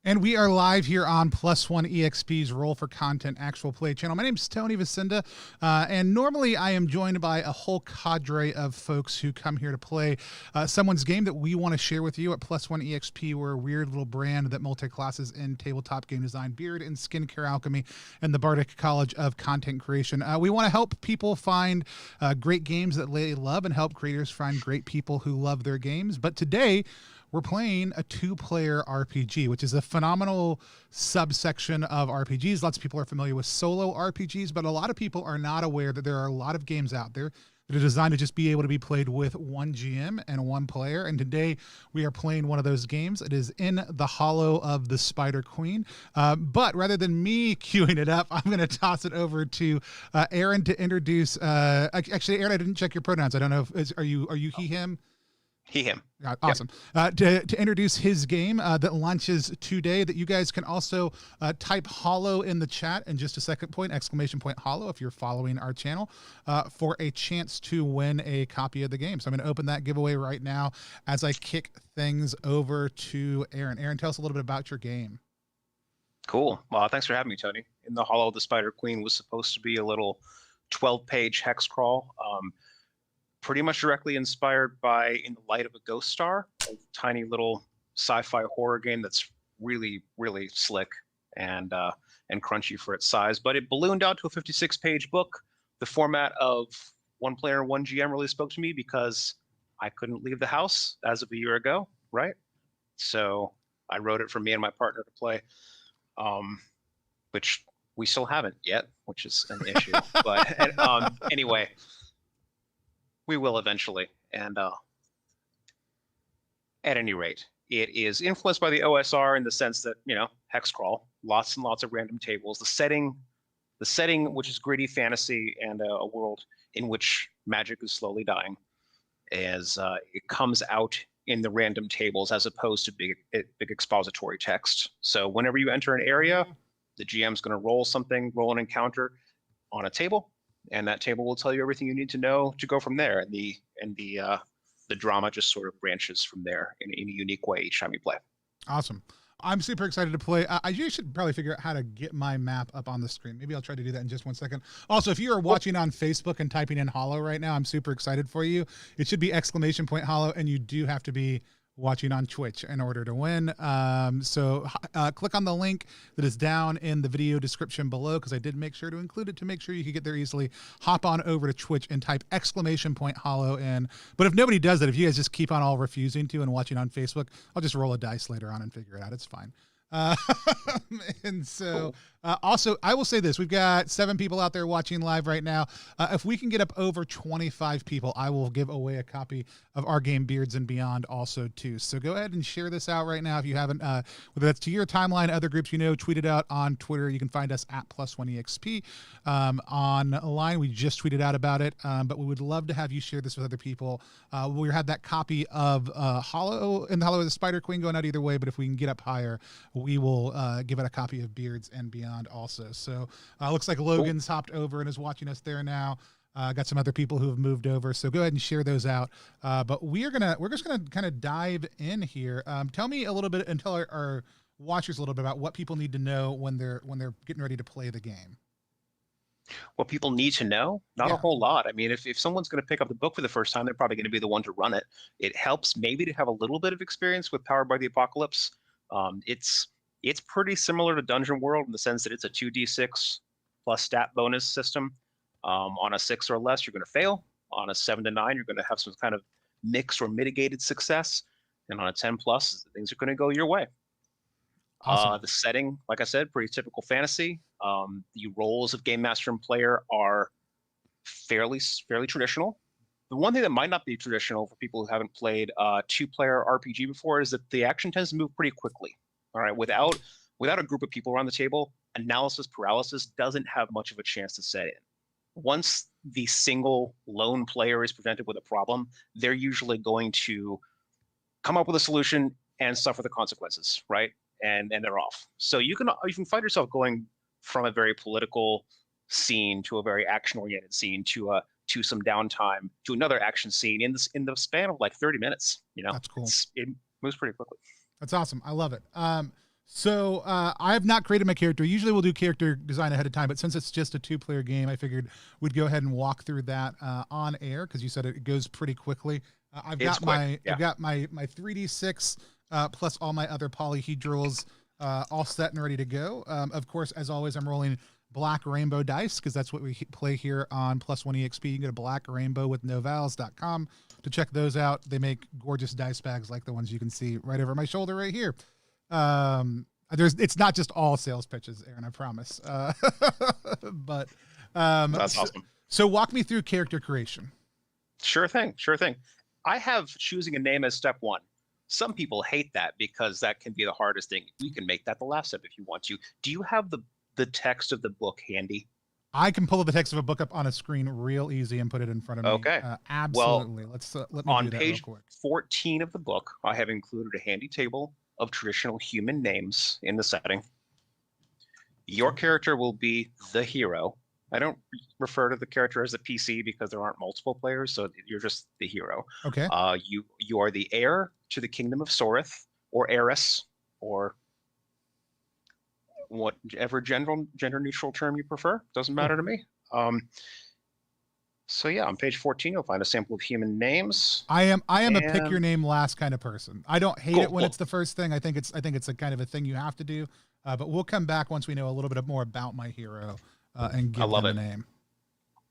And we are live here on Plus One EXP's Roll for Content Actual Play channel. My name is Tony Vicinda, and normally I am joined by a whole cadre of folks who come here to play someone's game that we want to share with you at Plus One EXP. We're a weird little brand that multi-classes in tabletop game design, beard and skincare alchemy, and the Bardic College of Content Creation. We want to help people find great games that they love and help creators find great people who love their games. But today, we're playing a two-player RPG, which is a phenomenal subsection of RPGs. Lots of people are familiar with solo RPGs, but a lot of people are not aware that there are a lot of games out there that are designed to just be able to be played with one GM and one player. And today we are playing one of those games. It is In The Hallow of the Spider Queen. But rather than me queuing it up, I'm going to toss it over to Aaron to introduce. Actually, Aaron, I didn't check your pronouns. I don't know if are you he, him? He, him. Awesome. Yep. To introduce his game that launches today, that you guys can also type Hallow in the chat in just a second point, exclamation point Hallow, if you're following our channel, for a chance to win a copy of the game. So I'm going to open that giveaway right now as I kick things over to Aaron. Aaron, tell us a little bit about your game. Cool. Well, thanks for having me, Tony. In the Hallow of the Spider Queen was supposed to be a little 12-page hex crawl. Pretty much directly inspired by In the Light of a Ghost Star, a tiny little sci-fi horror game that's really, really slick and crunchy for its size. But it ballooned out to a 56-page book. The format of one player, one GM really spoke to me because I couldn't leave the house as of a year ago, right? So I wrote it for me and my partner to play, which we still haven't yet, which is an issue. But anyway, we will eventually. And at any rate, it is influenced by the OSR in the sense that, you know, hex crawl, lots and lots of random tables. The setting, which is gritty fantasy and a world in which magic is slowly dying, as it comes out in the random tables as opposed to big expository text. So whenever you enter an area, the GM's going to roll an encounter on a table, and that table will tell you everything you need to know to go from there. And the drama just sort of branches from there in a unique way each time you play. Awesome. I'm super excited to play. You should probably figure out how to get my map up on the screen. Maybe I'll try to do that in just 1 second. Also, if you are watching on Facebook and typing in Hallow right now, I'm super excited for you. It should be exclamation point Hallow, and you do have to be watching on Twitch in order to win. So click on the link that is down in the video description below, because I did make sure to include it to make sure you could get there easily. Hop on over to Twitch and type exclamation point Hallow in. But if nobody does that, if you guys just keep on all refusing to and watching on Facebook, I'll just roll a dice later on and figure it out. It's fine. And so also I will say this, we've got 7 people out there watching live right now. If we can get up over 25 people, I will give away a copy of our game Beards and Beyond also too. So go ahead and share this out right now if you haven't, whether that's to your timeline, other groups you know, tweet it out on Twitter. You can find us at +1EXP. Online, we just tweeted out about it, but we would love to have you share this with other people. We had that copy of Hallow, In the Hallow of the Spider Queen going out either way, but if we can get up higher, we will give it a copy of Beards and Beyond also. So looks like Logan's hopped over and is watching us there now. Got some other people who have moved over, so go ahead and share those out. But we're just gonna kind of dive in here. Tell me a little bit, and tell our watchers a little bit about what people need to know when they're getting ready to play the game. What people need to know? Not a whole lot. I mean, if someone's going to pick up the book for the first time, they're probably going to be the one to run it. It helps maybe to have a little bit of experience with Powered by the Apocalypse. It's pretty similar to Dungeon World in the sense that it's a 2d6 plus stat bonus system. On a 6 or less, you're going to fail. On a 7 to 9, you're going to have some kind of mixed or mitigated success. And on a 10 plus, things are going to go your way. Awesome. The setting, like I said, pretty typical fantasy. The roles of game master and player are fairly traditional. The one thing that might not be traditional for people who haven't played a 2-player RPG before is that the action tends to move pretty quickly. All right, without a group of people around the table, analysis paralysis doesn't have much of a chance to set in. Once the single lone player is presented with a problem, they're usually going to come up with a solution and suffer the consequences, right? And they're off. So you can find yourself going from a very political scene to a very action-oriented scene to some downtime to another action scene in the span of like 30 minutes. You know, that's cool. It moves pretty quickly. That's awesome. I love it. So I have not created my character. Usually we'll do character design ahead of time, but since it's just a 2-player game, I figured we'd go ahead and walk through that on air because you said it goes pretty quickly. I've got my 3d6 plus all my other polyhedrals all set and ready to go. Of course, as always, I'm rolling black rainbow dice because that's what we play here on +1 EXP. You can go to blackrainbowwithnovands.com to check those out. They make gorgeous dice bags like the ones you can see right over my shoulder right here. It's not just all sales pitches, Aaron, I promise. But That's awesome. So walk me through character creation. Sure thing. I have choosing a name as step one. Some people hate that because that can be the hardest thing. You can make that the last step if you want to. Do you have the text of the book handy? I can pull the text of a book up on a screen real easy and put it in front of me. Okay. Absolutely. Well, let me on do that page real quick. 14 of the book, I have included a handy table of traditional human names in the setting. Your character will be the hero. I don't refer to the character as a PC because there aren't multiple players, so you're just the hero. Okay. You are the heir to the kingdom of Soreth, or heiress, or whatever gender neutral term you prefer. Doesn't matter to me. So yeah, on page 14, you'll find a sample of human names. I am a pick your name last kind of person. I don't hate it when it's the first thing. I think it's a kind of a thing you have to do. But we'll come back once we know a little bit more about my hero and give them a name.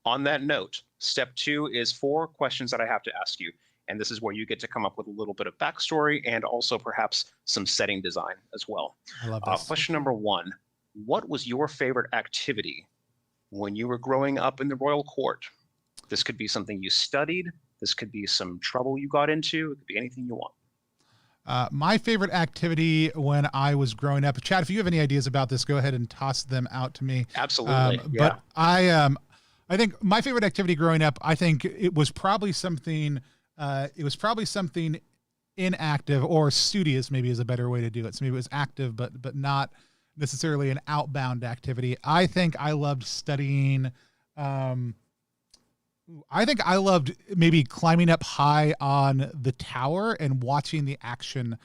On that note, step 2 is 4 questions that I have to ask you. And this is where you get to come up with a little bit of backstory and also perhaps some setting design as well. I love this. Question number 1, what was your favorite activity when you were growing up in the royal court? This could be something you studied. This could be some trouble you got into. It could be anything you want. My favorite activity when I was growing up, Chad, if you have any ideas about this, go ahead and toss them out to me. Absolutely. But I think my favorite activity growing up, I think it was probably something inactive or studious, maybe is a better way to do it. So maybe it was active, but not necessarily an outbound activity. I think I loved studying. I think I loved maybe climbing up high on the tower and watching the action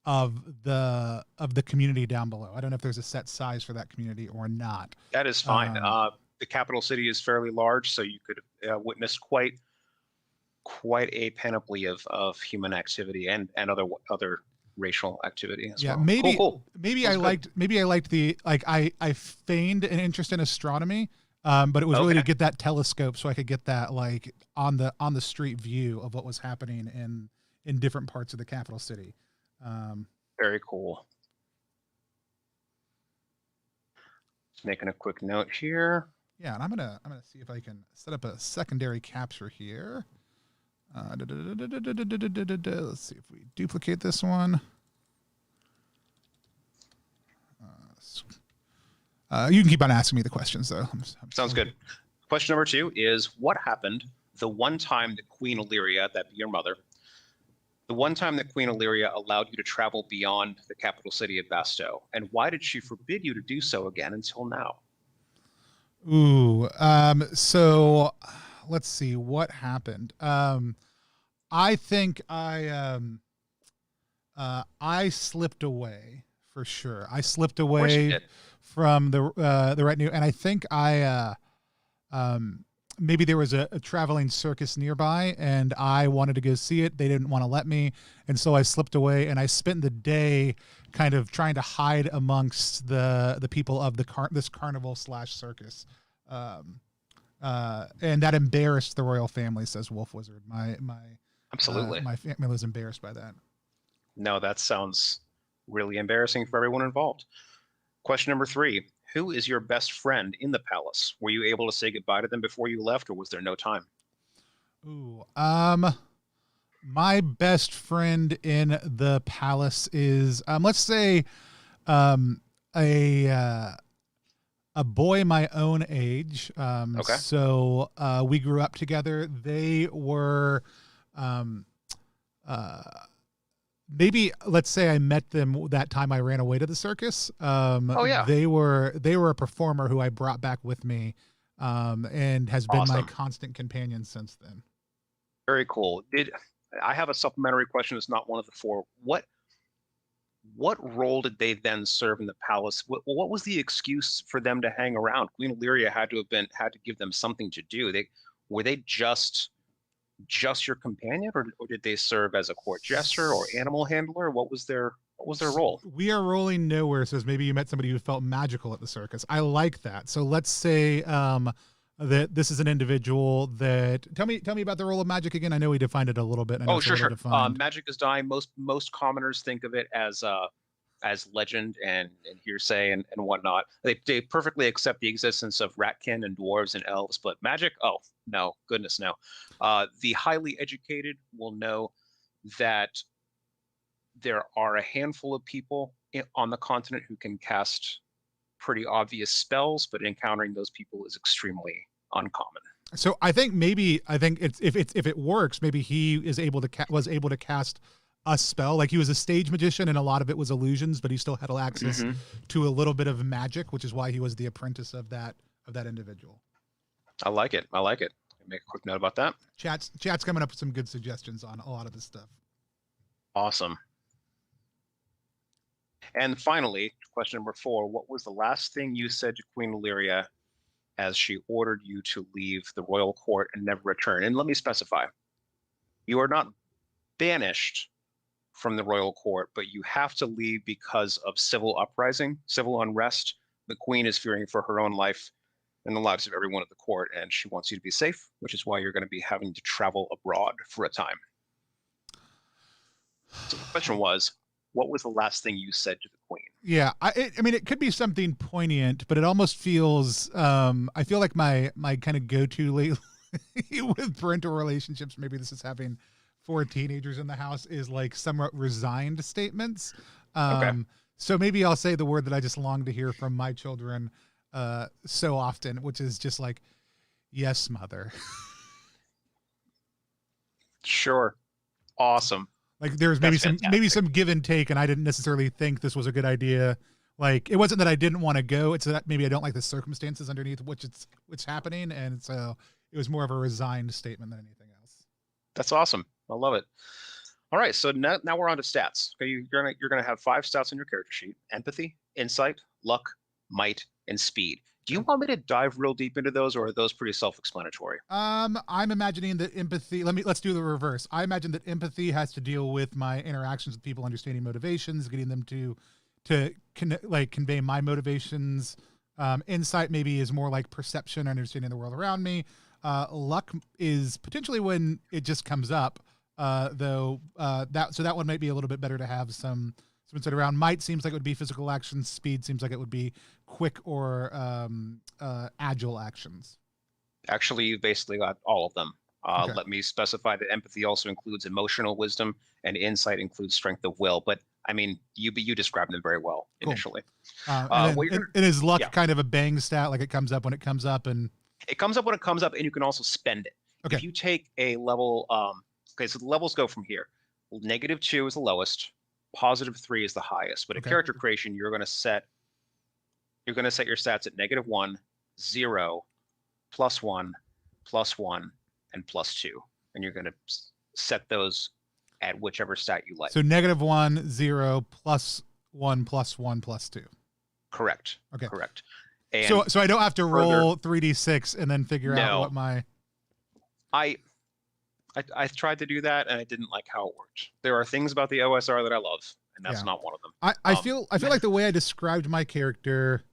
of the community down below. I don't know if there's a set size for that community or not. That is fine. The capital city is fairly large, so you could witness quite a panoply of human activity and other racial activity as well. Maybe cool. maybe I liked the I feigned an interest in astronomy. But it was really to get that telescope so I could get that like on the street view of what was happening in different parts of the capital city. Very cool. Just making a quick note here. Yeah, and I'm gonna see if I can set up a secondary capture here. Let's see if we duplicate this one. You can keep on asking me the questions, though. Sounds good. Question number 2 is, what happened the one time that Queen Illyria, that be your mother, the one time that Queen Illyria allowed you to travel beyond the capital city of Basto, and why did she forbid you to do so again until now? Ooh, so let's see what happened. I think I slipped away for sure. I slipped away from the retinue, and I think maybe there was a traveling circus nearby, and I wanted to go see it. They didn't want to let me, and so I slipped away, and I spent the day kind of trying to hide amongst the people of this carnival / circus, and that embarrassed the royal family, says Wolf Wizard. Absolutely. My family was embarrassed by that. No, that sounds really embarrassing for everyone involved. Question number 3, who is your best friend in the palace? Were you able to say goodbye to them before you left, or was there no time? Ooh, my best friend in the palace is, let's say, a boy my own age. So we grew up together. They were, maybe let's say I met them that time I ran away to the circus. They were a performer who I brought back with me, and has been my constant companion since then. Very cool. I have a supplementary question. It's not one of the 4. what role did they then serve in the palace? What was the excuse for them to hang around? Queen Illyria had to give them something to do. Were they just your companion, or did they serve as a court jester or animal handler? What was their role? We are rolling nowhere says maybe you met somebody who felt magical at the circus. I like that. So let's say that this is an individual that tell me about the role of magic again. I know we defined it a little bit. I know Oh, it's a sure, little sure. defined. Magic is dying. Most commoners think of it as legend and hearsay and whatnot. They perfectly accept the existence of Ratkin and dwarves and elves, but magic, oh no, goodness no. The highly educated will know that there are a handful of people on the continent who can cast pretty obvious spells, but encountering those people is extremely uncommon. So I think it's if it works, maybe he is able to was able to cast a spell. Like he was a stage magician, and a lot of it was illusions, but he still had access to a little bit of magic, which is why he was the apprentice of that individual. I like it. I like it. Make a quick note about that. Chat's coming up with some good suggestions on a lot of this stuff. Awesome. And finally, question number 4, what was the last thing you said to Queen Illyria as she ordered you to leave the royal court and never return? And let me specify, you are not banished from the royal court, but you have to leave because of civil uprising, civil unrest. The queen is fearing for her own life and the lives of everyone at the court, and she wants you to be safe, which is why you're going to be having to travel abroad for a time. So the question was, what was the last thing you said to the queen? Yeah, I mean, it could be something poignant, but it almost feels. I feel like my kind of go-to lately with parental relationships. Maybe this is having 4 teenagers in the house is like somewhat resigned statements. Okay. So maybe I'll say the word that I just long to hear from my children so often, which is just like, "Yes, mother." Sure. Awesome. Like there's That's maybe fantastic. some give and take, and I didn't necessarily think this was a good idea. Like it wasn't that I didn't want to go; it's that maybe I don't like the circumstances underneath which it's happening, and so it was more of a resigned statement than anything else. That's awesome. I love it. All right, so now we're on to stats. Okay, you're gonna have 5 stats on your character sheet: empathy, insight, luck, might, and speed. Do you want me to dive real deep into those, or are those pretty self-explanatory? I'm imagining that empathy. Let's do the reverse. I imagine that empathy has to deal with my interactions with people, understanding motivations, getting them to convey my motivations. Insight maybe is more like perception, understanding the world around me. Luck is potentially when it just comes up. Though that one might be a little bit better to have some insight around. Might seems like it would be physical actions. Speed seems like it would be quick or agile actions. Actually, you basically got all of them. Okay. Let me specify that empathy also includes emotional wisdom, and insight includes strength of will. But I mean, you described them very well Cool. initially. And is luck Yeah. kind of a bang stat? Like it comes up when it comes up, and It comes up when it comes up, and you can also spend it. okay, If you take a level, okay, so the levels go from here. -2 is the lowest, +3 is the highest. But at Okay. character creation, you're going to set your stats at -1, 0, +1, +1, and +2, and you're going to set those at whichever stat you like. so -1, 0, +1, +1, +2. Correct. Okay. Correct. And So I don't have to further, roll 3d6 and then figure out no, what my. I tried to do that and I didn't like how it worked. There are things about the OSR that I love, and that's Yeah. not one of them. I feel like the way I described my character,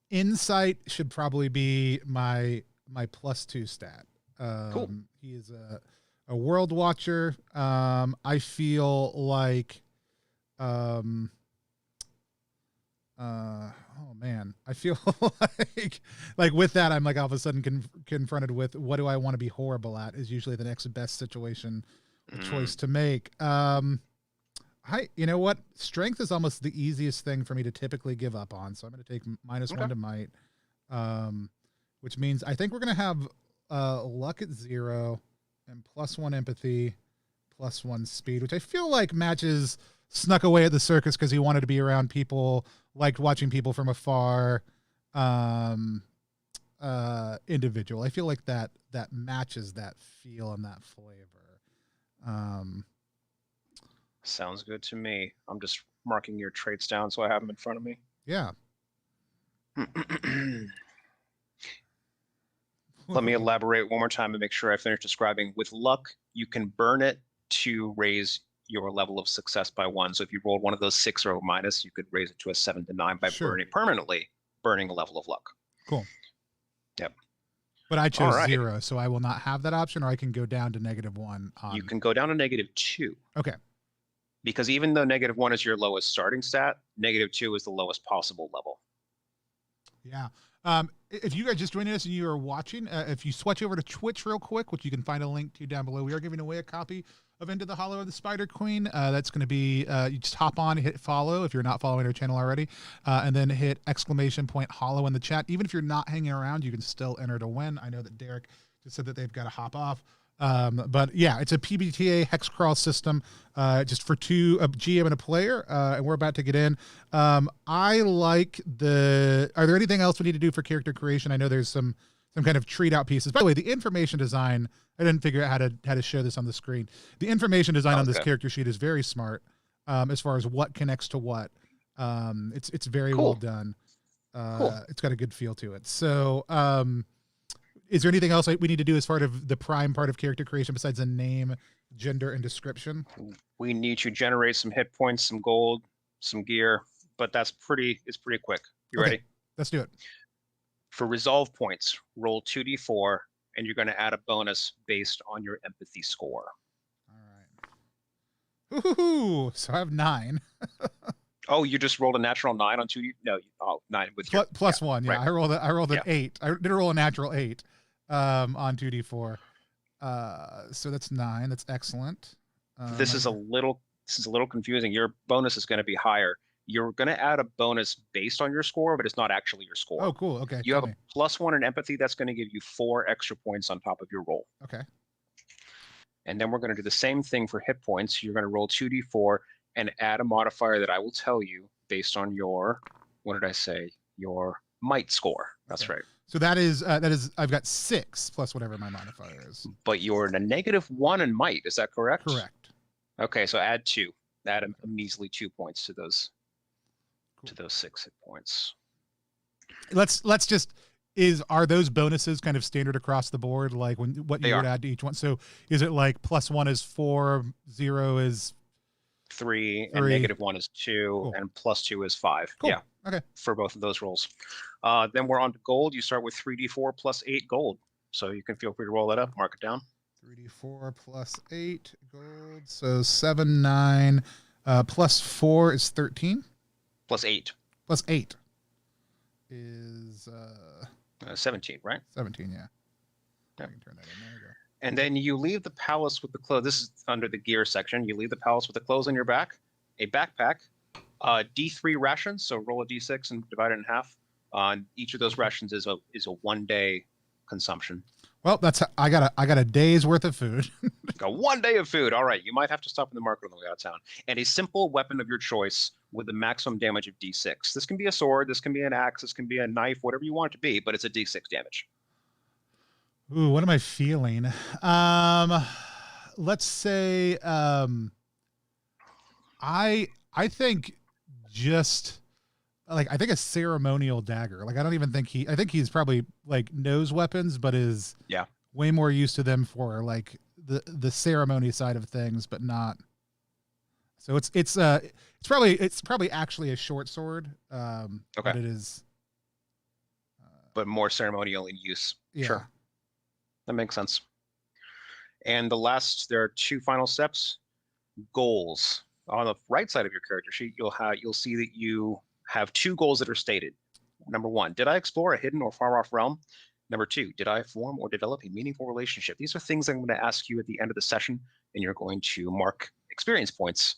insight should probably be my +2 stat. Cool. He is a world watcher. I feel like oh man, I feel like with that I'm like all of a sudden confronted with what do I want to be horrible at is usually the next best situation or choice to make. You know what, strength is almost the easiest thing for me to typically give up on, so I'm going to take -1 to might, which means I think we're going to have luck at 0 and +1 empathy, +1 speed, which I feel like matches snuck away at the circus because he wanted to be around people, liked watching people from afar. Individual. I feel like that matches that feel and that flavor. Sounds good to me. I'm just marking your traits down so I have them in front of me. Yeah. Let me elaborate one more time to make sure I finish describing. With luck, you can burn it to raise your level of success by 1. So if you rolled one of those 6 or minus, you could raise it to a 7 to 9 by Sure. burning a level of luck. Cool. Yep. But I chose Alright. 0, so I will not have that option, or I can go down to -1. You can go down to -2. Okay. Because even though -1 is your lowest starting stat, -2 is the lowest possible level. Yeah. If you guys just joining us and you are watching, if you switch over to Twitch real quick, which you can find a link to down below, we are giving away a copy of Into the Hollow of the Spider Queen. That's going to be, you just hop on, hit follow if you're not following our channel already, and then hit !hollow in the chat. Even if you're not hanging around, you can still enter to win. I know that Derek just said that they've got to hop off. But yeah, it's a PbtA hex crawl system, just for 2, a GM and a player, and we're about to get in. I like are there anything else we need to do for character creation? I know there's some kind of treat out pieces. By the way, the information design, I didn't figure out how to show this on the screen. The information design on this character sheet is very smart, as far as what connects to what. It's very well done. Cool. It's got a good feel to it. So, is there anything else we need to do as part of the prime part of character creation besides a name, gender, and description? We need to generate some hit points, some gold, some gear, but it's pretty quick. You ready? Let's do it. For resolve points, roll 2d4, and you're going to add a bonus based on your empathy score. All right. Ooh, so I have 9. Oh, you just rolled a natural 9 on 2d? No, 9 with plus 1. Yeah, right. I rolled an 8. I did roll a natural 8 on 2d4. So that's 9. That's excellent. This is a little confusing. Your bonus is going to be higher. You're going to add a bonus based on your score, but it's not actually your score. Oh, cool. Okay. You have a +1 in empathy. That's going to give you 4 extra points on top of your roll. Okay. And then we're going to do the same thing for hit points. You're going to roll 2d4 and add a modifier that I will tell you based on your, what did I say? Your might score. That's right. So that is I've got 6 plus whatever my modifier is. But you're in a -1 in might. Is that correct? Correct. Okay, so add 2. Add a measly 2 points to those. Cool. To those 6 hit points. Let's just are those bonuses kind of standard across the board? Like what you would add to each one? So is it like +1 is 4, 0 is 3, and -1 is 2, cool. And +2 is 5. Cool. Yeah. Okay. For both of those rolls. Then we're on to gold. You start with 3d4 plus 8 gold. So you can feel free to roll that up, mark it down. 3d4 plus 8 gold. So 7, 9, plus 4 is 13. Plus 8. Plus 8 is 17, right? 17, yeah. Yep. I can turn that in. There we go. And then you leave the palace with the clothes. This is under the gear section. You leave the palace with the clothes on your back, a backpack, D3 rations. So roll a D6 and divide it in half. Each of those rations is a 1-day consumption. Well, I got a day's worth of food. Got 1 day of food. All right, you might have to stop in the market on the way out of town. And a simple weapon of your choice with the maximum damage of D6. This can be a sword, this can be an axe, this can be a knife, whatever you want it to be, but it's a D6 damage. Ooh, what am I feeling? Let's say I think just like I think a ceremonial dagger. Like I don't even think I think he's probably like knows weapons, but is way more used to them for like the ceremony side of things, but not. So it's probably actually a short sword. Okay. But it is. But more ceremonial in use. Yeah. Sure. That makes sense. And there are 2 final steps. Goals. On the right side of your character sheet, you'll see that you have 2 goals that are stated. Number 1, did I explore a hidden or far off realm? Number 2, did I form or develop a meaningful relationship? These are things I'm going to ask you at the end of the session, and you're going to mark experience points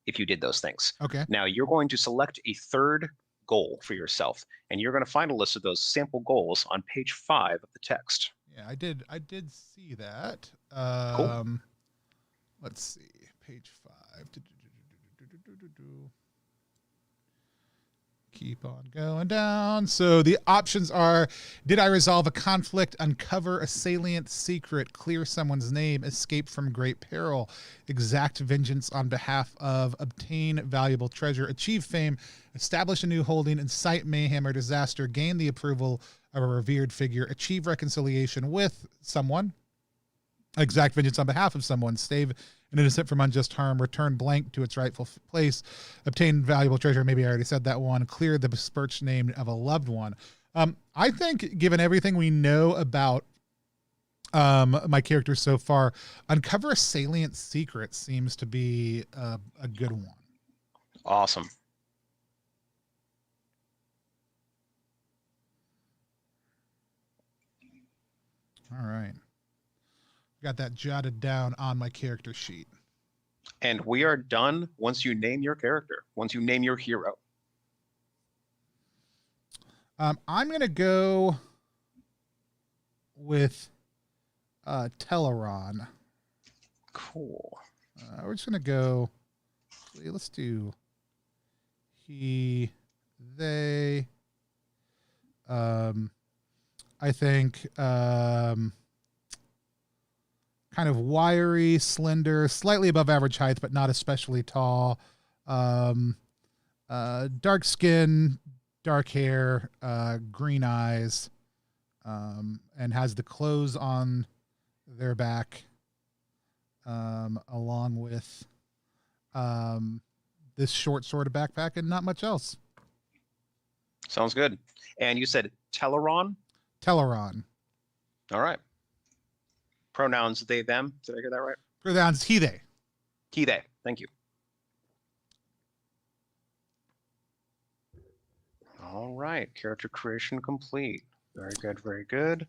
if you did those things. Okay. Now you're going to select a 3rd goal for yourself, and you're going to find a list of those sample goals on page 5 of the text. Yeah, I did see that. Cool. Let's see, page 5. keep on going down. So the options are: did I resolve a conflict, uncover a salient secret, clear someone's name, escape from great peril, exact vengeance on behalf of, obtain valuable treasure, achieve fame, establish a new holding, incite mayhem or disaster, gain the approval of a revered figure, achieve reconciliation with someone, exact vengeance on behalf of someone, save an innocent from unjust harm, return blank to its rightful place, obtain valuable treasure. Maybe I already said that one. Clear the besmirched name of a loved one. I think, given everything we know about my character so far, uncover a salient secret seems to be a good one. Awesome. All right. Got that jotted down on my character sheet. And we are done once you name your character, once you name your hero. I'm going to go with Teleron. Cool. We're just going to go, let's do he, they. I think kind of wiry, slender, slightly above average height, but not especially tall. Dark skin, dark hair, green eyes, and has the clothes on their back, along with this short sort of backpack and not much else. Sounds good. And you said Teleron? Teleron. All right. Pronouns they, them. Did I get that right? Pronouns he, they. He, they. Thank you. All right. Character creation complete. Very good. Very good.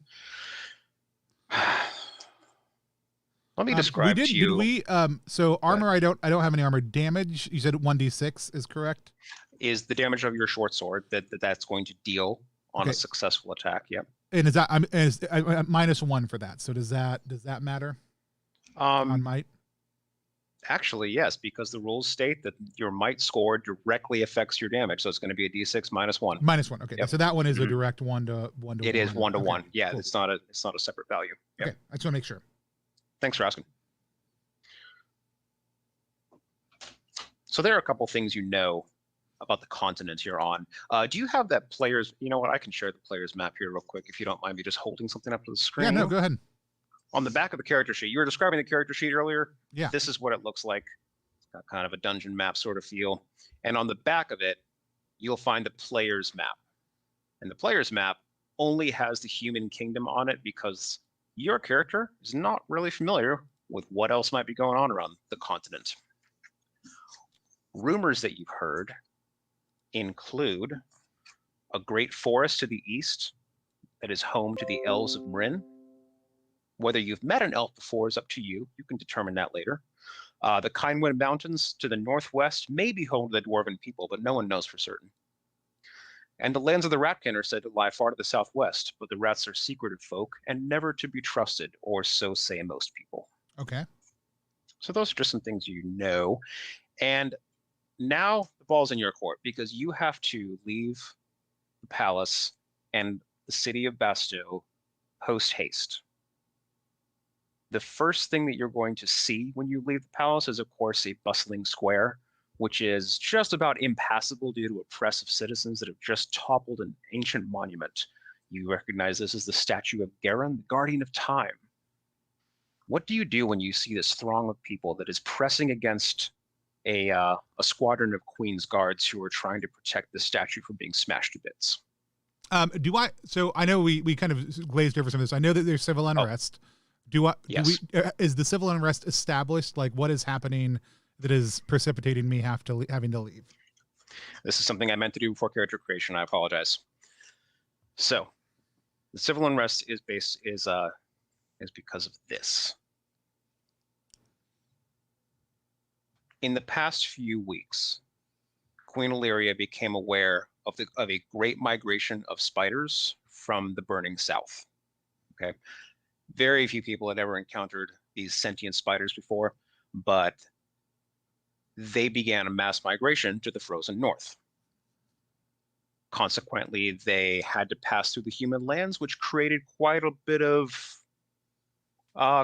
Let me describe to you. Did we? So armor. I don't have any armor. Damage. You said 1d6 is correct. Is the damage of your short sword that's going to deal on a successful attack? Yep. And is that I'm -1 for that? So does that matter? On might. Actually, yes, because the rules state that your might score directly affects your damage, so it's going to be a d6 -1. -1. Okay, yep. So that one is a direct 1 to 1 to. It 1. Is 1 to 1. Okay, yeah, cool. It's not a separate value. Yep. Okay, I just want to make sure. Thanks for asking. So there are a couple things you know about the continent you're on. Do you have that player's? You know what? I can share the player's map here real quick if you don't mind me just holding something up to the screen. Yeah, no, go ahead. On the back of the character sheet, you were describing the character sheet earlier. Yeah. This is what it looks like. It's got kind of a dungeon map sort of feel. And on the back of it, you'll find the player's map. And the player's map only has the human kingdom on it because your character is not really familiar with what else might be going on around the continent. Rumors that you've heard include a great forest to the east that is home to the elves of Marin. Whether you've met an elf before is up to you. You can determine that later. The Kindwind Mountains to the northwest may be home to the dwarven people, but no one knows for certain. And the lands of the Ratkin are said to lie far to the southwest, but the rats are secretive folk and never to be trusted, or so say most people. Okay. So those are just some things you know. And now the ball's in your court because you have to leave the palace and the city of Basto post haste. The first thing that you're going to see when you leave the palace is, of course, a bustling square, which is just about impassable due to a press of citizens that have just toppled an ancient monument. You recognize this as the statue of Garen, the guardian of time. What do you do when you see this throng of people that is pressing against a squadron of Queen's guards who are trying to protect the statue from being smashed to bits? So I know we kind of glazed over some of this. I know that there's civil unrest. Yes. Is the civil unrest established? Like, what is happening that is precipitating me having to leave? This is something I meant to do before character creation. I apologize. So, the civil unrest is because of this. In the past few weeks, Queen Illyria became aware of a great migration of spiders from the burning south. Okay. Very few people had ever encountered these sentient spiders before, but they began a mass migration to the frozen north. Consequently, they had to pass through the human lands, which created quite a bit of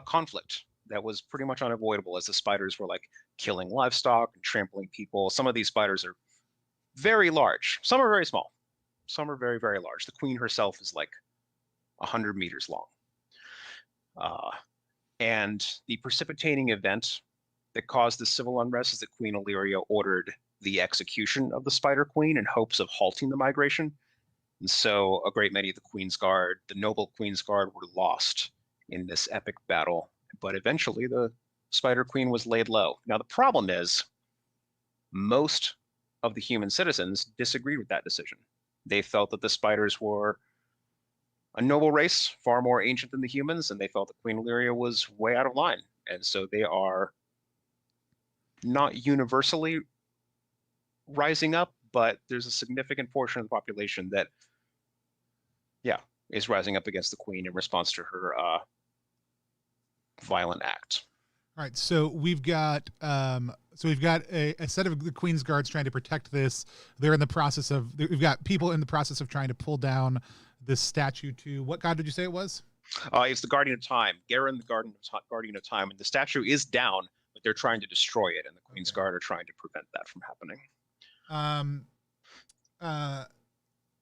conflict that was pretty much unavoidable, as the spiders were like killing livestock and trampling people. Some of these spiders are very large. Some are very small. Some are very, very large. The queen herself is like 100 meters long. And the precipitating event that caused the civil unrest is that Queen Illyria ordered the execution of the Spider Queen in hopes of halting the migration. And so a great many of the Queen's Guard, the noble Queen's Guard, were lost in this epic battle. But eventually the Spider Queen was laid low. Now the problem is most of the human citizens disagreed with that decision. They felt that the spiders were a noble race, far more ancient than the humans, and they felt that Queen Illyria was way out of line. And so they are not universally rising up, but there's a significant portion of the population that, yeah, is rising up against the queen in response to her violent act. All right, so we've got a set of the Queen's Guards trying to protect this. They're in the process of, we've got people in the process of trying to pull down this statue to, what god did you say it was? It's the Guardian of Time, Garen, the Guardian of Time, and the statue is down, but they're trying to destroy it, and the Queen's Guard are trying to prevent that from happening.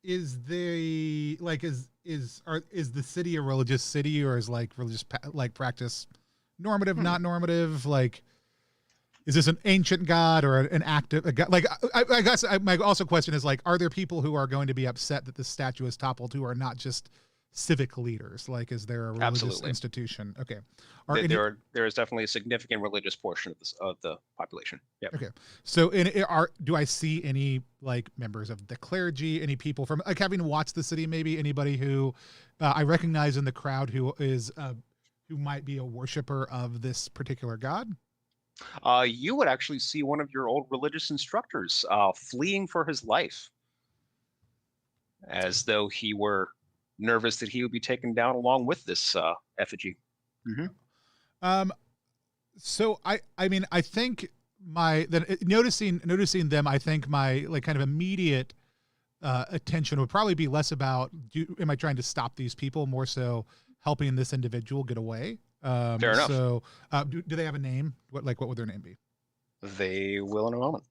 Is the city a religious city, or is like religious practice normative, not normative? Like, is this an ancient god or an active god? Like, I guess my also question is, like, are there people who are going to be upset that the statue is toppled who are not just civic leaders? Like, is there a religious institution? Okay. There is definitely a significant religious portion of the population. Yeah. Okay. So do I see any like members of the clergy, any people from, like, having watched the city, maybe anybody who I recognize in the crowd who is who might be a worshiper of this particular god? You would actually see one of your old religious instructors fleeing for his life, as though he were nervous that he would be taken down along with this effigy. Mm-hmm. So I mean, I think noticing them, I think my like kind of immediate attention would probably be less about am I trying to stop these people, more so helping this individual get away. Fair enough. So do they have a name? What would their name be? They will in a moment.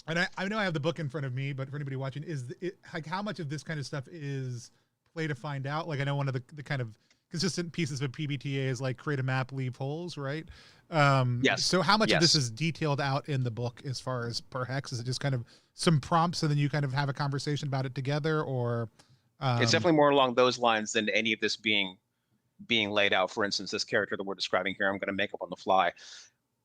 And I know I have the book in front of me, but for anybody watching, like how much of this kind of stuff is play to find out? Like, I know one of the kind of consistent pieces of PbtA is like create a map, leave holes, right? Yes. So how much of this is detailed out in the book as far as per hex? Is it just kind of some prompts and then you kind of have a conversation about it together, or? It's definitely more along those lines than any of this being laid out. For instance, this character that we're describing here, I'm going to make up on the fly.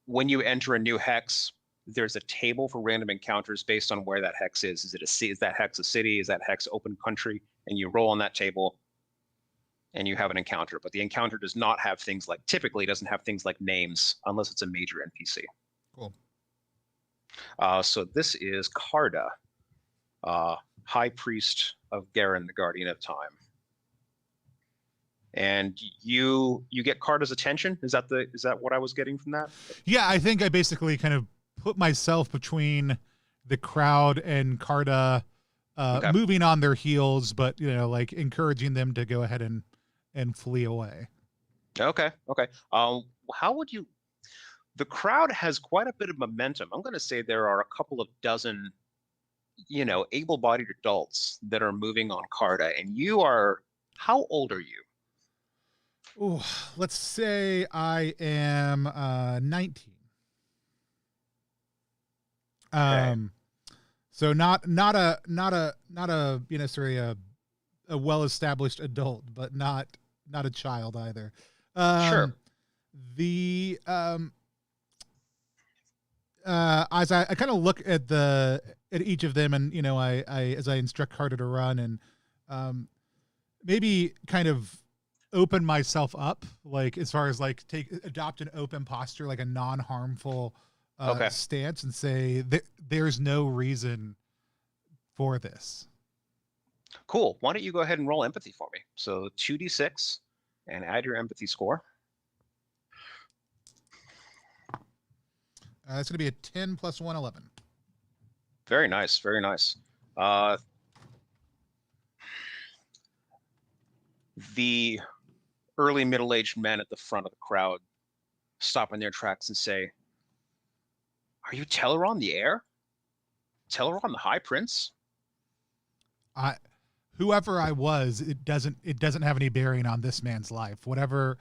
When you enter a new hex, there's a table for random encounters based on where that hex is. Is that hex a city? Is that hex open country? And you roll on that table and you have an encounter. But the encounter does not have things like, typically doesn't have things like names unless it's a major NPC. Cool. So this is Karda, High Priest of Garen, the Guardian of Time. And you get Karda's attention. Is that what I was getting from that? Yeah, I think I basically kind of put myself between the crowd and Karda, moving on their heels, but like encouraging them to go ahead and flee away. Okay. How would you? The crowd has quite a bit of momentum. I'm going to say there are a couple of dozen, able-bodied adults that are moving on Karda, and you are. How old are you? Oh, let's say I am 19. Okay. So not a necessarily a well-established adult, but not a child either. Sure. As I kind of look at each of them, and as I instruct Karda to run, and maybe kind of open myself up, like as far as like adopt an open posture, like a non-harmful stance, and say there's no reason for this. Cool. Why don't you go ahead and roll empathy for me? So 2d6 and add your empathy score. It's going to be a 10 plus 1, 11. Very nice, very nice. Uh, the early middle-aged men at the front of the crowd stop in their tracks and say, "Are you Teleron the heir? Teleron the High Prince?" Whoever I was, it doesn't have any bearing on this man's life. Whatever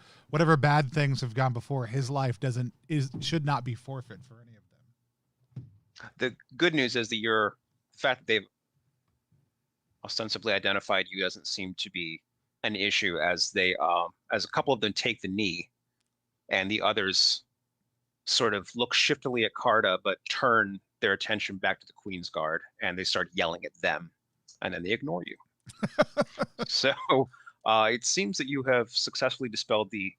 bad things have gone before, his life should not be forfeit for any of them. The good news is that the fact that they've ostensibly identified you doesn't seem to be an issue, as as a couple of them take the knee, and the others sort of look shiftily at Carta, but turn their attention back to the Queen's Guard, and they start yelling at them, and then they ignore you. So it seems that you have successfully dispelled the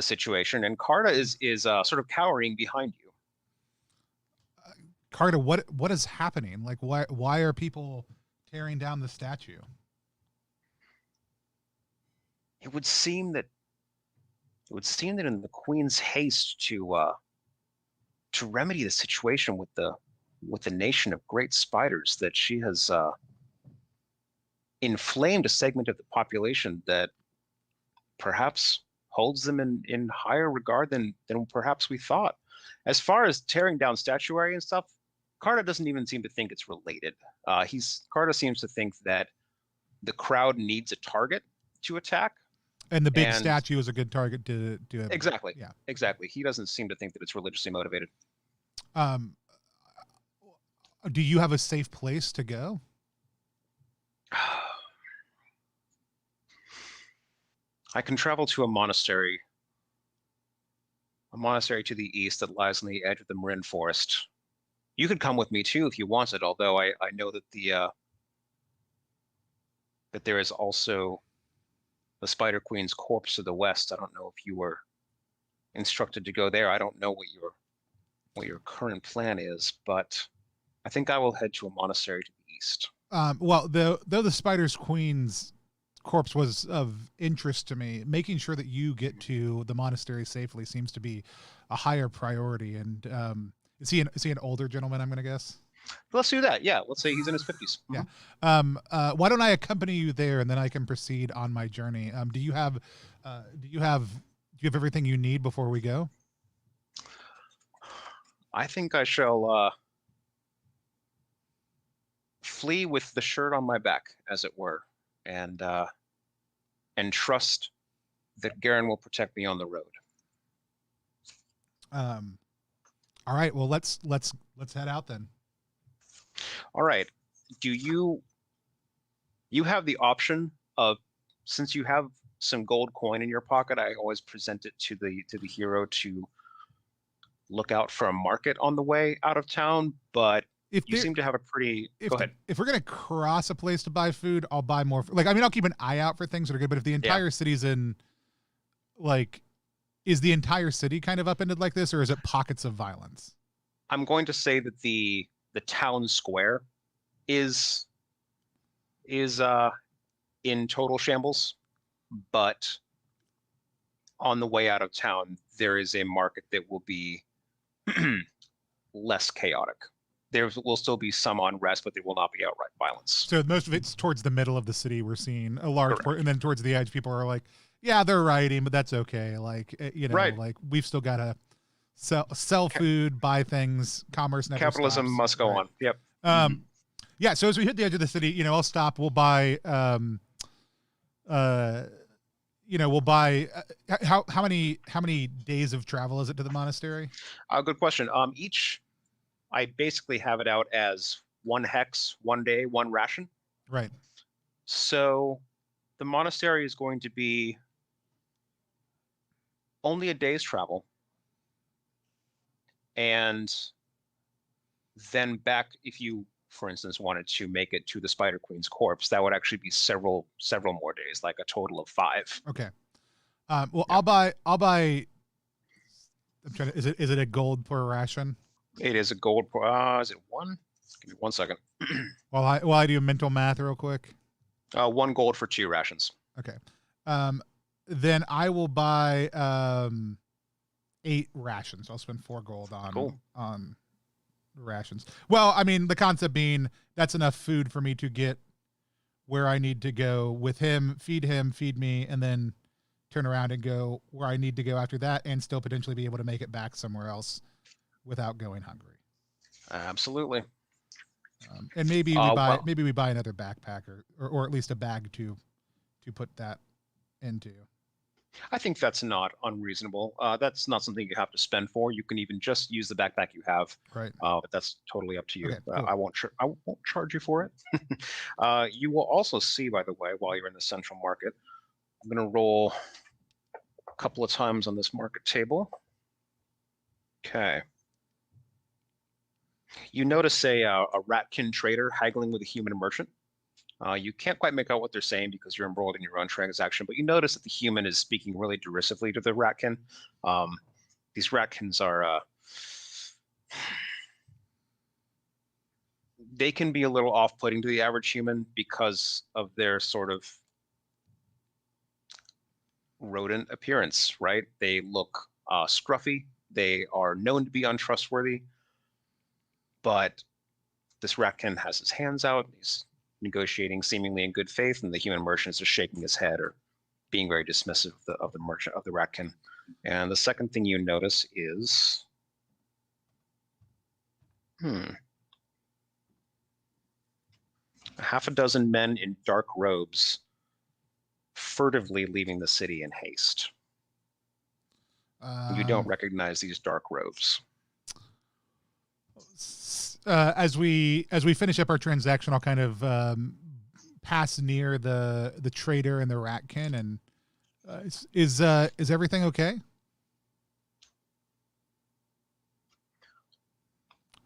situation, and Carta is sort of cowering behind you. Carta, what is happening? Like, why are people tearing down the statue? It would seem that in the Queen's haste to remedy the situation with the nation of great spiders, that she has inflamed a segment of the population that perhaps holds them in higher regard than perhaps we thought. As far as tearing down statuary and stuff, Carta doesn't even seem to think it's related. Carta seems to think that the crowd needs a target to attack. And the big statue is a good target to exactly. Yeah, exactly. He doesn't seem to think that it's religiously motivated. Do you have a safe place to go? I can travel to a monastery to the east that lies on the edge of the Marin Forest. You could come with me too if you wanted, although I know that that there is also the Spider Queen's corpse to the west. I don't know if you were instructed to go there. I don't know what your current plan is, but I think I will head to a monastery to the east. Well, though the Spider Queen's corpse was of interest to me, making sure that you get to the monastery safely seems to be a higher priority. And is he an older gentleman, I'm going to guess? Let's do that. Yeah, let's say he's in his 50s. Yeah. Why don't I accompany you there, and then I can proceed on my journey? Do you have everything you need before we go? I think I shall flee with the shirt on my back, as it were, and trust that Garen will protect me on the road. All right. Well, let's head out then. All right. Do you have the option of, since you have some gold coin in your pocket, I always present it to the hero to look out for a market on the way out of town, but you seem to have a pretty... Go ahead. If we're going to cross a place to buy food, I'll buy more. I'll keep an eye out for things that are good, but if the entire city's in, is the entire city kind of upended like this, or is it pockets of violence? I'm going to say that the town square is in total shambles, but on the way out of town, there is a market that will be less chaotic. There will still be some unrest, but there will not be outright violence. So most of it's towards the middle of the city. We're seeing a large part, and then towards the edge, people are like, yeah, they're rioting, but that's okay. We've still got to sell food, buy things, commerce never Capitalism stops. must go on. Yep. Yeah. So as we hit the edge of the city, I'll stop. We'll buy. We'll buy. How many days of travel is it to the monastery? Good question. I basically have it out as 1 hex, 1 day, 1 ration. Right. So the monastery is going to be only a day's travel. And then back, if you, for instance, wanted to make it to the Spider Queen's corpse, that would actually be several more days, like a total of 5. Okay. Well, yeah. I'll buy. I'm trying to. Is it a gold per ration? It is a gold. Is it 1? Give me 1 second. While I do mental math real quick. 1 gold for 2 rations. Okay. Then I will buy 8 rations. I'll spend 4 gold on Cool. Rations. Well, I mean, the concept being that's enough food for me to get where I need to go with him, feed me, and then turn around and go where I need to go after that, and still potentially be able to make it back somewhere else without going hungry. Absolutely. And maybe we buy another backpack or at least a bag to put that into. I think that's not unreasonable. That's not something you have to spend for. You can even just use the backpack you have. Right. But that's totally up to you. Okay, cool. I won't charge you for it. You will also see, by the way, while you're in the central market, I'm going to roll a couple of times on this market table. Okay. You notice a Ratkin trader haggling with a human merchant. You can't quite make out what they're saying because you're embroiled in your own transaction, but you notice that the human is speaking really derisively to the Ratkin. These Ratkins are, they can be a little off-putting to the average human because of their sort of rodent appearance, right? They look scruffy. They are known to be untrustworthy, but this Ratkin has his hands out. He's negotiating seemingly in good faith, and the human merchant is just shaking his head or being very dismissive of the merchant, of the Ratkin. And the second thing you notice is, half a dozen men in dark robes furtively leaving the city in haste. You don't recognize these dark robes. As we finish up our transaction, I'll kind of pass near the trader and the Ratkin, and is everything okay?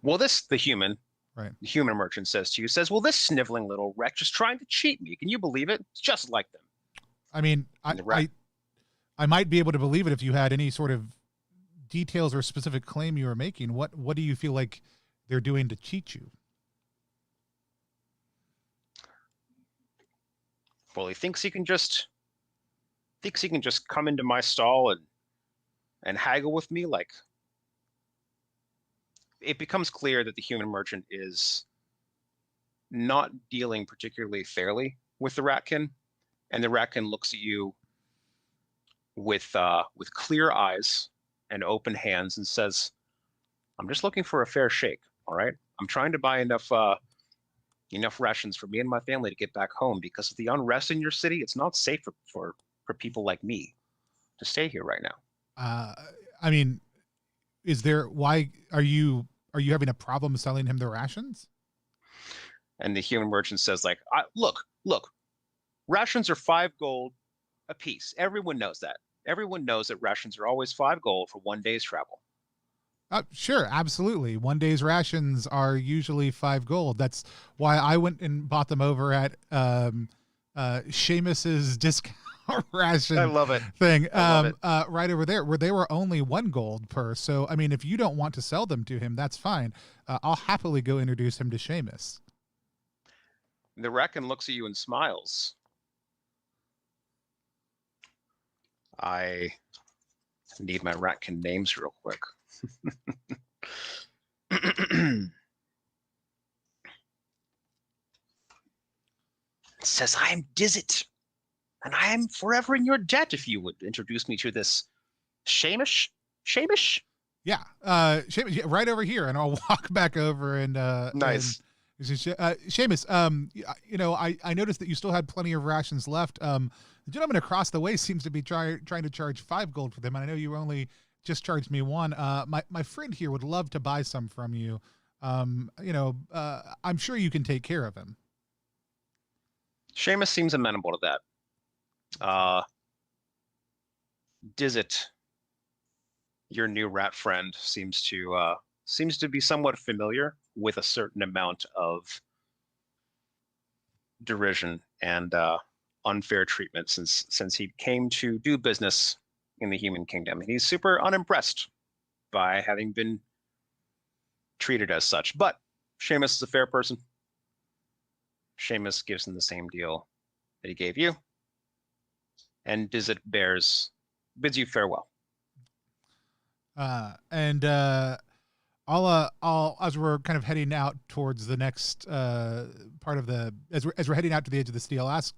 Well, the human merchant says to you, well, this sniveling little wretch is trying to cheat me. Can you believe it? It's just like them. I mean, I might be able to believe it if you had any sort of details or specific claim you were making. What do you feel like they're doing to cheat you? Well, he thinks he can just come into my stall and haggle with me. Like, it becomes clear that the human merchant is not dealing particularly fairly with the Ratkin, and the Ratkin looks at you with clear eyes and open hands and says, "I'm just looking for a fair shake. All right, I'm trying to buy enough rations for me and my family to get back home because of the unrest in your city. It's not safe for people like me to stay here right now." I mean, why are you having a problem selling him the rations? And the human merchant says, like, look, rations are 5 gold a piece. Everyone knows that. Everyone knows that rations are always 5 gold for 1 day's travel. Sure, absolutely. 1 day's rations are usually 5 gold. That's why I went and bought them over at Seamus's discount ration. I love it. Thing. Right over there, where they were only 1 gold per. So, I mean, if you don't want to sell them to him, that's fine. I'll happily go introduce him to Seamus. The Ratkin looks at you and smiles. I need my Ratkin names real quick. It says, "I am Dizit, and I am forever in your debt if you would introduce me to this Seamus." Yeah, Seamus, yeah, right over here, and I'll walk back over and nice. Seamus, I noticed that you still had plenty of rations left. The gentleman across the way seems to be trying to charge 5 gold for them, and I know you only just charged me 1. My friend here would love to buy some from you. I'm sure you can take care of him. Seamus seems amenable to that. Dizit, your new rat friend, seems to be somewhat familiar with a certain amount of derision and unfair treatment since he came to do business in the human kingdom. He's super unimpressed by having been treated as such. But Seamus is a fair person. Seamus gives him the same deal that he gave you, and Dizit bids you farewell. And I'll as we're kind of heading out towards the next part of the as we're heading out to the edge of the steel, ask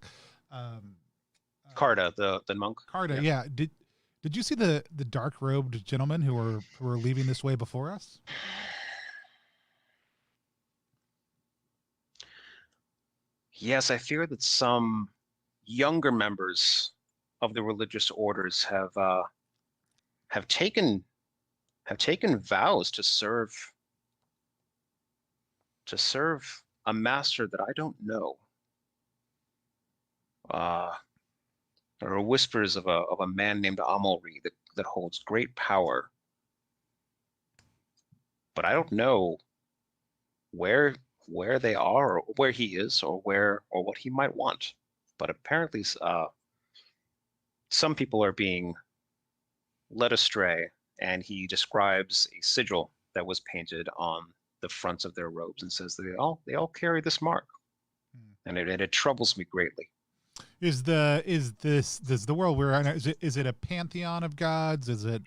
Carta, the monk. Carta, yeah. Did you see the dark robed gentlemen who were leaving this way before us? Yes, I fear that some younger members of the religious orders have taken vows to serve a master that I don't know. There are whispers of a man named Amalri that holds great power, but I don't know where they are, or where he is, or what he might want. But apparently, some people are being led astray, and he describes a sigil that was painted on the fronts of their robes and says that they all carry this mark, and it troubles me greatly. Is the world we're in, is it a pantheon of gods? Is it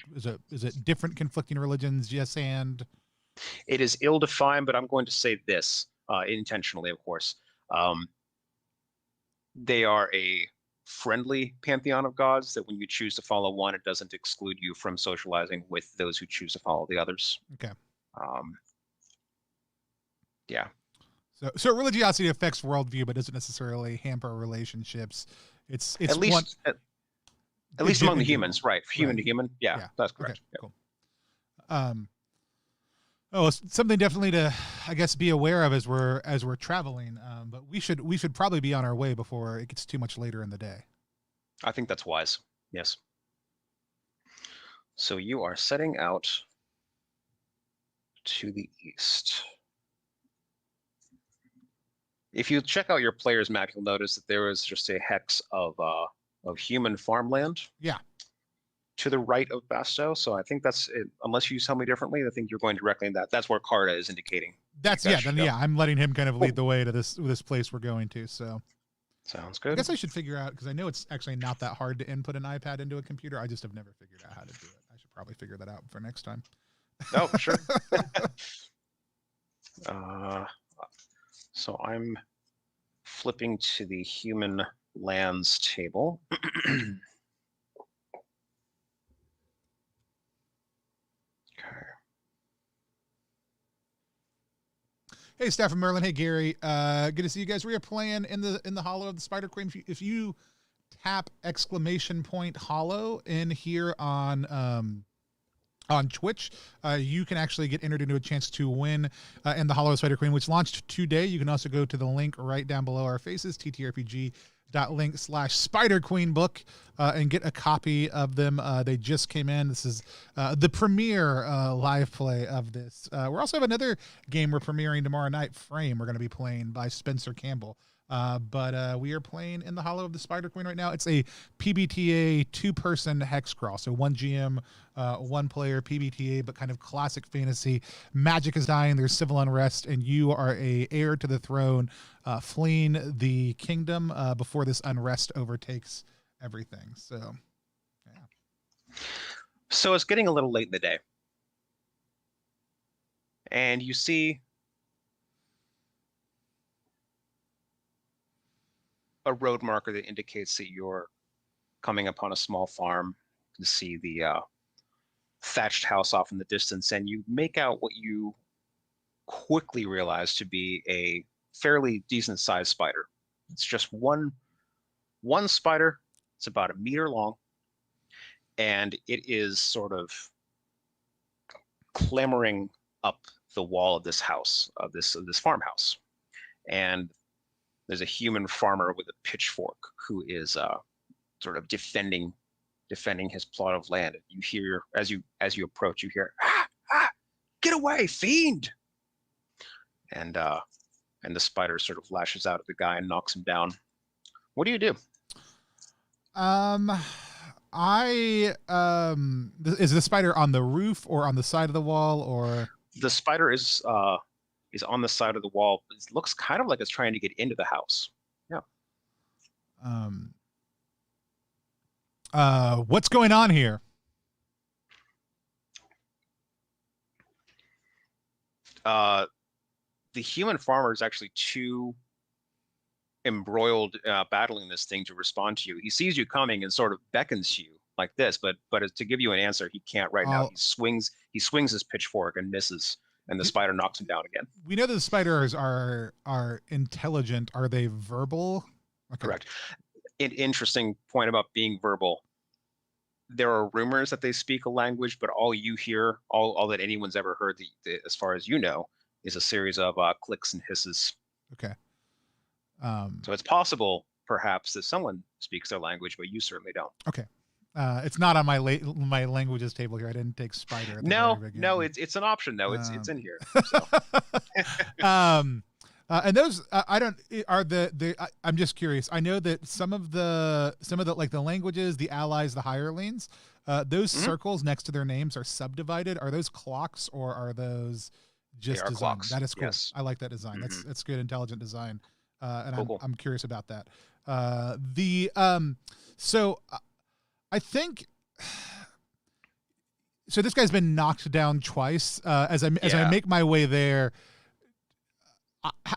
different conflicting religions? Yes, and it is ill-defined, but I'm going to say this intentionally, of course. They are a friendly pantheon of gods that when you choose to follow one, it doesn't exclude you from socializing with those who choose to follow the others. Okay. Yeah. So religiosity affects worldview, but doesn't necessarily hamper relationships. It's at least among the humans, right? Human to human. Yeah, that's correct. Okay, cool. Oh, it's something definitely to, I guess, be aware of as we're traveling. But we should probably be on our way before it gets too much later in the day. I think that's wise. Yes. So you are setting out to the east. If you check out your player's map, you'll notice that there is just a hex of human farmland. Yeah. To the right of Basto, so I think that's it. Unless you tell me differently, I think you're going directly in that. That's where Carta is indicating. I'm letting him kind of lead the way to this place we're going to. So sounds good. I guess I should figure out, because I know it's actually not that hard to input an iPad into a computer. I just have never figured out how to do it. I should probably figure that out for next time. Oh, sure. So I'm flipping to the human lands table. Hey, Staff from Merlin. Hey, Gary. Good to see you guys. We are playing in the Hollow of the Spider Queen. If you tap !Hollow in here on Twitch, you can actually get entered into a chance to win in the Hollow of the Spider Queen, which launched today. You can also go to the link right down below our faces, ttrpg.link/Spider Queen book, and get a copy of them. They just came in. This is the premiere live play of this. We also have another game we're premiering tomorrow night, Frame. We're going to be playing by Spencer Campbell. But we are playing in the Hollow of the Spider Queen right now. It's a PbtA 2-person hex crawl. So 1 GM, 1 player PbtA, but kind of classic fantasy. Magic is dying. There's civil unrest, and you are a heir to the throne, fleeing the kingdom before this unrest overtakes everything. So, yeah. So it's getting a little late in the day, and you see a road marker that indicates that you're coming upon a small farm. You can see the thatched house off in the distance, and you make out what you quickly realize to be a fairly decent sized spider. It's just one spider. It's about 1 meter long, and it is sort of clambering up the wall of this house, of this farmhouse. And there's a human farmer with a pitchfork who is sort of defending his plot of land. You hear, as you approach, you hear, get away, fiend! And the spider sort of lashes out at the guy and knocks him down. What do you do? Is the spider on the roof or on the side of the wall, or? The spider is on the side of the wall. It looks kind of like it's trying to get into the house. Yeah. What's going on here? Uh, the human farmer is actually too embroiled battling this thing to respond to you. He sees you coming and sort of beckons to you like this, but to give you an answer, he can't right now. I'll, He swings his pitchfork and misses, and the spider knocks him down again. we know that the spiders are intelligent. Are they verbal? Okay. Correct. An interesting point about being verbal. There are rumors that they speak a language, but all you hear, all that anyone's ever heard, as far as you know, is a series of clicks and hisses. Okay. So it's possible, perhaps, that someone speaks their language, but you certainly don't. Okay. It's not on my my languages table here. I didn't take spider. No, it's an option though. It's in here. So. And those I don't are I'm just curious. I know that some of the like the languages, the allies, the hirelings, those circles next to their names are subdivided. Are those clocks or are those just design? Clocks. That is cool. Yes. I like that design. That's good, intelligent design. And Cool. I'm curious about that. So I think so. This guy's been knocked down twice. As I make my way there,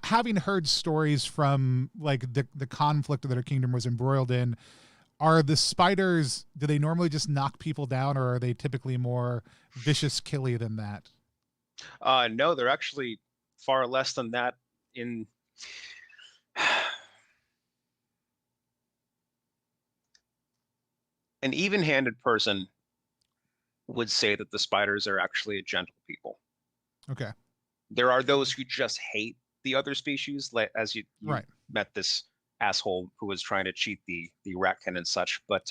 having heard stories from like the conflict that our kingdom was embroiled in, are the spiders? Do they normally just knock people down, or are they typically more vicious, killy than that? No, they're actually far less than that. In an even-handed person would say that the spiders are actually a gentle people. Okay. There are those who just hate the other species, like as you Right. met this asshole who was trying to cheat the Ratkin and such. But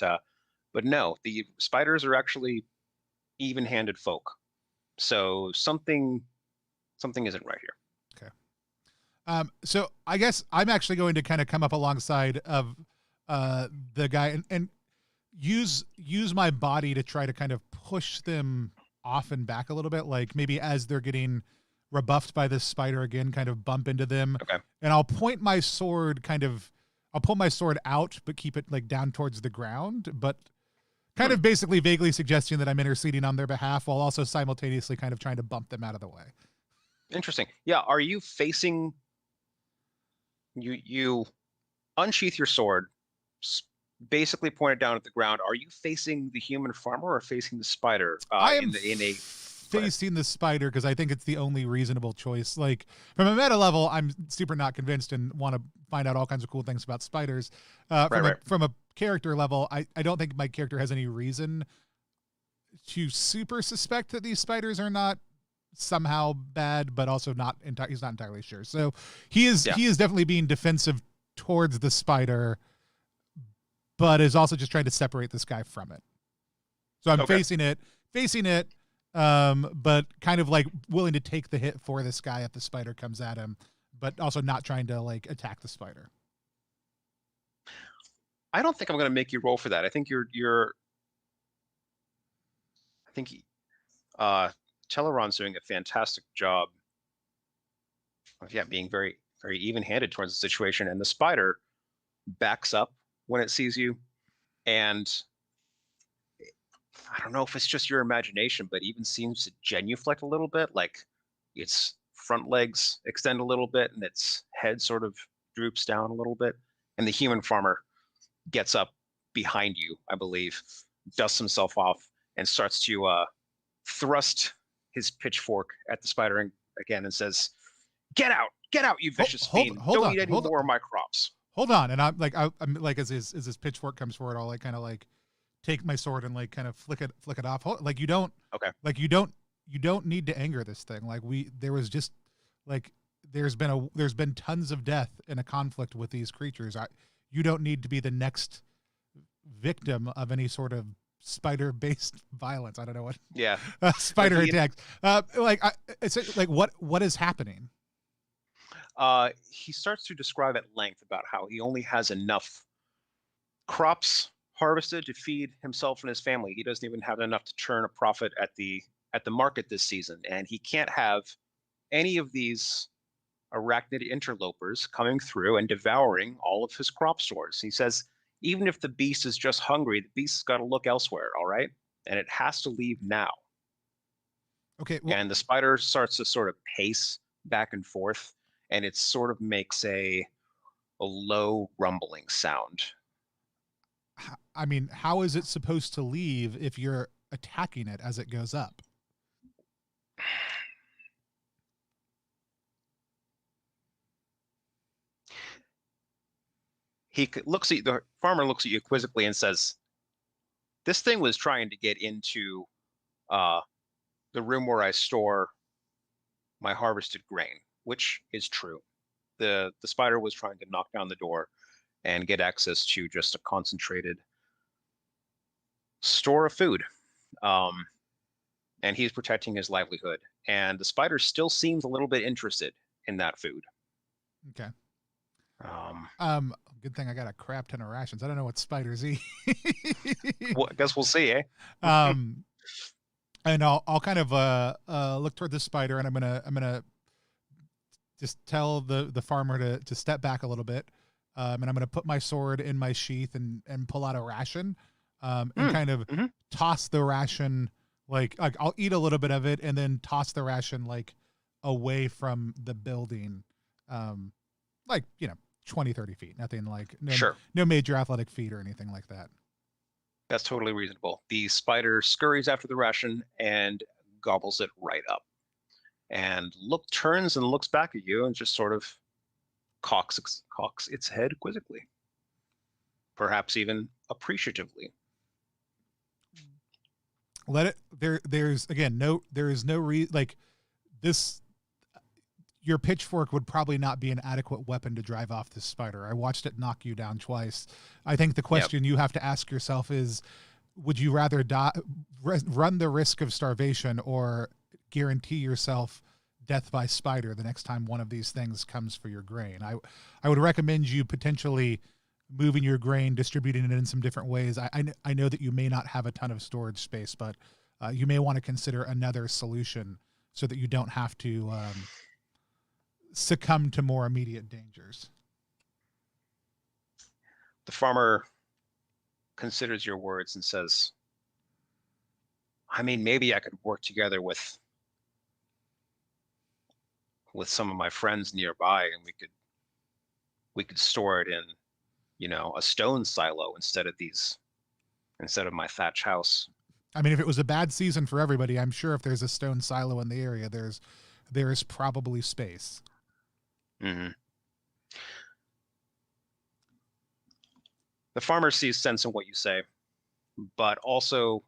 no, the spiders are actually even-handed folk. So something isn't right here. So I guess I'm actually going to kind of come up alongside of the guy and use my body to try to kind of push them off and back a little bit, like maybe as they're getting rebuffed by this spider again, kind of bump into them. Okay. And I'll point my sword I'll pull my sword out, but keep it like down towards the ground, but kind of basically vaguely suggesting that I'm interceding on their behalf while also simultaneously kind of trying to bump them out of the way. Interesting. Yeah. Are you facing? You unsheath your sword, basically point it down at the ground. Are you facing the human farmer or facing the spider? I am facing the spider because I think it's the only reasonable choice. Like from a meta level, I'm super not convinced and want to find out all kinds of cool things about spiders. From a character level, I don't think my character has any reason to super suspect that these spiders are not somehow bad, but also he's not entirely sure. So he is definitely being defensive towards the spider, but is also just trying to separate this guy from it. So I'm facing it, but kind of like willing to take the hit for this guy if the spider comes at him, but also not trying to like attack the spider. I don't think I'm going to make you roll for that. I think Teleron's doing a fantastic job of being very, very even-handed towards the situation, and the spider backs up when it sees you, and I don't know if it's just your imagination, but even seems to genuflect a little bit, like its front legs extend a little bit and its head sort of droops down a little bit, and the human farmer gets up behind you, I believe, dusts himself off, and starts to thrust his pitchfork at the spider again and says, get out, you vicious fiend. Don't eat any more of my crops. Hold on. And I'm like, as his pitchfork comes forward, I'll like kind of like take my sword and like kind of flick it off. Like you don't need to anger this thing. Like there's been tons of death in a conflict with these creatures. You don't need to be the next victim of any sort of spider-based violence. I don't know what. Yeah. Spider attacks. It's like what is happening? He starts to describe at length about how he only has enough crops harvested to feed himself and his family. He doesn't even have enough to turn a profit at the market this season, and he can't have any of these arachnid interlopers coming through and devouring all of his crop stores. He says, even if the beast is just hungry, the beast's got to look elsewhere, all right? And it has to leave now. Okay. Well, And the spider starts to sort of pace back and forth, and it sort of makes a low rumbling sound. I mean, how is it supposed to leave if you're attacking it as it goes up? Looks at the farmer looks at you quizzically and says, "This thing was trying to get into uh, the room where I store my harvested grain," which is true. The spider was trying to knock down the door and get access to just a concentrated store of food. Um, and he's protecting his livelihood. And the spider still seems a little bit interested in that food. Okay. Um, Good thing I got a crap ton of rations. I don't know what spiders eat. well, I guess we'll see, eh? And I'll kind of look toward the spider, and I'm gonna just tell the farmer to step back a little bit, and I'm gonna put my sword in my sheath and pull out a ration, and kind of toss the ration like I'll eat a little bit of it and then toss the ration like away from the building, like 20, 30 feet. Nothing like no major athletic feat or anything like that. That's totally reasonable. The spider scurries after the ration and gobbles it right up. And turns and looks back at you and just sort of cocks its head quizzically. Perhaps even appreciatively. Let it there's again there is no like this. Your pitchfork would probably not be an adequate weapon to drive off this spider. I watched it knock you down twice. I think the question you have to ask yourself is, would you rather run the risk of starvation or guarantee yourself death by spider the next time one of these things comes for your grain? I would recommend you potentially moving your grain, distributing it in some different ways. I know that you may not have a ton of storage space, but you may want to consider another solution so that you don't have to succumb to more immediate dangers. The farmer considers your words and says, I mean, maybe I could work together with some of my friends nearby, and we could store it in, a stone silo instead of my thatch house. I mean, if it was a bad season for everybody, I'm sure if there's a stone silo in the area, there is probably space. Mm-hmm. The farmer sees sense in what you say, but also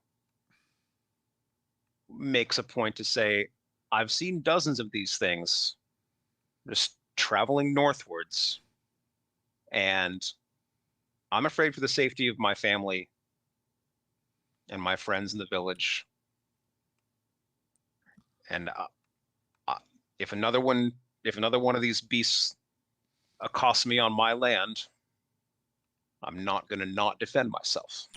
makes a point to say, I've seen dozens of these things just traveling northwards, and I'm afraid for the safety of my family and my friends in the village. And if another one of these beasts accosts me on my land, I'm not going to not defend myself.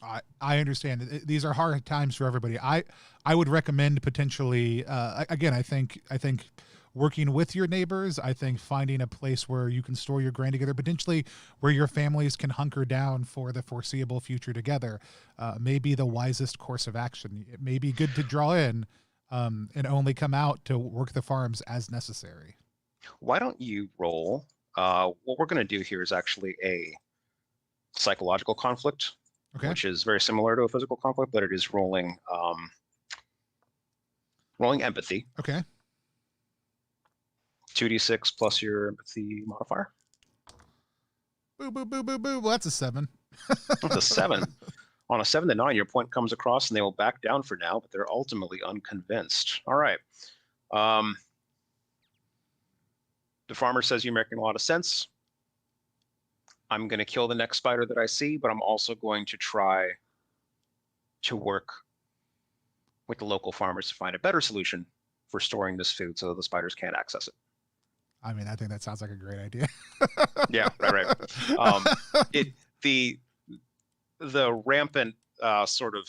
I understand. These are hard times for everybody. I would recommend potentially, again, I think working with your neighbors, I think finding a place where you can store your grain together, potentially where your families can hunker down for the foreseeable future together, may be the wisest course of action. It may be good to draw in and only come out to work the farms as necessary. Why don't you roll? What we're going to do here is actually a psychological conflict, which is very similar to a physical conflict, but it is rolling empathy. Okay. 2d6 plus your empathy modifier. Boo, boo, boo, boo, boo. Well, that's a 7. That's a 7. On a 7 to 9, your point comes across and they will back down for now, but they're ultimately unconvinced. All right. The farmer says you're making a lot of sense. I'm going to kill the next spider that I see, but I'm also going to try to work with the local farmers to find a better solution for storing this food so the spiders can't access it. I mean, I think that sounds like a great idea. Yeah, right. The rampant sort of,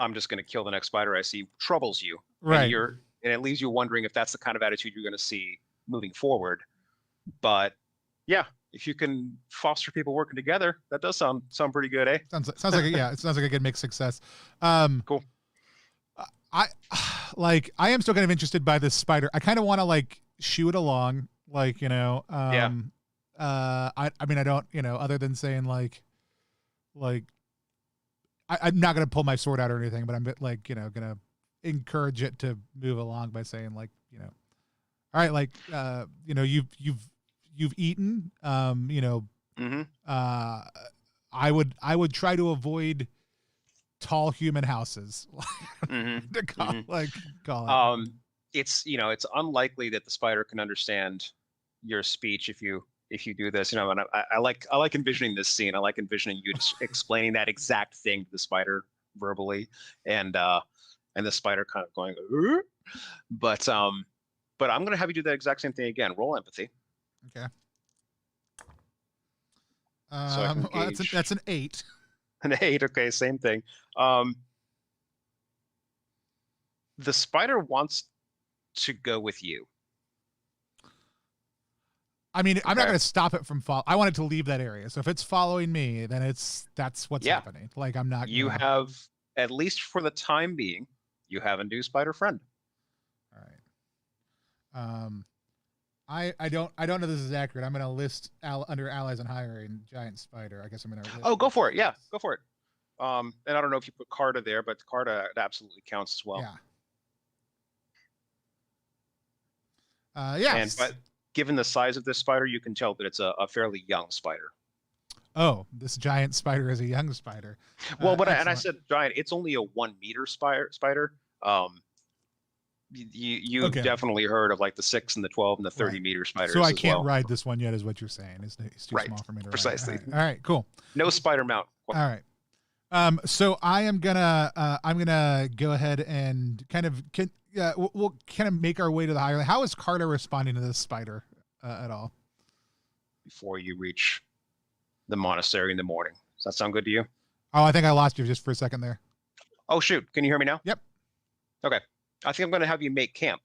I'm just going to kill the next spider I see, troubles you, right? And it leaves you wondering if that's the kind of attitude you're going to see moving forward. But yeah, if you can foster people working together, that does sound pretty good, eh? Sounds like it sounds like a good mixed success. Cool. I I am still kind of interested by this spider. I kind of want to like shoo it along, like, Yeah. I mean, I don't, other than saying like I'm not gonna pull my sword out or anything, but I'm like, gonna encourage it to move along by saying like, all right, like, you've eaten, Mm-hmm. I would try to avoid tall human houses. Mm-hmm. to call, Mm-hmm. like call it. It's unlikely that the spider can understand your speech if you do this, and I like envisioning this scene. I like envisioning you just explaining that exact thing to the spider verbally, and the spider kind of going, "Arr?" but I'm gonna have you do that exact same thing again. Roll empathy, Okay. so I can Well, gauge that's an 8. an 8. Okay, same thing. Um, the spider wants to go with you. I mean, I'm not Okay. going to stop it from I want it to leave that area. So if it's following me, then that's what's Yeah. happening. Like, I'm not. You have, at least for the time being, you have a new spider friend. All right. I don't know if this is accurate. I'm going to list under allies and hiring giant spider. I guess I'm going to. Oh, go for it. Yeah, go for it. And I don't know if you put Carta there, but Carta absolutely counts as well. Yeah. Yes. But given the size of this spider, you can tell that it's a fairly young spider. Oh, this giant spider is a young spider. Well, but I said giant. It's only a 1 meter spider. You've Okay. definitely heard of like the 6 and the 12 and the 30 meter spiders. So I can't ride this one yet, is what you're saying? It's too Right. small for me to Precisely. ride. All right, cool. No spider mount. All right. So I'm gonna go ahead and kind of we'll kind of make our way to the higher. How is Carter responding to this spider at all? Before you reach the monastery in the morning. Does that sound good to you? Oh, I think I lost you just for a second there. Oh shoot! Can you hear me now? Yep. Okay. I think I'm going to have you make camp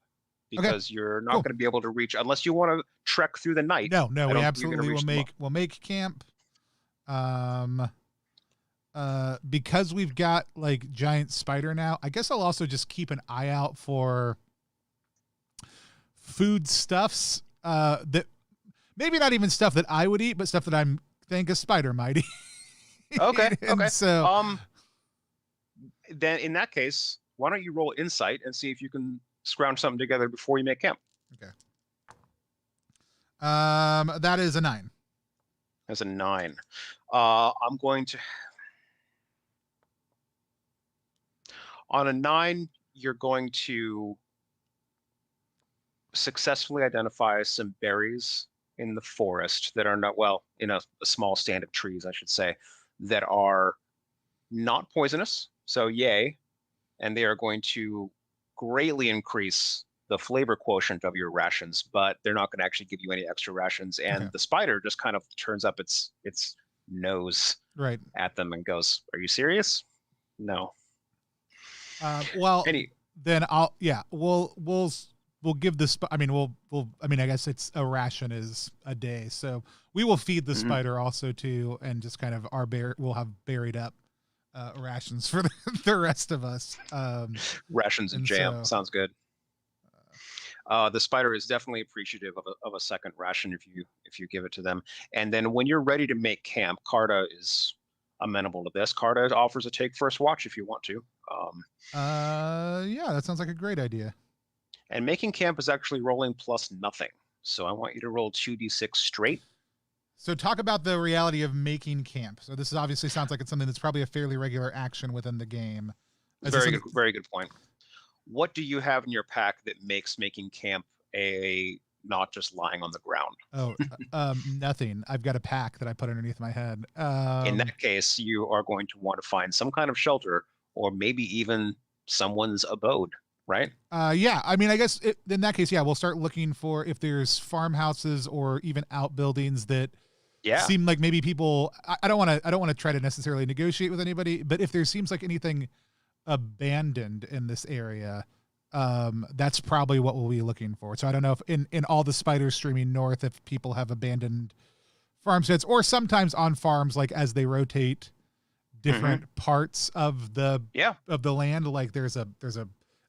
because you're not going to be able to reach unless you want to trek through the night. No, we absolutely will make camp. Because we've got like giant spider now, I guess I'll also just keep an eye out for food stuffs that maybe not even stuff that I would eat, but stuff that I think a spider might eat. Okay. Okay. So then in that case, why don't you roll insight and see if you can scrounge something together before you make camp? Okay. That is a 9. That's a 9. I'm going to. On a 9, you're going to successfully identify some berries in the forest that are not, well, in a small stand of trees, I should say, that are not poisonous. So yay. And they are going to greatly increase the flavor quotient of your rations, but they're not going to actually give you any extra rations. And the spider just kind of turns up its nose at them and goes, "Are you serious?" No. Well, then we'll give this. I mean, I guess it's a ration is a day, so we will feed the spider also too, and just kind of we'll have buried up rations for the rest of us. Rations and jam sounds good. The spider is definitely appreciative of a second ration if you give it to them. And then when you're ready to make camp, Carta is amenable to this. Carta offers a take first watch if you want to. Yeah, that sounds like a great idea. And making camp is actually rolling plus nothing. So I want you to roll 2d6 straight. So talk about the reality of making camp. So this obviously sounds like it's something that's probably a fairly regular action within the game. Very good point. What do you have in your pack that makes making camp not just lying on the ground? Nothing. I've got a pack that I put underneath my head. In that case, you are going to want to find some kind of shelter or maybe even someone's abode, right? Yeah. I mean, I guess in that case, yeah, we'll start looking for if there's farmhouses or even outbuildings that seem like maybe people. I don't want to try to necessarily negotiate with anybody, but if there seems like anything abandoned in this area, that's probably what we'll be looking for. So I don't know if in all the spiders streaming north, if people have abandoned farmsteads, or sometimes on farms, like as they rotate different parts of the land, like there's a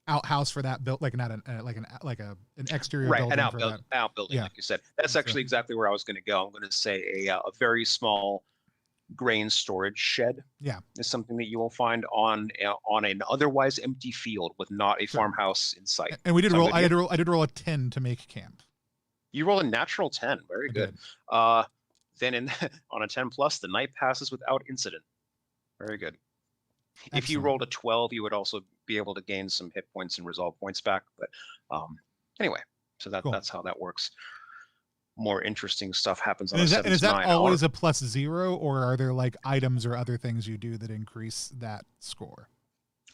outhouse for that built, like an exterior Right, building an for that. outbuilding, Yeah. like you said. That's actually exactly where I was going to go. I'm going to say a very small grain storage shed Yeah. is something that you will find on an otherwise empty field with not a farmhouse in sight. And we did Sound roll. good to you? I did roll a 10 to make camp. You roll a natural 10. Very I good. did. Then on a 10 plus, the night passes without incident. Very good. If you Excellent. rolled a 12, you would also be able to gain some hit points and resolve points back. But anyway, so Cool. that's how that works. More interesting stuff happens on And a is that, 7 and is to that 9 always hour. a +0, or are there like items or other things you do that increase that score?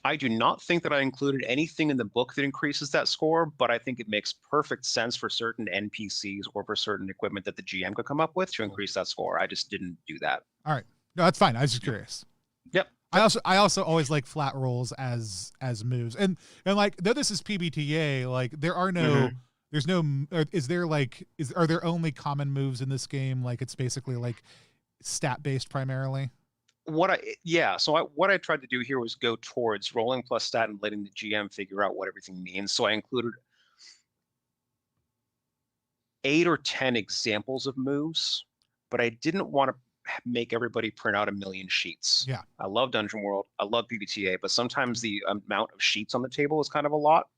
I do not think that I included anything in the book that increases that score, but I think it makes perfect sense for certain NPCs or for certain equipment that the GM could come up with to increase that score. I just didn't do that. All right. No, that's fine. I was just curious. Yep. I also always like flat rolls as moves. And like, though this is PbtA, like there are no there's no is there like are there only common moves in this game? Like it's basically like stat based primarily. What I tried to do here was go towards rolling plus stat and letting the GM figure out what everything means. So I included 8 or 10 examples of moves, but I didn't want to make everybody print out a million sheets. Yeah. I love Dungeon World. I love PbtA, but sometimes the amount of sheets on the table is kind of a lot.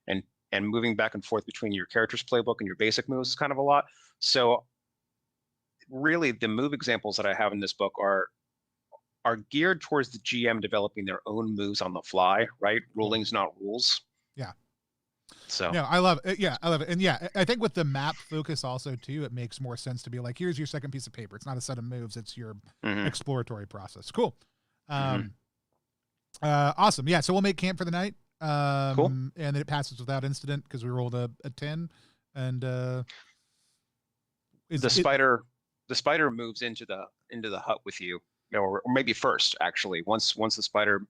And moving back and forth between your character's playbook and your basic moves is kind of a lot. So really the move examples that I have in this book are geared towards the GM developing their own moves on the fly, right? Ruling's not rules. Yeah. So no, I love it. Yeah, I love it. And yeah, I think with the map focus also too, it makes more sense to be like, here's your second piece of paper. It's not a set of moves, it's your exploratory process. Cool. Awesome. Yeah, so we'll make camp for the night. Cool. And then it passes without incident because we rolled a 10. And the spider moves into the hut with you, or maybe first actually. Once the spider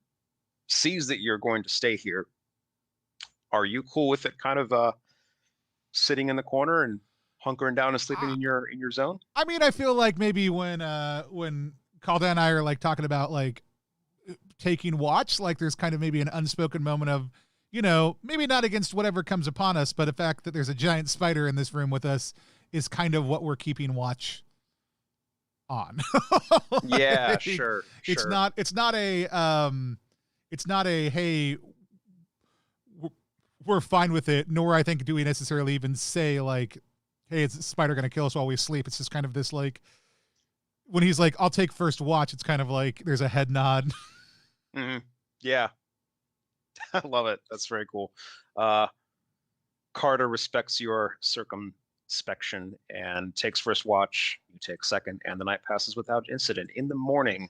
sees that you're going to stay here, are you cool with it kind of sitting in the corner and hunkering down and sleeping in your zone? I mean, I feel like maybe when Calda and I are like talking about like taking watch, like there's kind of maybe an unspoken moment of, you know, maybe not against whatever comes upon us, but the fact that there's a giant spider in this room with us is kind of what we're keeping watch on. Yeah, like, sure. It's not a hey, we're fine with it, nor I think do we necessarily even say like, hey, it's a spider gonna kill us while we sleep. It's just kind of this like, when he's like, I'll take first watch, it's kind of like there's a head nod. Yeah. I love it. That's very cool. Carter respects your circumspection and takes first watch. You take second, and the night passes without incident. In the morning,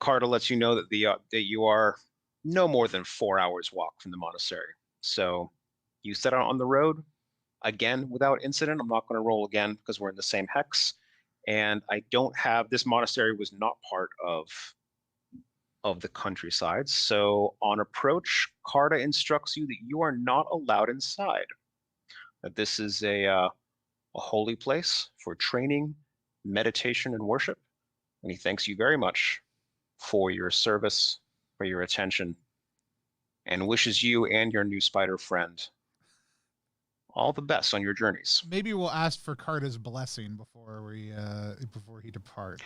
Carter lets you know that that you are no more than 4 hours walk from the monastery. So you set out on the road again without incident. I'm not going to roll again because we're in the same hex, and I don't have this monastery was not part of the countryside. So on approach, Carta instructs you that you are not allowed inside. That this is a holy place for training, meditation, and worship. And he thanks you very much for your service, for your attention, and wishes you and your new spider friend all the best on your journeys. Maybe we'll ask for Carta's blessing before he departs.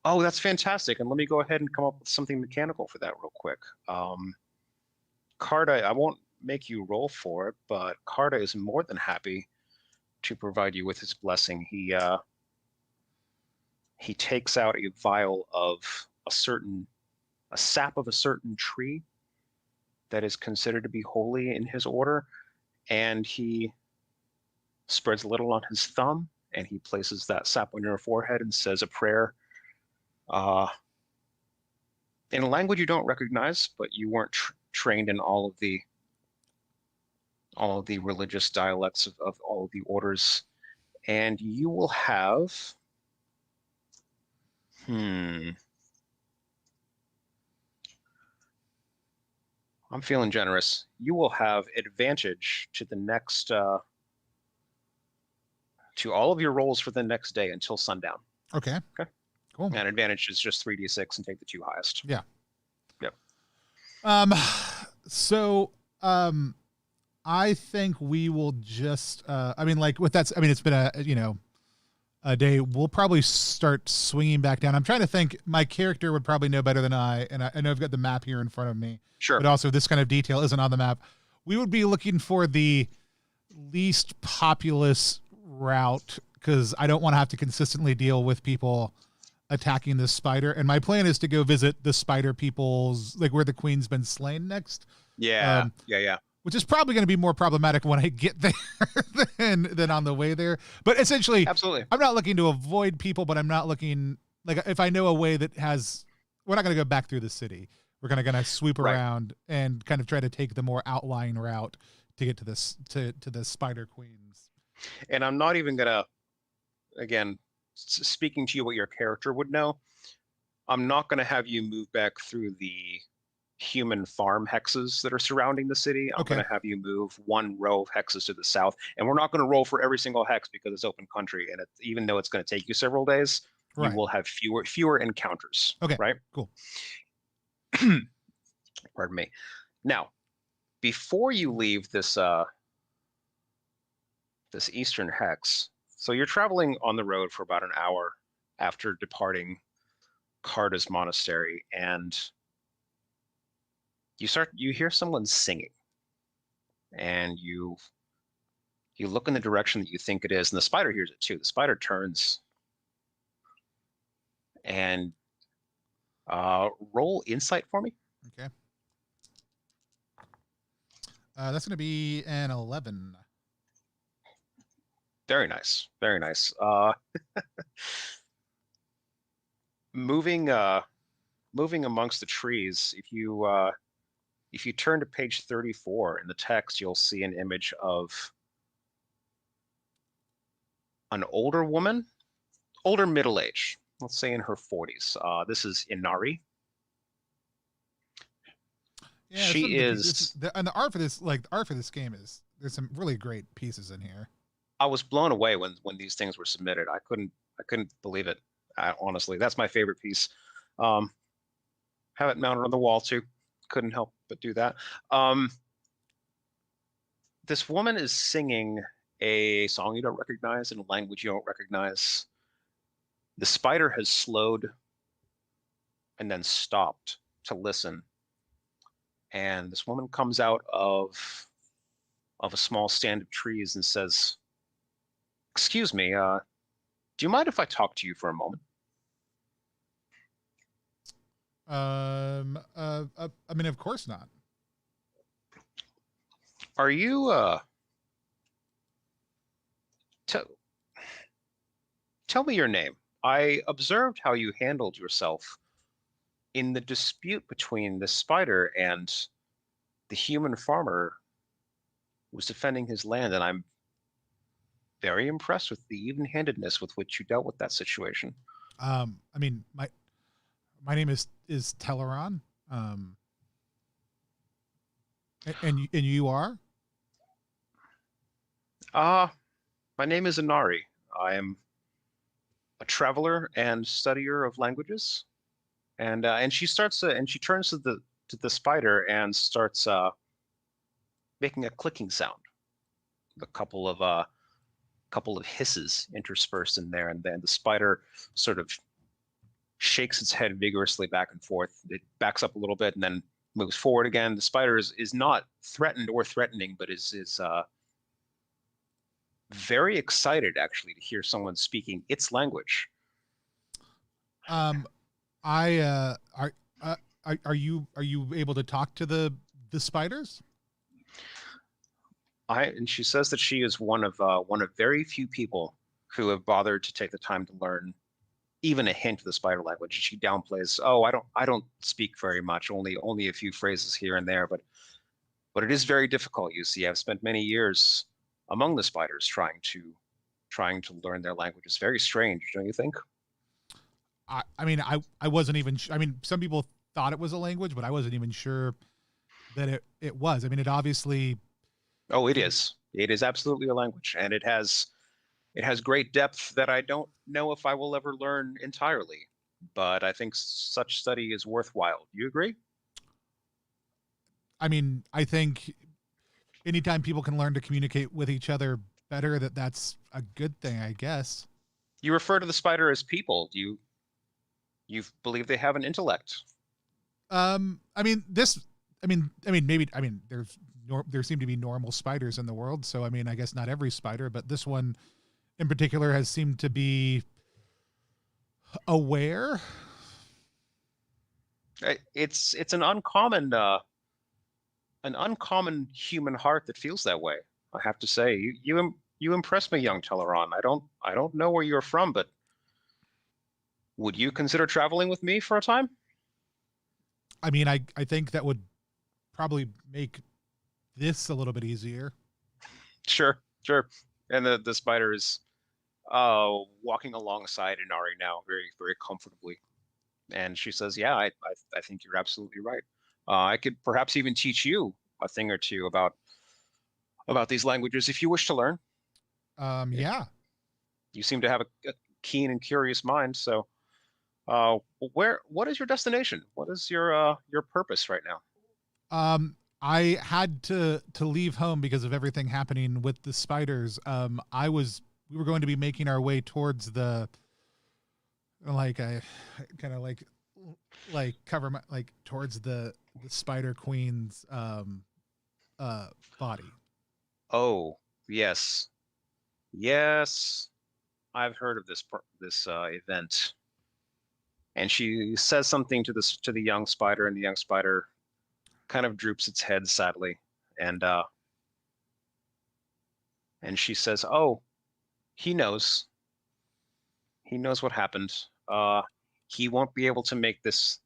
Oh, that's fantastic. And let me go ahead and come up with something mechanical for that real quick. Carta, I won't make you roll for it, but Carta is more than happy to provide you with his blessing. He takes out a vial of a sap of a certain tree that is considered to be holy in his order, and he spreads a little on his thumb, and he places that sap on your forehead and says a prayer in a language you don't recognize, but you weren't trained in all of the religious dialects of all of the orders, and you will have I'm feeling generous. You will have advantage to the next to all of your rolls for the next day until sundown. Okay. Cool. And advantage is just 3d6 and take the 2 highest. Yeah. Yep. So I think we will just. I mean, like with that. I mean, it's been a day. We'll probably start swinging back down. I'm trying to think. My character would probably know better than and I know I've got the map here in front of me. Sure. But also, this kind of detail isn't on the map. We would be looking for the least populous route because I don't want to have to consistently deal with people attacking this spider. And my plan is to go visit the spider people's, like where the queen's been slain next. Yeah. Yeah. Which is probably going to be more problematic when I get there than on the way there. But essentially, absolutely, I'm not looking to avoid people, but I'm not looking like if I know a way that has, we're not going to go back through the city. We're going to swoop around and kind of try to take the more outlying route to get to this, to the spider queens. And I'm not even going to, again, speaking to you what your character would know, I'm not going to have you move back through the human farm hexes that are surrounding the city. I'm going to have you move one row of hexes to the south, and we're not going to roll for every single hex because it's open country, and even though it's going to take you several days, you will have fewer encounters. Okay, right? Cool. Pardon me. Now, before you leave this this eastern hex, so you're traveling on the road for about an hour after departing Carda's monastery, and you hear someone singing, and you look in the direction that you think it is, and the spider hears it too. The spider turns and roll insight for me. Okay. That's going to be an 11. Very nice. Very nice. Moving amongst the trees, if you turn to page 34 in the text, you'll see an image of an older woman, older middle age, let's say in her 40s. This is Inari. Yeah, she is, and the art for this game is, there's some really great pieces in here. I was blown away when these things were submitted. I couldn't believe it. Honestly, that's my favorite piece. Have it mounted on the wall too. Couldn't help but do that. This woman is singing a song you don't recognize in a language you don't recognize. The spider has slowed and then stopped to listen. And this woman comes out of a small stand of trees and says, "Excuse me, do you mind if I talk to you for a moment?" I mean, of course not. Are you, tell me your name. I observed how you handled yourself in the dispute between the spider and the human farmer who was defending his land, and I'm very impressed with the even-handedness with which you dealt with that situation. I mean, my name is Teleron. And you are? My name is Inari. I am a traveler and studier of languages. And she starts and she turns to the spider and starts making a clicking sound. A couple of hisses interspersed in there, and then the spider sort of shakes its head vigorously back and forth. It backs up a little bit and then moves forward again. The spider is not threatened or threatening, but is very excited actually to hear someone speaking its language. Are you able to talk to the spiders? And she says that she is one of very few people who have bothered to take the time to learn even a hint of the spider language. She downplays, "Oh, I don't speak very much, only a few phrases here and there, but it is very difficult. You see, I've spent many years among the spiders trying to learn their language. It's very strange, don't you think?" I mean, I wasn't even. I mean, some people thought it was a language, but I wasn't even sure that it was. I mean, it obviously. Oh, it is. It is absolutely a language, and it has great depth that I don't know if I will ever learn entirely. But I think such study is worthwhile. Do you agree? I mean, I think anytime people can learn to communicate with each other better, that's a good thing, I guess. You refer to the spider as people. You believe they have an intellect. I mean, maybe, there seem to be normal spiders in the world. So, I mean, I guess not every spider, but this one in particular has seemed to be aware. It's an uncommon human heart that feels that way. I have to say, you impress me, young Teleron. I don't know where you're from, but would you consider traveling with me for a time? I mean, I think that would probably make this a little bit easier. Sure, sure. And the spider is walking alongside Inari now, very very comfortably. And she says, "Yeah, I think you're absolutely right. I could perhaps even teach you a thing or two about these languages if you wish to learn. If Yeah. you seem to have a keen and curious mind, so what is your destination? What is your purpose right now? I had to leave home because of everything happening with the spiders. We were going to be making our way towards the, like, I kind of like cover my, like, towards the spider queen's body. Oh, yes, yes, I've heard of this event." And she says something to this to the young spider, and the young spider kind of droops its head sadly, and uh, and she says, "Oh, he knows. He knows what happened. He won't be able to make this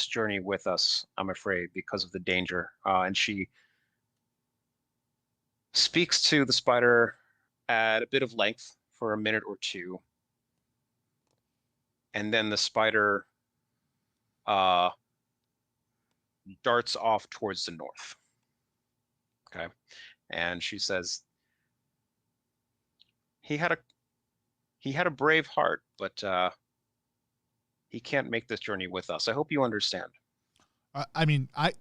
journey with us, I'm afraid, because of the danger." And she speaks to the spider at a bit of length for a minute or two, and then the spider uh, darts off towards the north. Okay, and she says, "He had a he had a brave heart, but he can't make this journey with us. I hope you understand." I mean, I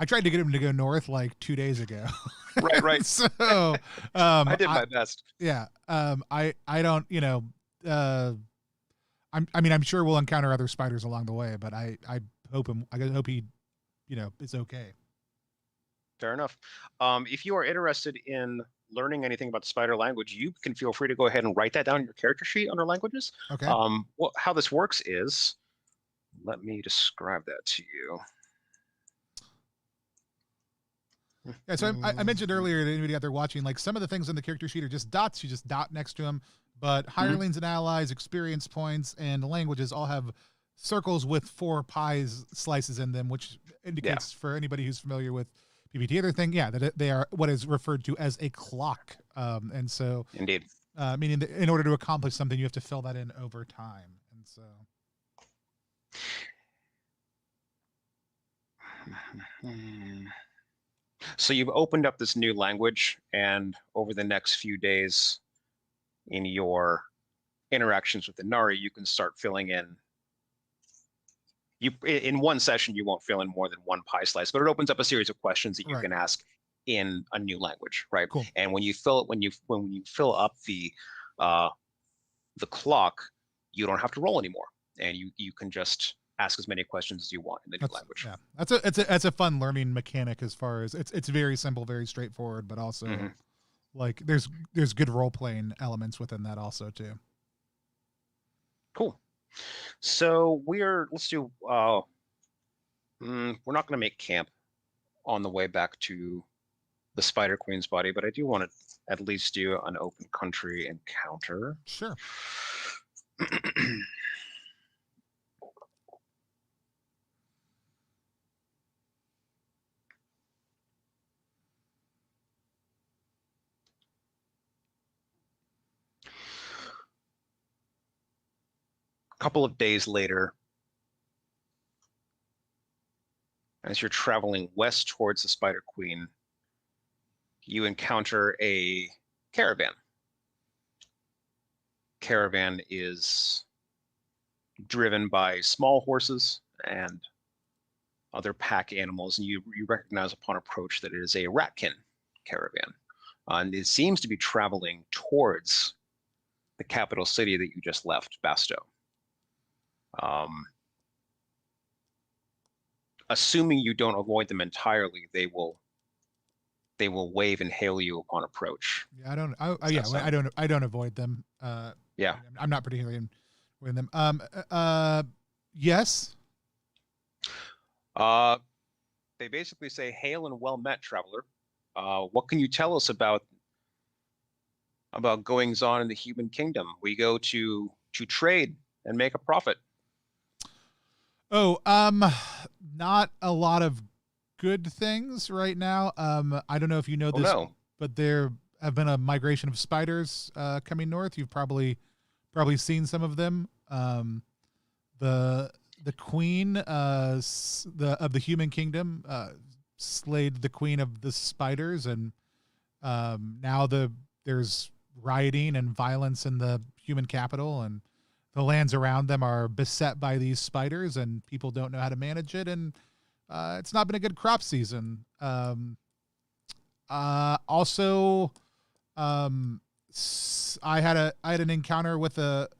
tried to get him to go north like 2 days ago. Right, right. So, I did my best. yeah, I don't, I mean, I'm sure we'll encounter other spiders along the way, but I hope he, is okay. Fair enough. If you are interested in learning anything about the spider language, you can feel free to go ahead and write that down in your character sheet under languages. Okay. How this works is, let me describe that to you. Yeah, so I mentioned earlier to anybody out there watching, like, some of the things on the character sheet are just dots. You just dot next to them. But hirelings and allies, experience points, and languages all have circles with 4 pies slices in them, which indicates, for anybody who's familiar with PbtA, other thing, that they are what is referred to as a clock. And so, Indeed. meaning that in order to accomplish something, you have to fill that in over time. And so, So you've opened up this new language, and over the next few days in your interactions with Inari, you can start filling in. In one session, you won't fill in more than 1 pie slice, but it opens up a series of questions that you can ask in a new language, right? Cool. And when you fill up the clock, you don't have to roll anymore, and you can just ask as many questions as you want in the new language. Yeah, that's a fun learning mechanic. As far as it's very simple, very straightforward, but also like there's good role playing elements within that also too. Cool. So let's do. We're not going to make camp on the way back to the Spider Queen's body, but I do want to at least do an open country encounter. Sure. A couple of days later, as you're traveling west towards the Spider Queen, you encounter a caravan. Caravan is driven by small horses and other pack animals, and you recognize upon approach that it is a Ratkin. caravan. And it seems to be traveling towards the capital city that you just left, Basto. Assuming you don't avoid them entirely, they will wave and hail you upon approach. Yeah, I don't avoid them. Yeah. I'm not particularly with them. Yes. They basically say, "Hail and well met, traveler. What can you tell us about goings on in the human kingdom? We go to trade and make a profit." Oh, not a lot of good things right now. I don't know if you know Oh, this, no. but there have been a migration of spiders coming north. You've probably seen some of them. The queen of the human kingdom slayed the queen of the spiders, and now there's rioting and violence in the human capital, and the lands around them are beset by these spiders, and people don't know how to manage it, and it's not been a good crop season. Also, I had an encounter with a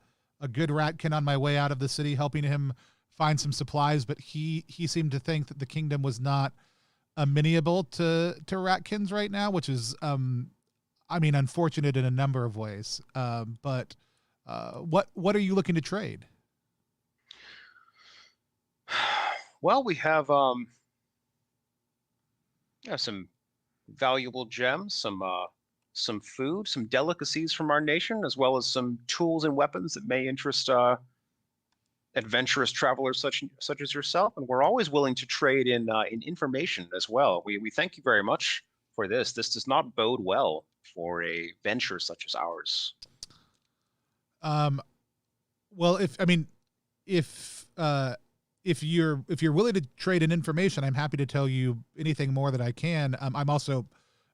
good Ratkin on my way out of the city, helping him find some supplies, but he seemed to think that the kingdom was not amenable to Ratkins right now, which is unfortunate in a number of ways. But what are you looking to trade? Well, we have some valuable gems, some food, some delicacies from our nation, as well as some tools and weapons that may interest adventurous travelers such as yourself. And we're always willing to trade in information as well. We thank you very much for this. This does not bode well for a venture such as ours. Well, if you're willing to trade in information, I'm happy to tell you anything more that I can. I'm also,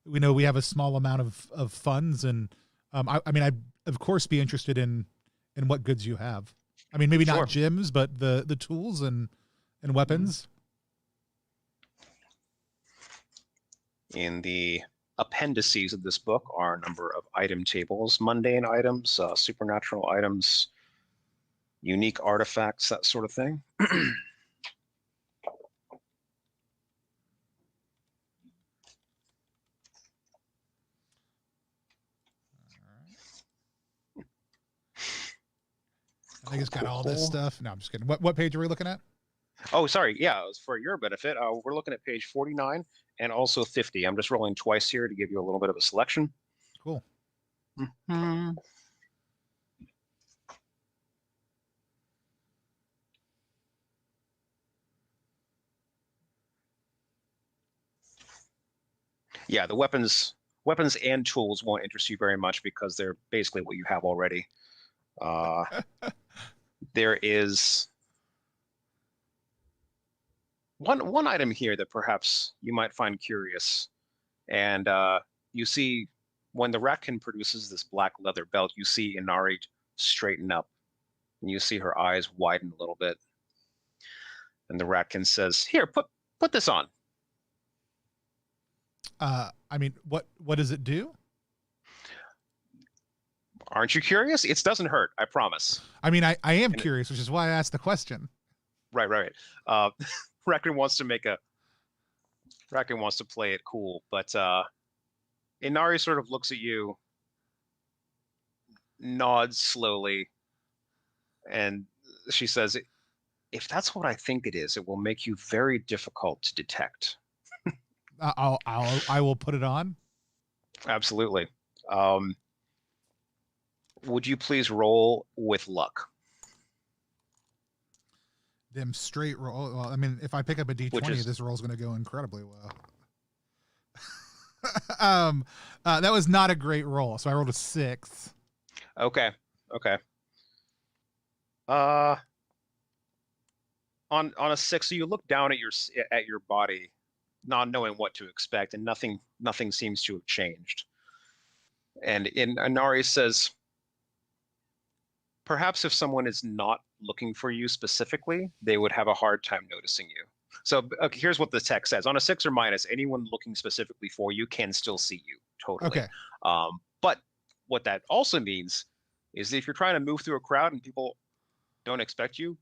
we have a small amount of funds, and I'd of course be interested in what goods you have. I mean, maybe Sure. not gyms, but the tools and weapons. In the appendices of this book are a number of item tables: mundane items, supernatural items, unique artifacts, that sort of thing. I think it's got all this stuff. No, I'm just kidding. What page are we looking at? Oh, sorry. Yeah, it was for your benefit. We're looking at page 49 and also 50. I'm just rolling twice here to give you a little bit of a selection. Cool. Mm-hmm. Yeah, the weapons and tools won't interest you very much because they're basically what you have already. There is one item here that perhaps you might find curious, and you see when the Ratkin produces this black leather belt, you see Inari straighten up, and you see her eyes widen a little bit, and the Ratkin says, "Here, put this on." What does it do? Aren't you curious? It doesn't hurt, I promise. I mean, I am curious, which is why I asked the question. Right. Ratkin wants to play it cool, but Inari sort of looks at you, nods slowly, and she says, "If that's what I think it is, it will make you very difficult to detect." I will put it on. Absolutely. Would you please roll with luck? Them straight roll. Well, I mean, if I pick up a D20, this roll is going to go incredibly well. That was not a great roll, so I rolled a 6. Okay. On a 6, so you look down at your body, not knowing what to expect, and nothing seems to have changed. And Inari says, "Perhaps if someone is not looking for you specifically, they would have a hard time noticing you." So okay, here's what the text says. On a 6 or minus, anyone looking specifically for you can still see you. Totally. Okay. But what that also means is if you're trying to move through a crowd and people don't expect you,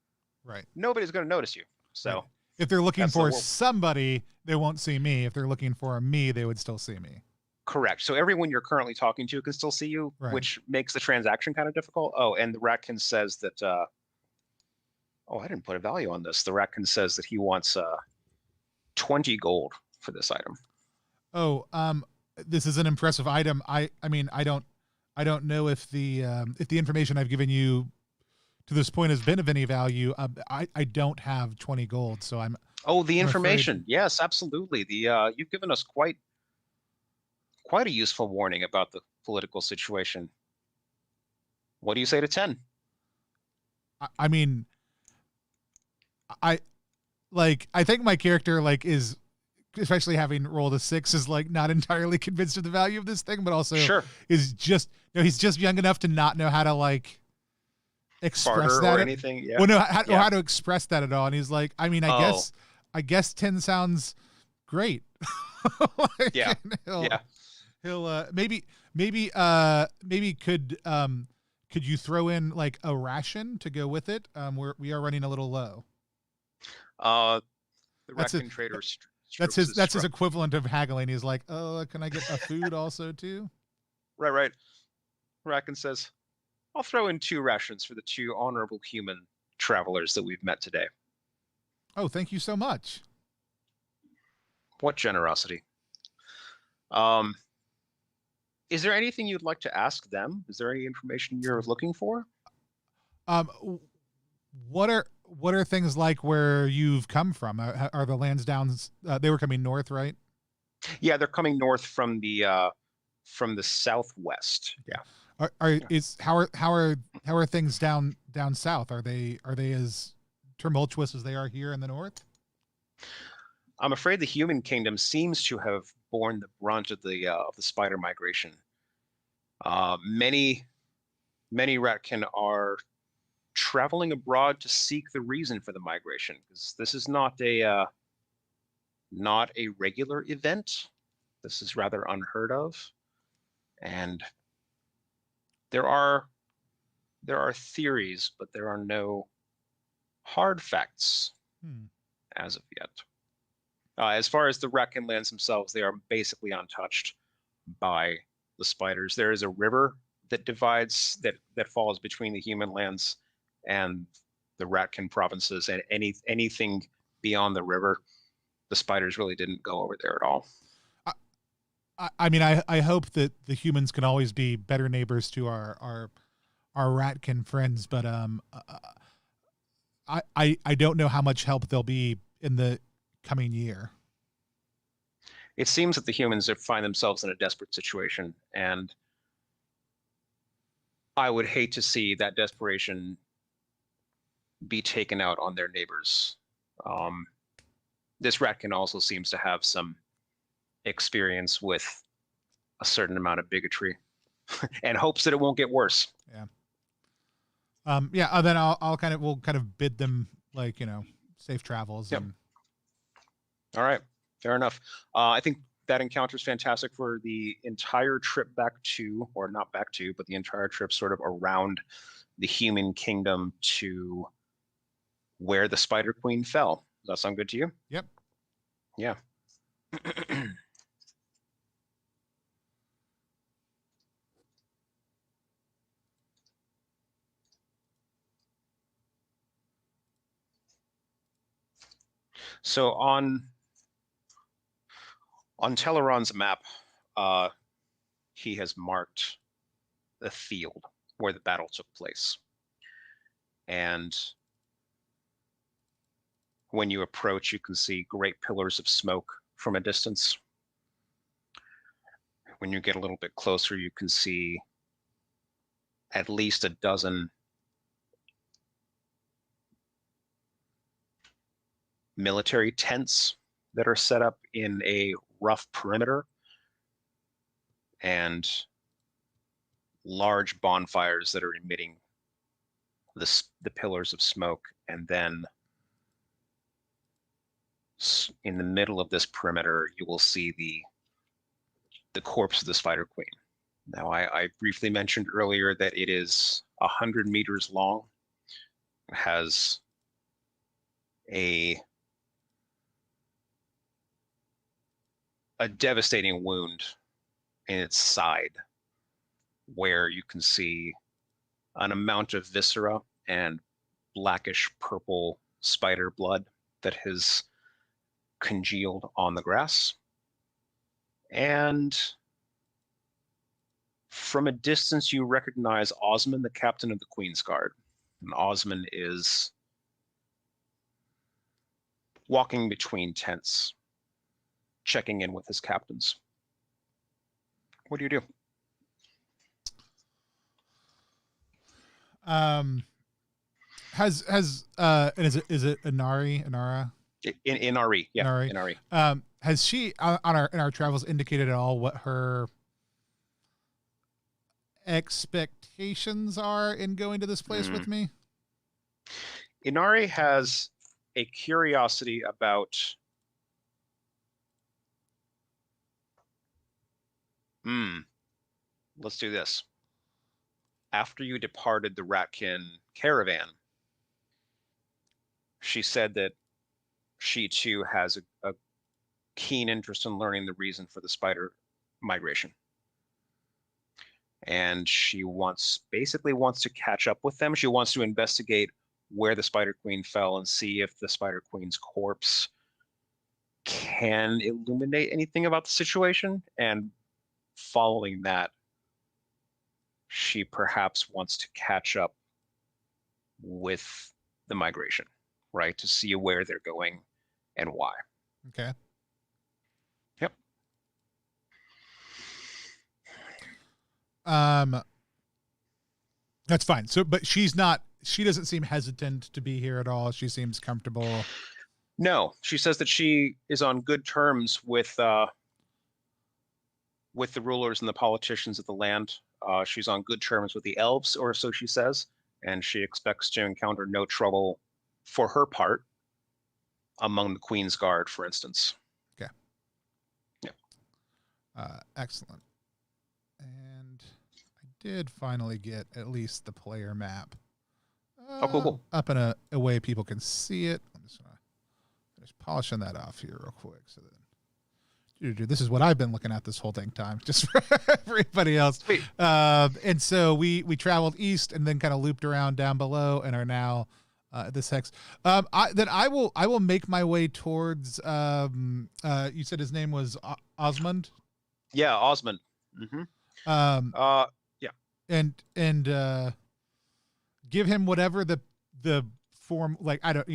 Right. nobody's going to notice you. So right. If they're looking that's for somebody, they won't see me. If they're looking for me, they would still see me. correct. So everyone you're currently talking to can still see you, Right. which makes the transaction kind of difficult. Oh, and the Ratkin says that, oh, I didn't put a value on this. The Ratkin says that he wants 20 gold for this item. Oh, this is an impressive item. I mean, I don't know if the information I've given you to this point has been of any value. I don't have 20 gold, so I'm. Oh, the I'm information. afraid. Yes, absolutely. The you've given us quite a useful warning about the political situation. What do you say to 10? I mean, I think my character is, especially having rolled a 6, is not entirely convinced of the value of this thing, but also Sure. is just he's just young enough to not know how to express Barter that or anything. Yeah. Well, no, or how to express that at all. And he's like, I mean, I guess 10 sounds great. Yeah. He'll maybe could you throw in a ration to go with it? We are running a little low. The Ratkin trader. That's his equivalent of haggling. He's like, oh, can I get a food also too? Right. Ratkin says, I'll throw in 2 rations for the 2 honorable human travelers that we've met today. Oh, thank you so much. What generosity. Is there anything you'd like to ask them? Is there any information you're looking for? What are things like where you've come from? Are the lands down? They were coming north, right? Yeah, they're coming north from the southwest. Yeah. How are things down south? Are they as tumultuous as they are here in the north? I'm afraid the human kingdom seems to have borne the brunt of the spider migration. Many Ratkin are traveling abroad to seek the reason for the migration, because this is not a regular event. This is rather unheard of, and there are theories, but there are no hard facts as of yet. As far as the Ratkin lands themselves, they are basically untouched by the spiders. There is a river that divides, that falls between the human lands and the Ratkin provinces, and anything beyond the river, the spiders really didn't go over there at all. I mean, I hope that the humans can always be better neighbors to our Ratkin friends, but I don't know how much help they'll be in the coming year. It seems that the humans find themselves in a desperate situation, and I would hate to see that desperation be taken out on their neighbors. This Ratkin also seems to have some experience with a certain amount of bigotry and hopes that it won't get worse. Yeah. Then we'll kind of bid them safe travels. Yep. And all right, fair enough. I think that encounter is fantastic for the entire trip back to, or not back to, but the entire trip sort of around the human kingdom to where the Spider Queen fell. Does that sound good to you? Yep. Yeah. So on Teleron's map, he has marked the field where the battle took place. And when you approach, you can see great pillars of smoke from a distance. When you get a little bit closer, you can see at least a dozen military tents that are set up in a rough perimeter, and large bonfires that are emitting the pillars of smoke, and then in the middle of this perimeter, you will see the corpse of the Spider Queen. Now, I briefly mentioned earlier that it is 100 meters long. It has a devastating wound in its side where you can see an amount of viscera and blackish purple spider blood that has congealed on the grass. And from a distance, you recognize Osmond, the captain of the Queen's Guard. And Osmond is walking between tents, checking in with his captains. What do you do? And is it Inara? Inari, yeah, Inari. Inari. Has she in our travels indicated at all what her expectations are in going to this place with me? Inari has a curiosity about let's do this. After you departed the Ratkin caravan, she said that she too has a keen interest in learning the reason for the spider migration. And she basically wants to catch up with them. She wants to investigate where the Spider Queen fell and see if the Spider Queen's corpse can illuminate anything about the situation. And following that, she perhaps wants to catch up with the migration, right? To see where they're going and why. Okay. Yep. That's fine. So, but she doesn't seem hesitant to be here at all. She seems comfortable. No, she says that she is on good terms with the rulers and the politicians of the land. She's on good terms with the elves, or so she says, and she expects to encounter no trouble for her part among the Queen's Guard, for instance. Okay. Yeah. Excellent. And I did finally get at least the player map. Oh, cool. Up in a way people can see it. I'm just gonna finish polishing that off here real quick. So then, this is what I've been looking at this whole dang time, just for everybody else. And so we traveled east and then kind of looped around down below and are now at this hex. I will make my way towards. You said his name was Osmond. Yeah, Osmond. Mm-hmm. Yeah. And give him whatever the form, like, I don't,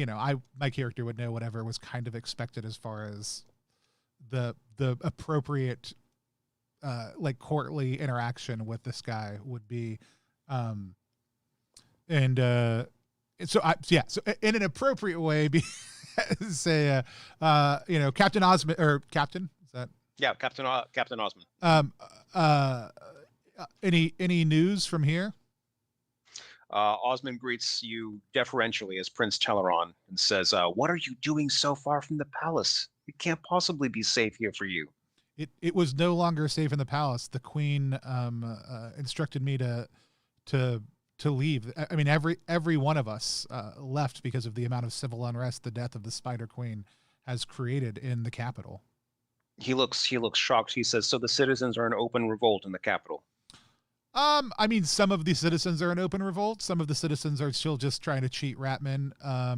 my character would know whatever was kind of expected as far as the appropriate like courtly interaction with this guy would be. So in an appropriate way, say Captain Osmond, or Captain, is that? Yeah, Captain Osmond. Any news from here? Osmond greets you deferentially as Prince Teleron and says, "What are you doing so far from the palace? It can't possibly be safe here for you." It was no longer safe in the palace. The Queen instructed me to leave. I mean, every one of us left because of the amount of civil unrest the death of the Spider Queen has created in the capital. He looks shocked. He says, "So the citizens are in open revolt in the capital?" I mean, some of the citizens are in open revolt. Some of the citizens are still just trying to cheat Ratman.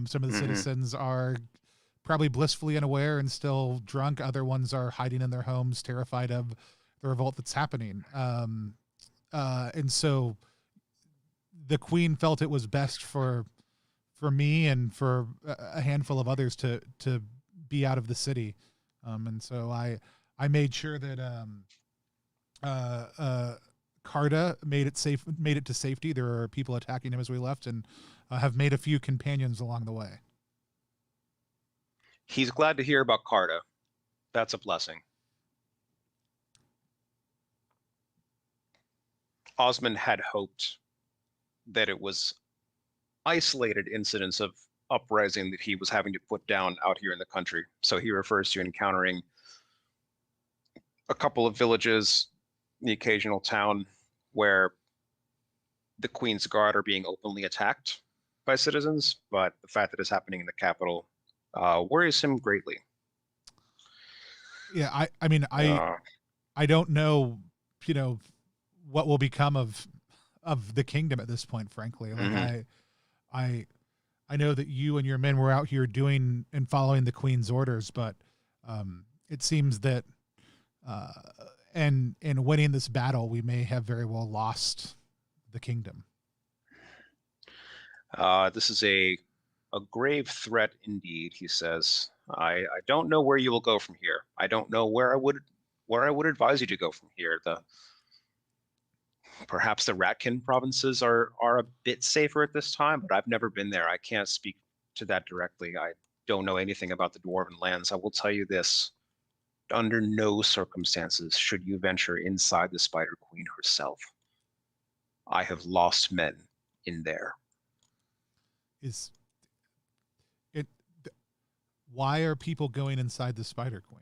Some of the citizens are probably blissfully unaware and still drunk. Other ones are hiding in their homes, terrified of the revolt that's happening. And so the Queen felt it was best for me and for a handful of others to be out of the city. And so I made sure that Carta made it to safety. There are people attacking him as we left, and have made a few companions along the way. He's glad to hear about Carta. That's a blessing. Osmond had hoped that it was isolated incidents of uprising that he was having to put down out here in the country. So he refers to encountering a couple of villages, the occasional town where the Queen's Guard are being openly attacked by citizens, but the fact that it's happening in the capital worries him greatly. Yeah, I mean, I don't know, what will become of the kingdom at this point, frankly. Like I know that you and your men were out here doing and following the Queen's orders, but it seems that in winning this battle, we may have very well lost the kingdom. This is a grave threat indeed, he says. I don't know where you will go from here. I don't know where I would advise you to go from here. Perhaps the Ratkin provinces are a bit safer at this time, but I've never been there. I can't speak to that directly. I don't know anything about the Dwarven lands. I will tell you this. Under no circumstances should you venture inside the Spider Queen herself. I have lost men in there. Why are people going inside the Spider Queen?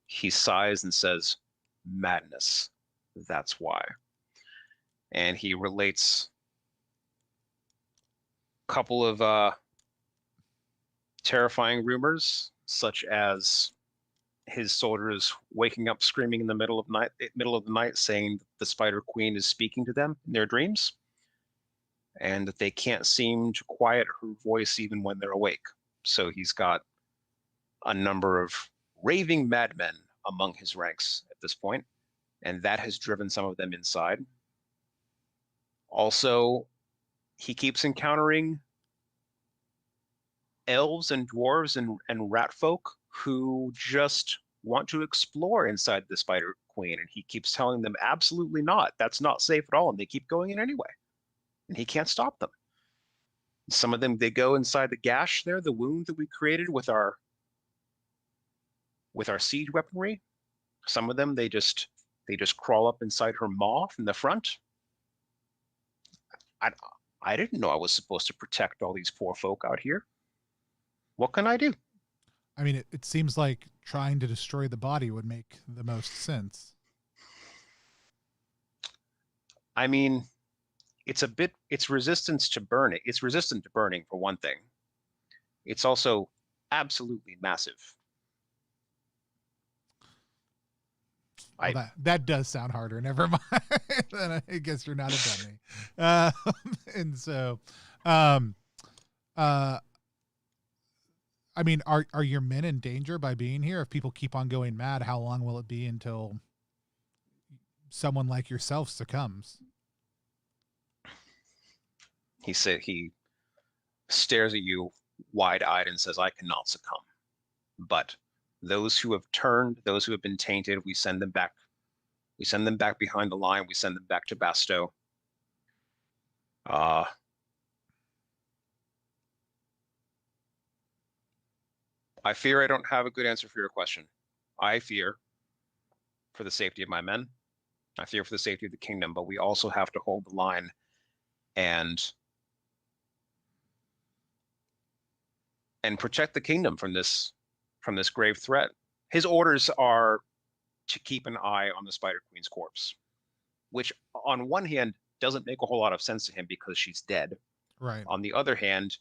He sighs and says, madness. That's why. And he relates a couple of terrifying rumors, such as his soldiers waking up screaming in the middle of the night, saying that the Spider Queen is speaking to them in their dreams, and that they can't seem to quiet her voice even when they're awake. So he's got a number of raving madmen among his ranks at this point, and that has driven some of them inside. Also, he keeps encountering elves and dwarves and rat folk who just want to explore inside the Spider Queen, and he keeps telling them absolutely not. That's not safe at all, and they keep going in anyway. And he can't stop them. Some of them, they go inside the gash there, the wound that we created with our siege weaponry. Some of them, they just crawl up inside her maw from the front. I didn't know I was supposed to protect all these poor folk out here. What can I do? I mean, it seems like trying to destroy the body would make the most sense. I mean, it's resistant to burning. It's resistant to burning, for one thing. It's also absolutely massive. Well, that does sound harder. Never mind. Then I guess you're not a dummy. And so, I mean, are your men in danger by being here? If people keep on going mad, how long will it be until someone like yourself succumbs? He stares at you wide-eyed and says, I cannot succumb. But those who have turned, those who have been tainted, we send them back. We send them back behind the line. We send them back to Basto. I fear I don't have a good answer for your question. I fear for the safety of my men. I fear for the safety of the kingdom, but we also have to hold the line and protect the kingdom from this grave threat. His orders are to keep an eye on the Spider Queen's corpse, which on one hand doesn't make a whole lot of sense to him because she's dead. Right. On the other hand,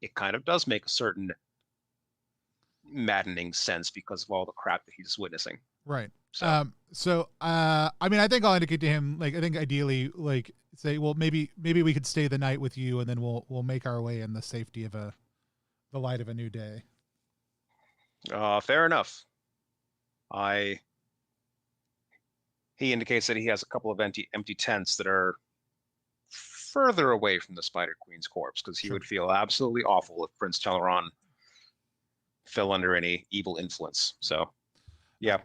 it kind of does make a certain maddening sense because of all the crap that he's witnessing. Right. So, I mean, I think I'll indicate to him, like, I think ideally, like, say, well, maybe we could stay the night with you, and then we'll make our way in the safety of the light of a new day. Fair enough. He indicates that he has a couple of empty tents that are further away from the Spider Queen's corpse, because he would feel absolutely awful if Prince Teleron fell under any evil influence. So, yeah.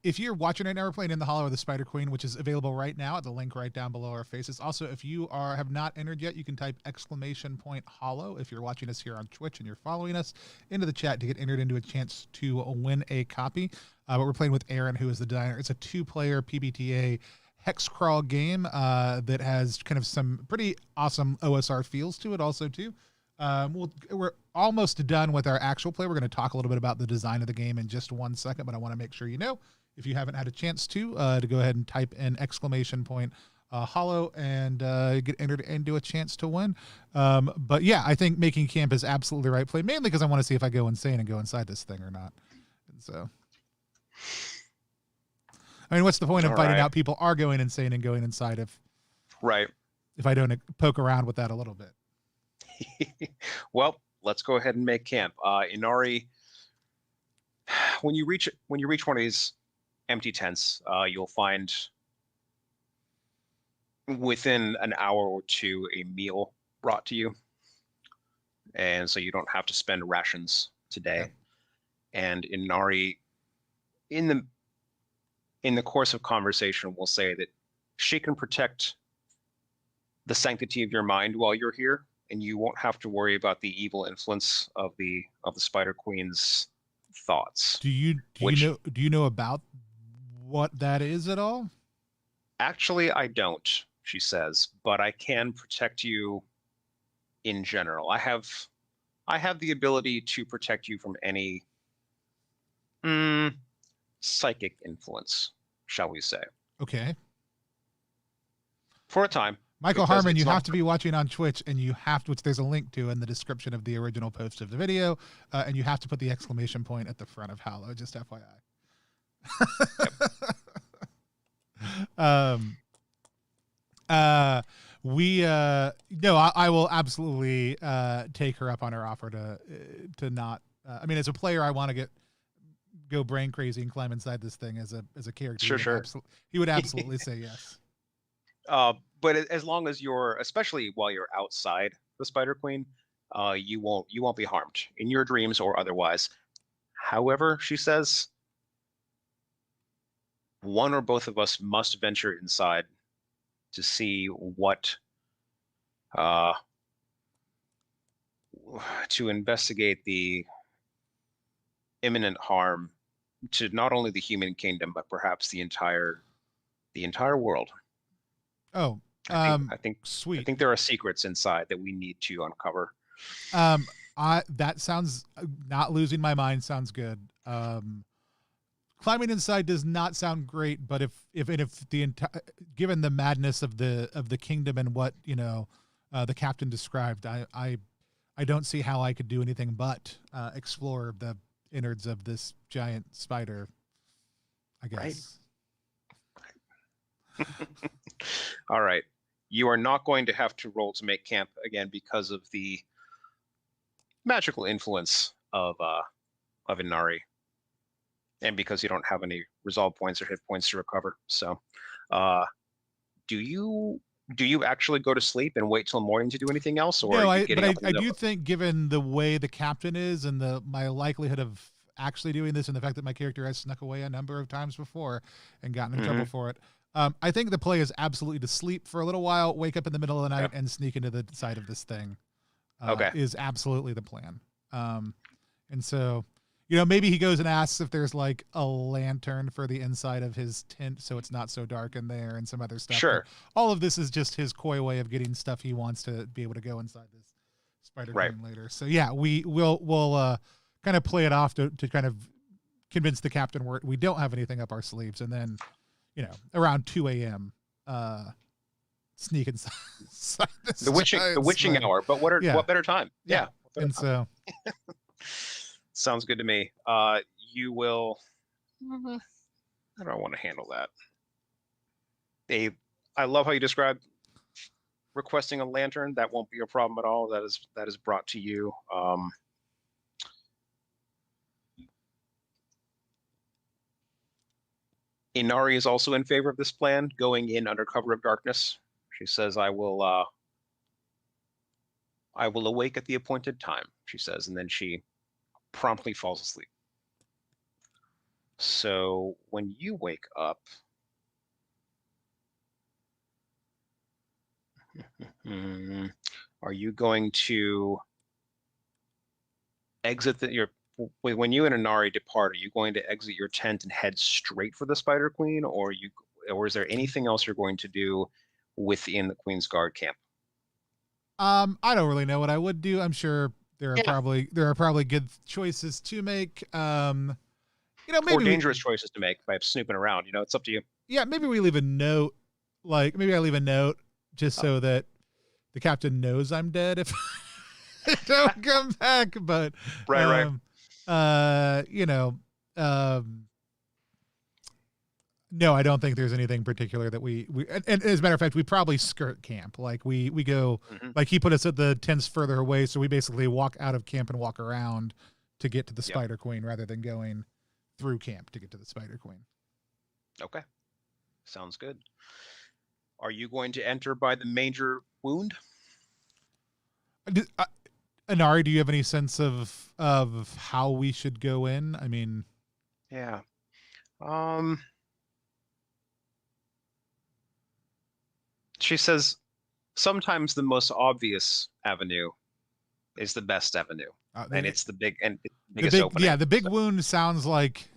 If you're watching right now, we're playing In the Hallow of the Spider Queen, which is available right now at the link right down below our faces. Also, if you have not entered yet, you can type !Hallow if you're watching us here on Twitch and you're following us into the chat to get entered into a chance to win a copy. But we're playing with Aaron, who is the designer. It's a 2-player PbtA hex crawl game that has kind of some pretty awesome OSR feels to it also too. We're almost done with our actual play. We're going to talk a little bit about the design of the game in just 1 second, but I want to make sure you know, if you haven't had a chance to go ahead and type in !Hallow and get entered into a chance to win. But yeah, I think making camp is absolutely the right play, mainly because I want to see if I go insane and go inside this thing or not. And so, I mean, what's the point of finding out people are going insane and going inside if I don't poke around with that a little bit? Well, let's go ahead and make camp. Inari, when you reach one of these empty tents, you'll find within an hour or two a meal brought to you, and so you don't have to spend rations today. Yep. And Inari, in the course of conversation, will say that she can protect the sanctity of your mind while you're here, and you won't have to worry about the evil influence of the Spider Queen's thoughts. Do you know about what that is at all? Actually, I don't, she says, but I can protect you in general. I have the ability to protect you from any psychic influence, shall we say. Okay. For a time. Michael Harmon, you have to be watching on Twitch, and you have to, which there's a link to in the description of the original post of the video, and you have to put the exclamation point at the front of Hallow, just FYI. I will absolutely take her up on her offer to not. I mean, as a player, I want to go brain crazy and climb inside this thing as a character. Sure. He would absolutely say yes. But as long as you're, especially while you're outside the Spider Queen, you won't be harmed in your dreams or otherwise. However, she says, one or both of us must venture inside to see what, to investigate the imminent harm to not only the human kingdom, but perhaps the entire world. Oh, I think sweet. I think there are secrets inside that we need to uncover. That sounds, not losing my mind sounds good. Climbing inside does not sound great, but if the entire, given the madness of the kingdom and what the captain described, I don't see how I could do anything but explore the innards of this giant spider, I guess. Right. All right. You are not going to have to roll to make camp again because of the magical influence of Inari, and because you don't have any resolve points or hit points to recover. So, do you actually go to sleep and wait till morning to do anything else? Or no, I do think, given the way the captain is and my likelihood of actually doing this and the fact that my character has snuck away a number of times before and gotten in trouble for it, I think the play is absolutely to sleep for a little while, wake up in the middle of the night, and sneak into the side of this thing. Is absolutely the plan. And so, maybe he goes and asks if there's like a lantern for the inside of his tent so it's not so dark in there, and some other stuff. Sure. But all of this is just his coy way of getting stuff he wants to be able to go inside this Spider Queen later. So yeah, we'll kind of play it off to kind of convince the captain we don't have anything up our sleeves, and then around 2 a.m. Sneak inside this the witching hour. But what better time? Yeah. And so sounds good to me. You will. How do I want to handle that? I love how you described requesting a lantern. That won't be a problem at all. That is brought to you. Inari is also in favor of this plan, going in under cover of darkness. She says, I will awake at the appointed time, she says, and then she promptly falls asleep. So when you wake up, are you going to exit when you and Inari depart, are you going to exit your tent and head straight for the Spider Queen, or or is there anything else you're going to do within the Queen's Guard camp? I don't really know what I would do. I'm sure there are Yeah. probably good choices to make. Or Maybe dangerous choices to make by snooping around. It's up to you. maybe we leave a note. Like maybe I leave a note just so that the captain knows I'm dead if I don't come back. But Right. no, I don't think there's anything particular that we and as a matter of fact, we probably skirt camp. Like we go, like he put us at the tents further away, so we basically walk out of camp and walk around to get to the Spider Queen rather than going through camp to get to the Spider Queen. Okay, sounds good. Are you going to enter by the major wound? Inari, do you have any sense of how we should go in? I mean, yeah. She says sometimes the most obvious avenue is the best avenue, and it's the biggest opening. Yeah, the big wound sounds like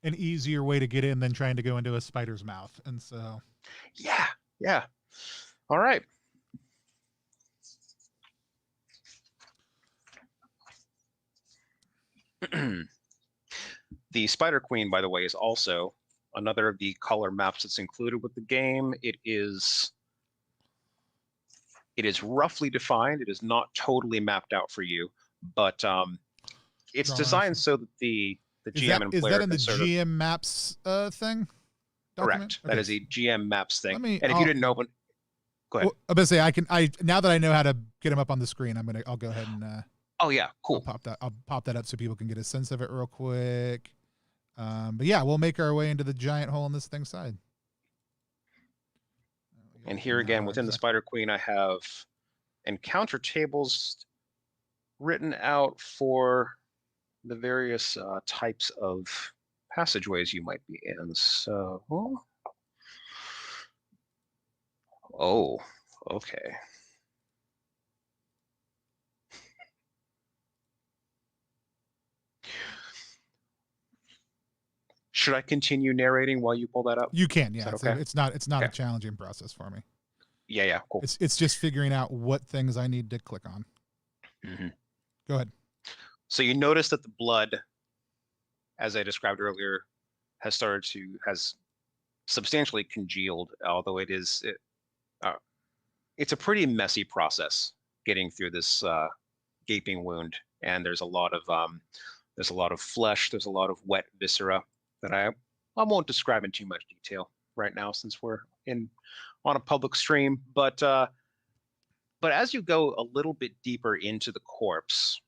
an easier way to get in than trying to go into a spider's mouth, and so. Yeah. All right. The Spider Queen, by the way, is also another of the color maps that's included with the game. It is roughly defined. It is not totally mapped out for you, but it's designed so that the GM and player is that in the GM maps thing? Correct. Okay. That is a GM maps thing. You didn't open, go ahead. Well, I'm gonna say now that I know how to get them up on the screen, I'll go ahead and. Oh yeah, cool. I'll pop that up so people can get a sense of it real quick. But yeah, we'll make our way into the giant hole in this thing's side. And here again, within the Spider Queen, I have encounter tables written out for the various types of passageways you might be in. So, oh, okay. Should I continue narrating while you pull that up? You can, yeah. It's not a challenging process for me. Yeah, cool. It's just figuring out what things I need to click on. Go ahead. So you notice that the blood, as I described earlier, has substantially congealed, although it's a pretty messy process getting through this gaping wound, and there's a lot of flesh, there's a lot of wet viscera that I won't describe in too much detail right now since we're on a public stream, but as you go a little bit deeper into the corpse,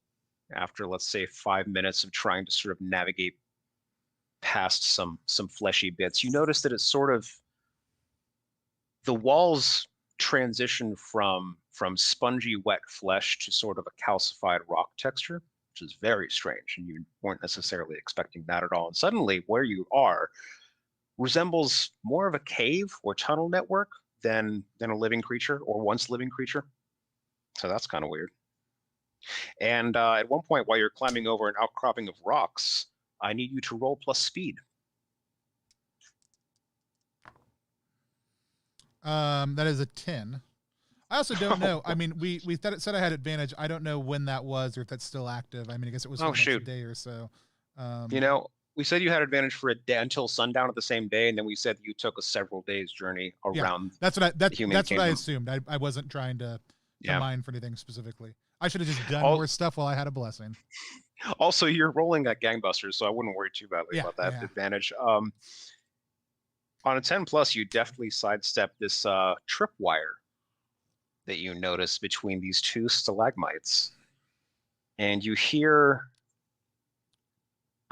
after let's say 5 minutes of trying to sort of navigate past some fleshy bits, you notice that it's sort of the walls transition from spongy wet flesh to sort of a calcified rock texture, which is very strange, and you weren't necessarily expecting that at all. And suddenly, where you are resembles more of a cave or tunnel network than a living creature or once living creature. So that's kind of weird. And at one point, while you're climbing over an outcropping of rocks, I need you to roll plus speed. That is a 10. I also don't know. I mean, we said I had advantage. I don't know when that was or if that's still active. I mean, I guess it was for a day or so. We said you had advantage for a day until sundown of the same day, and then we said you took a several days journey around. Yeah, that's what I assumed. I wasn't trying to mine for anything specifically. I should have just done more stuff while I had a blessing. Also, you're rolling at gangbusters, so I wouldn't worry too badly about that advantage. On a 10+, you definitely sidestep this tripwire that you notice between these two stalagmites, and you hear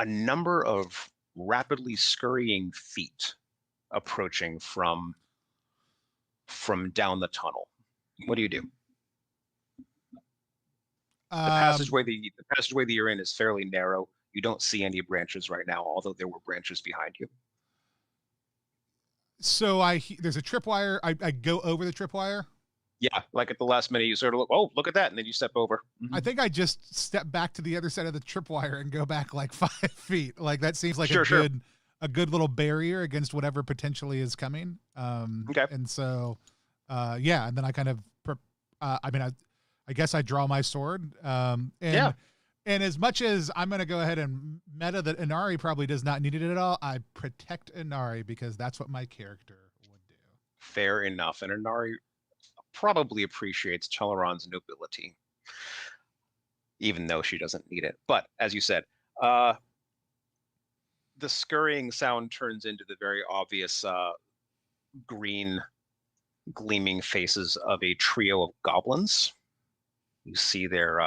a number of rapidly scurrying feet approaching from down the tunnel. What do you do? The passageway that you're in is fairly narrow. You don't see any branches right now, although there were branches behind you. So there's a tripwire. I go over the tripwire. Yeah, like at the last minute, you sort of look at that, and then you step over. I think I just step back to the other side of the tripwire and go back like 5 feet. Like that seems like a a good little barrier against whatever potentially is coming. Okay. And so, yeah, and then I kind of, I mean, I guess I draw my sword. And as much as I'm going to go ahead and meta that Inari probably does not need it at all, I protect Inari because that's what my character would do. Fair enough. And Inari probably appreciates Chalaron's nobility, even though she doesn't need it. But as you said, the scurrying sound turns into the very obvious green gleaming faces of a trio of goblins. You see their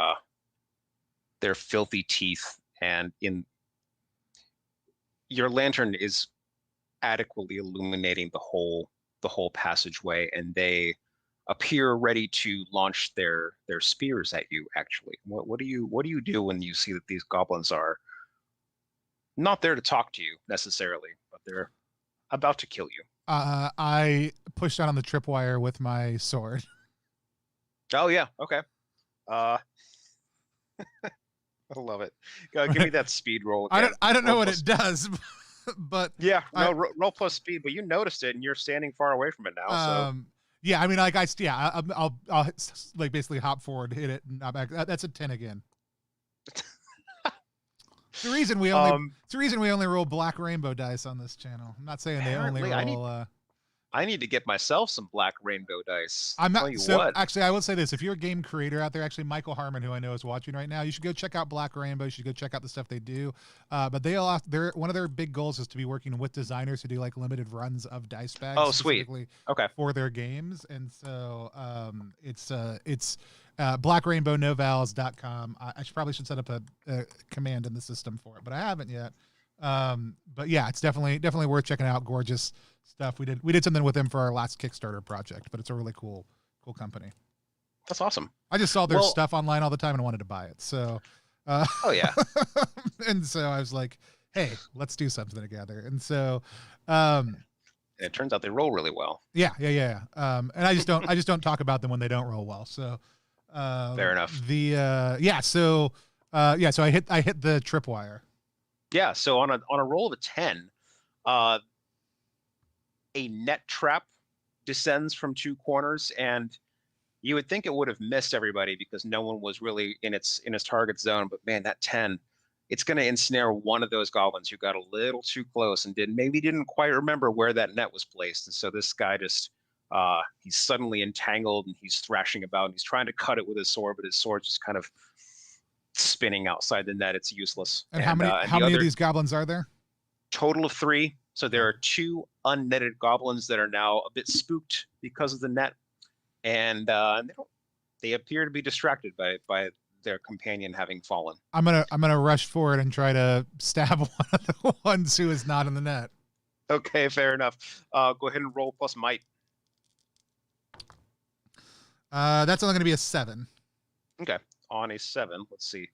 filthy teeth, and in your lantern is adequately illuminating the whole passageway, and they appear ready to launch their spears at you. Actually, what do you do when you see that these goblins are not there to talk to you necessarily, but they're about to kill you? I pushed down on the tripwire with my sword. Oh yeah, okay. I love it. Give me that speed roll again. I don't know what it does, but yeah, no, roll plus speed. But you noticed it, and you're standing far away from it now. So yeah, I mean, like I'll like basically hop forward, hit it, and not back. That's a 10 again. It's the reason we only roll black rainbow dice on this channel. I'm not saying they only roll. I need to get myself some black rainbow dice. I'm not. So actually, I will say this: if you're a game creator out there, actually, Michael Harmon, who I know is watching right now, you should go check out Black Rainbow. You should go check out the stuff they do. But they're one of their big goals is to be working with designers who do like limited runs of dice bags. Oh, sweet. Okay. For their games, and so it's blackrainbownovals.com. I probably should set up a command in the system for it, but I haven't yet. But yeah, it's definitely worth checking out. Gorgeous stuff. We did something with them for our last Kickstarter project, but it's a really cool company. That's awesome. I just saw their stuff online all the time and wanted to buy it. So, oh yeah. And so I was like, hey, let's do something together. And so, it turns out they roll really well. Yeah. And I just don't talk about them when they don't roll well. So, fair enough. So I hit the tripwire. Yeah, so on a roll of a 10, a net trap descends from two corners, and you would think it would have missed everybody because no one was really in its target zone. But man, that 10, it's going to ensnare one of those goblins who got a little too close and didn't quite remember where that net was placed. And so this guy just he's suddenly entangled, and he's thrashing about, and he's trying to cut it with his sword, but his sword just kind of spinning outside the net. It's useless. And how many of these goblins are there? Total of 3. So there are 2 unnetted goblins that are now a bit spooked because of the net, and they appear to be distracted by their companion having fallen. I'm gonna rush forward and try to stab one of the ones who is not in the net. Okay, fair enough. Go ahead and roll plus might. That's only gonna be a 7. Okay. On a 7, let's see.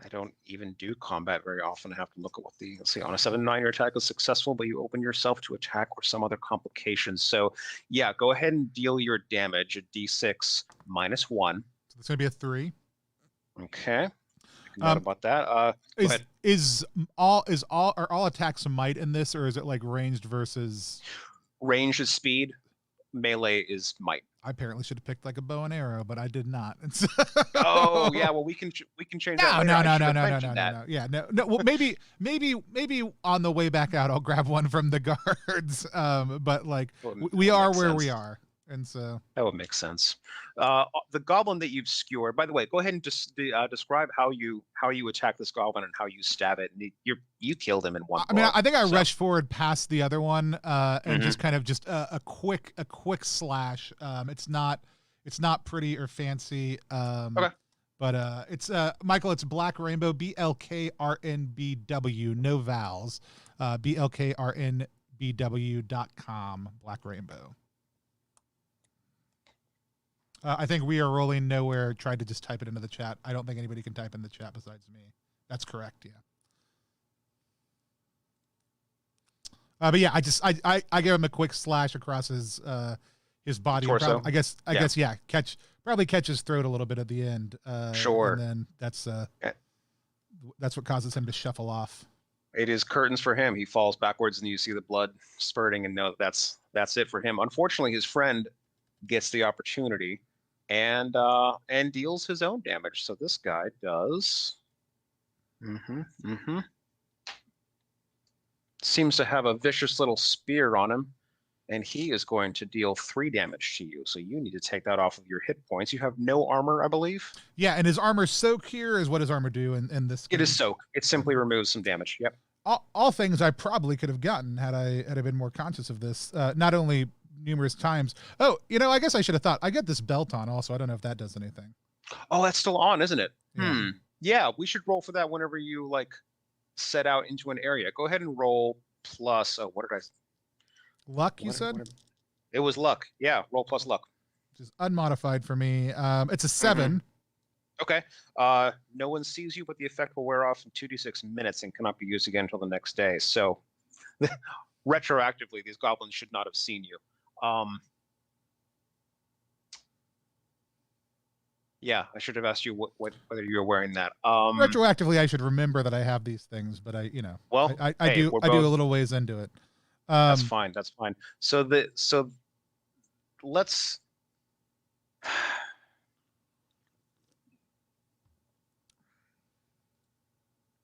I don't even do combat very often. I have to look at let's see. On a 7-9, your attack is successful, but you open yourself to attack or some other complications. So yeah, go ahead and deal your damage, a d6 minus 1. So it's gonna be a 3. Okay. Not about that. Go ahead. Are all attacks might in this, or is it like ranged versus? Range is speed. Melee is might. I apparently should have picked like a bow and arrow, but I did not. Oh yeah, well we can change that. No. Yeah, no. Well, maybe on the way back out, I'll grab one from the guards. But like we are where we are, and so that would make sense. The goblin that you've skewered. By the way, go ahead and just describe how you attack this goblin and how you stab it. And you killed him in one. I mean, I think I rushed forward past the other one and just kind of just a quick slash. It's not pretty or fancy. Okay. But it's Michael. It's Black Rainbow, BLKRNBW, no vowels. BLKRNBW.com. Black Rainbow. I think we are rolling nowhere. Tried to just type it into the chat. I don't think anybody can type in the chat besides me. That's correct. Yeah. But yeah, I give him a quick slash across his body. Torso. I guess probably catch his throat a little bit at the end. Sure. And then that's what causes him to shuffle off. It is curtains for him. He falls backwards, and you see the blood spurting, and no, that's it for him. Unfortunately, his friend gets the opportunity and deals his own damage. So this guy does. Seems to have a vicious little spear on him, and he is going to deal 3 damage to you. So you need to take that off of your hit points. You have no armor, I believe. Yeah, and his armor soak here is what does armor do in this game? It is soak. It simply removes some damage. Yep. All things I probably could have gotten had I been more conscious of this. Not only numerous times. Oh, I guess I should have thought. I get this belt on also. I don't know if that does anything. Oh, that's still on, isn't it? Yeah. Yeah, we should roll for that whenever you set out into an area. Go ahead and roll plus. Oh, what did I? Luck, you said? It was luck. Yeah, roll plus luck. Which is unmodified for me. It's a 7. Okay. No one sees you, but the effect will wear off in 2d6 minutes and cannot be used again until the next day. So, retroactively, these goblins should not have seen you. Yeah, I should have asked you whether you were wearing that. Retroactively, I should remember that I have these things, but I do a little ways into it. That's fine. That's fine. So let's.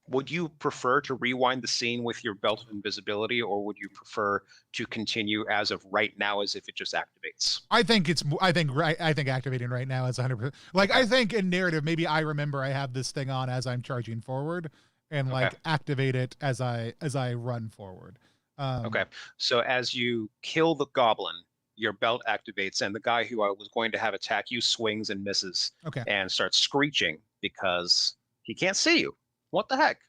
Would you prefer to rewind the scene with your belt of invisibility, or would you prefer to continue as of right now, as if it just activates? I think activating right now is 100%. I think in narrative, maybe I remember I have this thing on as I'm charging forward, and activate it as I run forward. Okay, so as you kill the goblin, your belt activates, and the guy who I was going to have attack you swings and misses, and starts screeching because he can't see you. What the heck?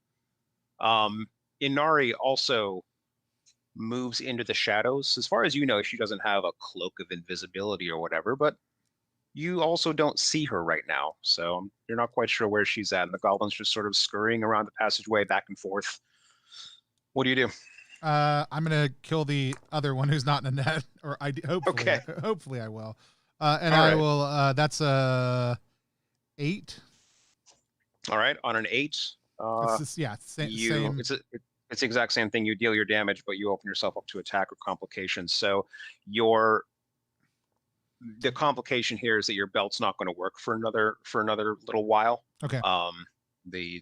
Inari also moves into the shadows. As far as you know, she doesn't have a cloak of invisibility or whatever, but you also don't see her right now. So you're not quite sure where she's at. And the goblin's just sort of scurrying around the passageway back and forth. What do you do? I'm going to kill the other one who's not in the net, or hopefully I will. And I will, that's a 8. All right. On an 8. It's the exact same thing. You deal your damage, but you open yourself up to attack or complications. So the complication here is that your belt's not going to work for another little while. Okay. The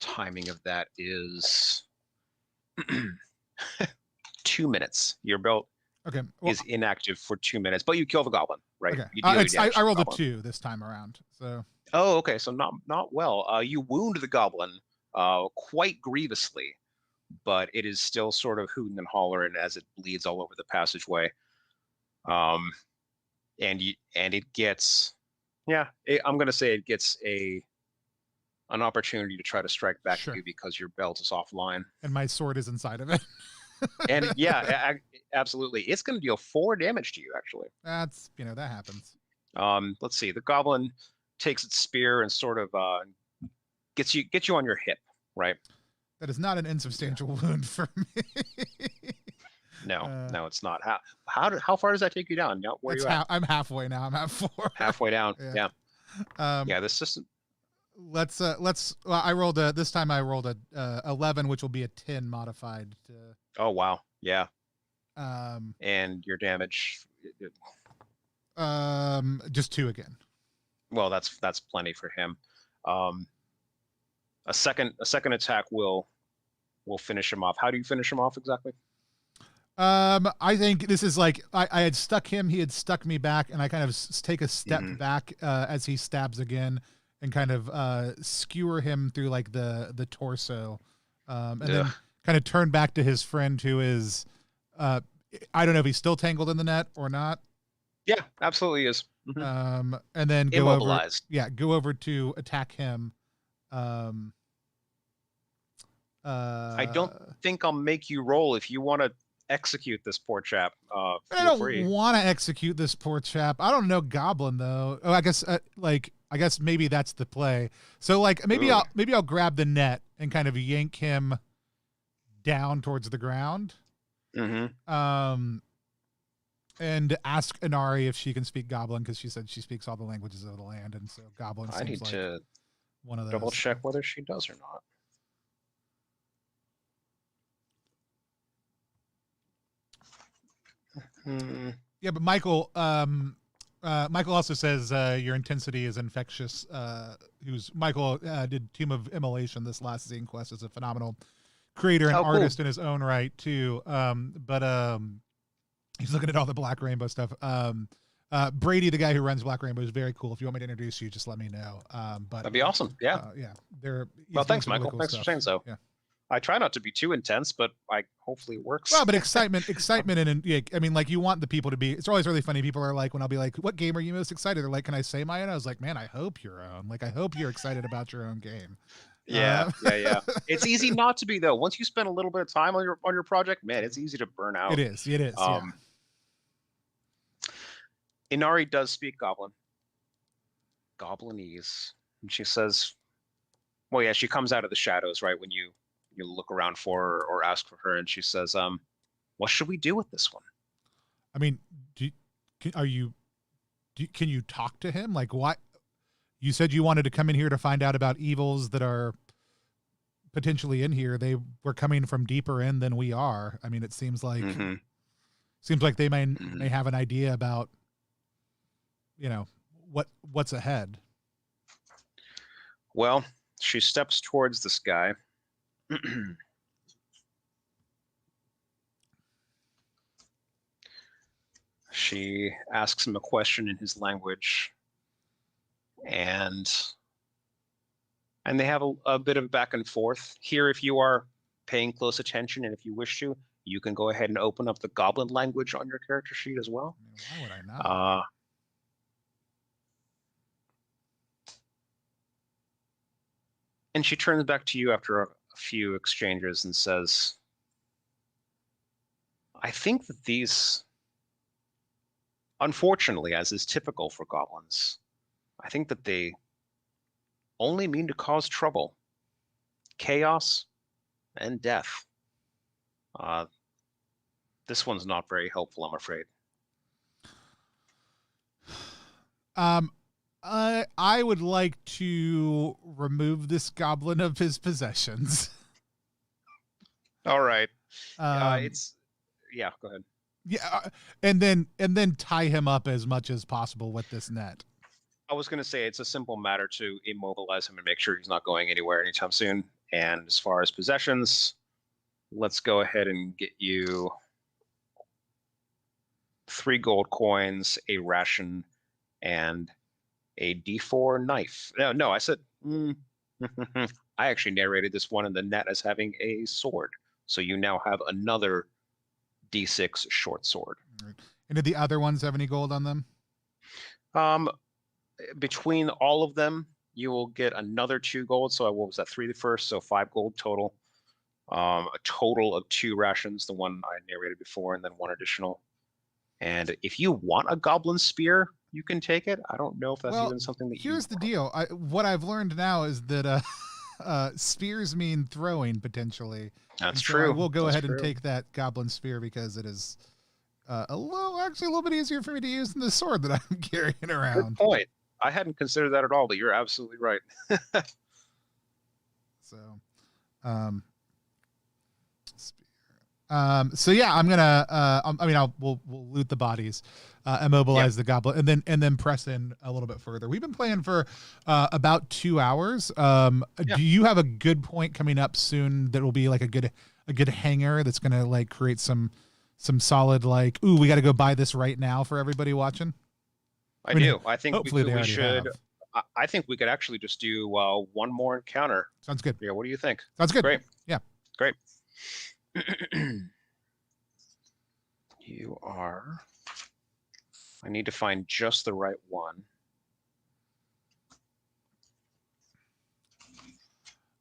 timing of that is 2 minutes. Your belt is inactive for 2 minutes, but you kill the goblin, right? Okay. I rolled a 2 this time around, so. Oh, okay. So not well. You wound the goblin quite grievously, but it is still sort of hooting and hollering as it bleeds all over the passageway. And it gets, I'm going to say it gets an opportunity to try to strike back at you because your belt is offline. And my sword is inside of it. And absolutely. It's going to deal 4 damage to you, actually. That's, that happens. Let's see. The goblin takes its spear and sort of gets you on your hip, right? That is not an insubstantial wound for me. No, it's not. How far does that take you down? No, where are you at? I'm halfway now. I'm at 4. Halfway down. Yeah. The system. Let's. I rolled this time. I rolled a 11, which will be a 10 modified to. Oh wow! Yeah. And your damage. Just 2 again. Well, that's plenty for him. A second attack will finish him off. How do you finish him off exactly? I think this is I had stuck him, he had stuck me back, and I kind of take a step back as he stabs again, and kind of skewer him through the torso, and then kind of turn back to his friend who is, I don't know if he's still tangled in the net or not. Yeah, absolutely is. And then go immobilized. Go over to attack him. I don't think I'll make you roll if you want to execute this poor chap. I don't want to execute this poor chap. I don't know Goblin though. Oh, I guess maybe that's the play. So maybe I'll grab the net and kind of yank him down towards the ground. And ask Inari if she can speak Goblin, because she said she speaks all the languages of the land, and so Goblin seems I need to one of those. Double check whether she does or not. Yeah, but Michael also says your intensity is infectious. Michael did Tomb of Immolation this last Zine Quest, is a phenomenal creator and artist in his own right too. But he's looking at all the Black Rainbow stuff. Brady, the guy who runs Black Rainbow, is very cool. If you want me to introduce you, just let me know. But that'd be awesome. Yeah. Yeah. Well, thanks, Michael. Really cool thanks stuff. for saying so. Yeah. I try not to be too intense, but hopefully it works. Well, but excitement, and yeah, I mean, like you want the people to be. It's always really funny. People are like, when I'll be like, "What game are you most excited?" They're like, "Can I say mine?" I was like, "Man, I hope your own. Like, I hope you're excited about your own game." Yeah. It's easy not to be though. Once you spend a little bit of time on your project, man, it's easy to burn out. It is. Yeah. Inari does speak Goblin. Goblinese. And she says, well, yeah, she comes out of the shadows, right? When you look around for her or ask for her, and she says, what should we do with this one? I mean, can you talk to him? Like, what? You said you wanted to come in here to find out about evils that are potentially in here. They were coming from deeper in than we are. I mean, it seems like they may have an idea about, what's ahead. Well, she steps towards this guy. She asks him a question in his language, and they have a bit of back and forth here. If you are paying close attention, and if you wish to, you can go ahead and open up the Goblin language on your character sheet as well. Why would I not? And she turns back to you after a few exchanges and says, I think that these, unfortunately, as is typical for goblins, I think that they only mean to cause trouble, chaos, and death. This one's not very helpful, I'm afraid. I would like to remove this goblin of his possessions. All right. Go ahead. Yeah, and then tie him up as much as possible with this net. I was going to say it's a simple matter to immobilize him and make sure he's not going anywhere anytime soon. And as far as possessions, let's go ahead and get you 3 gold coins, a ration, and a D4 knife. No, I said, I actually narrated this one in the net as having a sword. So you now have another D6 short sword. Right. And did the other ones have any gold on them? Between all of them, you will get another 2 gold. So what was that, 3 the first? So 5 gold total. A total of 2 rations, the one I narrated before, and then 1 additional. And if you want a goblin spear, you can take it. I don't know if that's even something that here's the deal. What I've learned now is that spears mean throwing potentially. That's true. We'll go ahead and take that goblin spear because it is a little bit easier for me to use than the sword that I'm carrying around. Good point. I hadn't considered that at all, but you're absolutely right. So, so yeah, I'm gonna. We'll loot the bodies, immobilize the goblin, and then press in a little bit further. We've been playing for about 2 hours. Do you have a good point coming up soon that will be like a good hanger that's gonna like create some solid like, ooh, we got to go buy this right now for everybody watching? I do. I think we should. I think we could actually just do one more encounter. Sounds good. Yeah. What do you think? Sounds good. Great. Yeah. Great. You are. I need to find just the right one.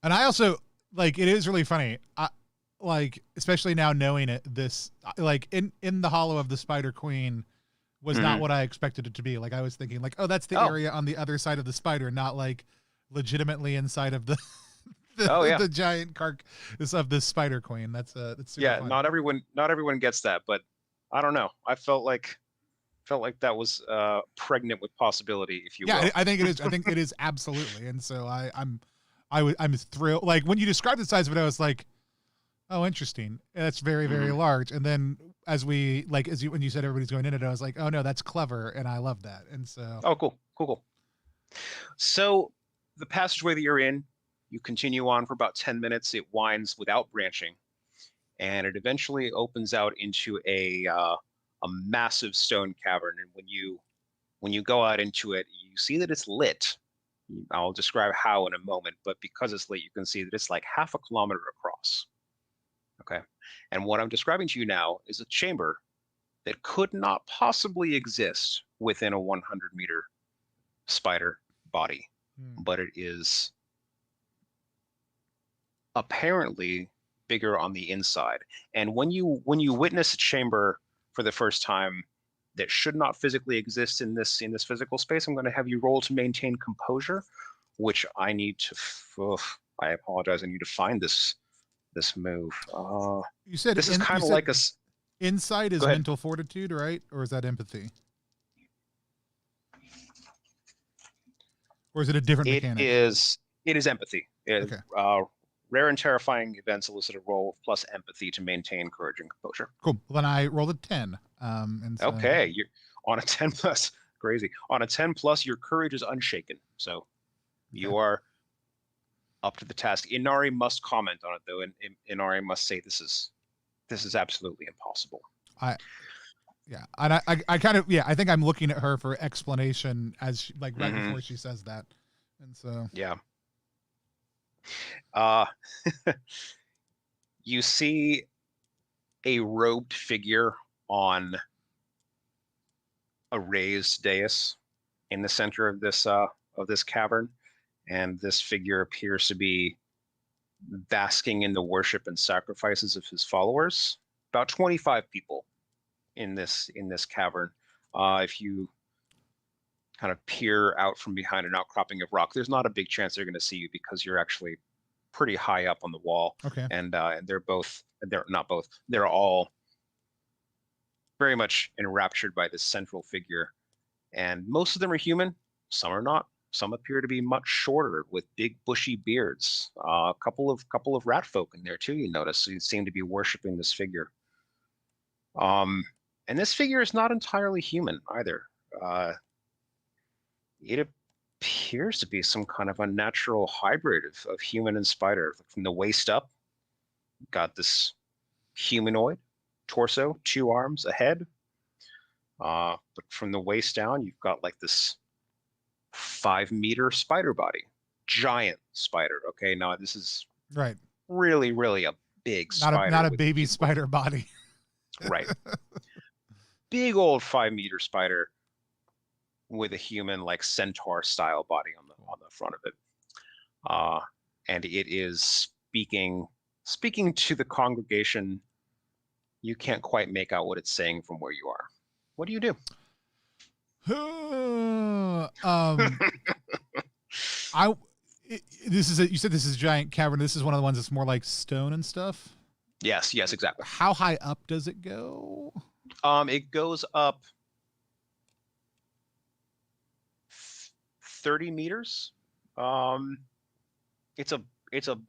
And I also like, it is really funny. Like, especially now knowing it, this like in the hollow of the Spider Queen was not what I expected it to be. Like I was thinking like, oh, that's the area on the other side of the spider, not like legitimately inside of the the giant carcass of the Spider Queen. That's super fun. Not everyone gets that, but I don't know. I felt like that was pregnant with possibility, if you will. Yeah, I think it is. I think it is absolutely. And so I'm thrilled. Like when you described the size of it, I was like, oh, interesting. That's very, very large. And then when you said everybody's going in it, I was like, oh no, that's clever, and I love that. And so, Oh, cool. So the passageway that you're in, you continue on for about 10 minutes. It winds without branching, and it eventually opens out into a massive stone cavern. And when you go out into it, you see that it's lit. I'll describe how in a moment, but because it's lit, you can see that it's like half a kilometer across. Okay. And what I'm describing to you now is a chamber that could not possibly exist within a 100-meter spider body, but it is apparently bigger on the inside. And when you witness a chamber for the first time that should not physically exist in this physical space, I'm going to have you roll to maintain composure, which I need to. I apologize. I need to find this move. you said this is kind of like a. Insight is mental fortitude, right? Or is that empathy? Or is it a different mechanic? It is empathy. Okay. Rare and terrifying events elicit a roll plus empathy to maintain courage and composure. Cool. Well, then I rolled a 10. And so... Okay, you're on a 10 plus. Crazy. On a 10 plus, your courage is unshaken. So you are up to the task. Inari must comment on it though, and Inari must say this is absolutely impossible. And I kind of I think I'm looking at her for explanation as she, right before she says that, and so you see a robed figure on a raised dais in the center of this cavern, and this figure appears to be basking in the worship and sacrifices of his followers. About 25 people in this cavern. If you kind of peer out from behind an outcropping of rock, there's not a big chance they're going to see you because you're actually pretty high up on the wall. Okay. And they're all very much enraptured by this central figure. And most of them are human, some are not. Some appear to be much shorter with big bushy beards. A couple of rat folk in there too, you notice. So you seem to be worshiping this figure. And this figure is not entirely human either. It appears to be some kind of unnatural hybrid of human and spider. From the waist up, got this humanoid torso, 2 arms, a head. But from the waist down, you've got like this 5-meter spider body, giant spider. Okay, now this is really, really a big spider. Not a baby spider body. Right. Big old 5-meter spider with a human like centaur style body on the front of it. And it is speaking to the congregation. You can't quite make out what it's saying from where you are. What do you do? You said this is a giant cavern. This is one of the ones that's more like stone and stuff. Yes, exactly. How high up does it go? It goes up 30 meters. It's a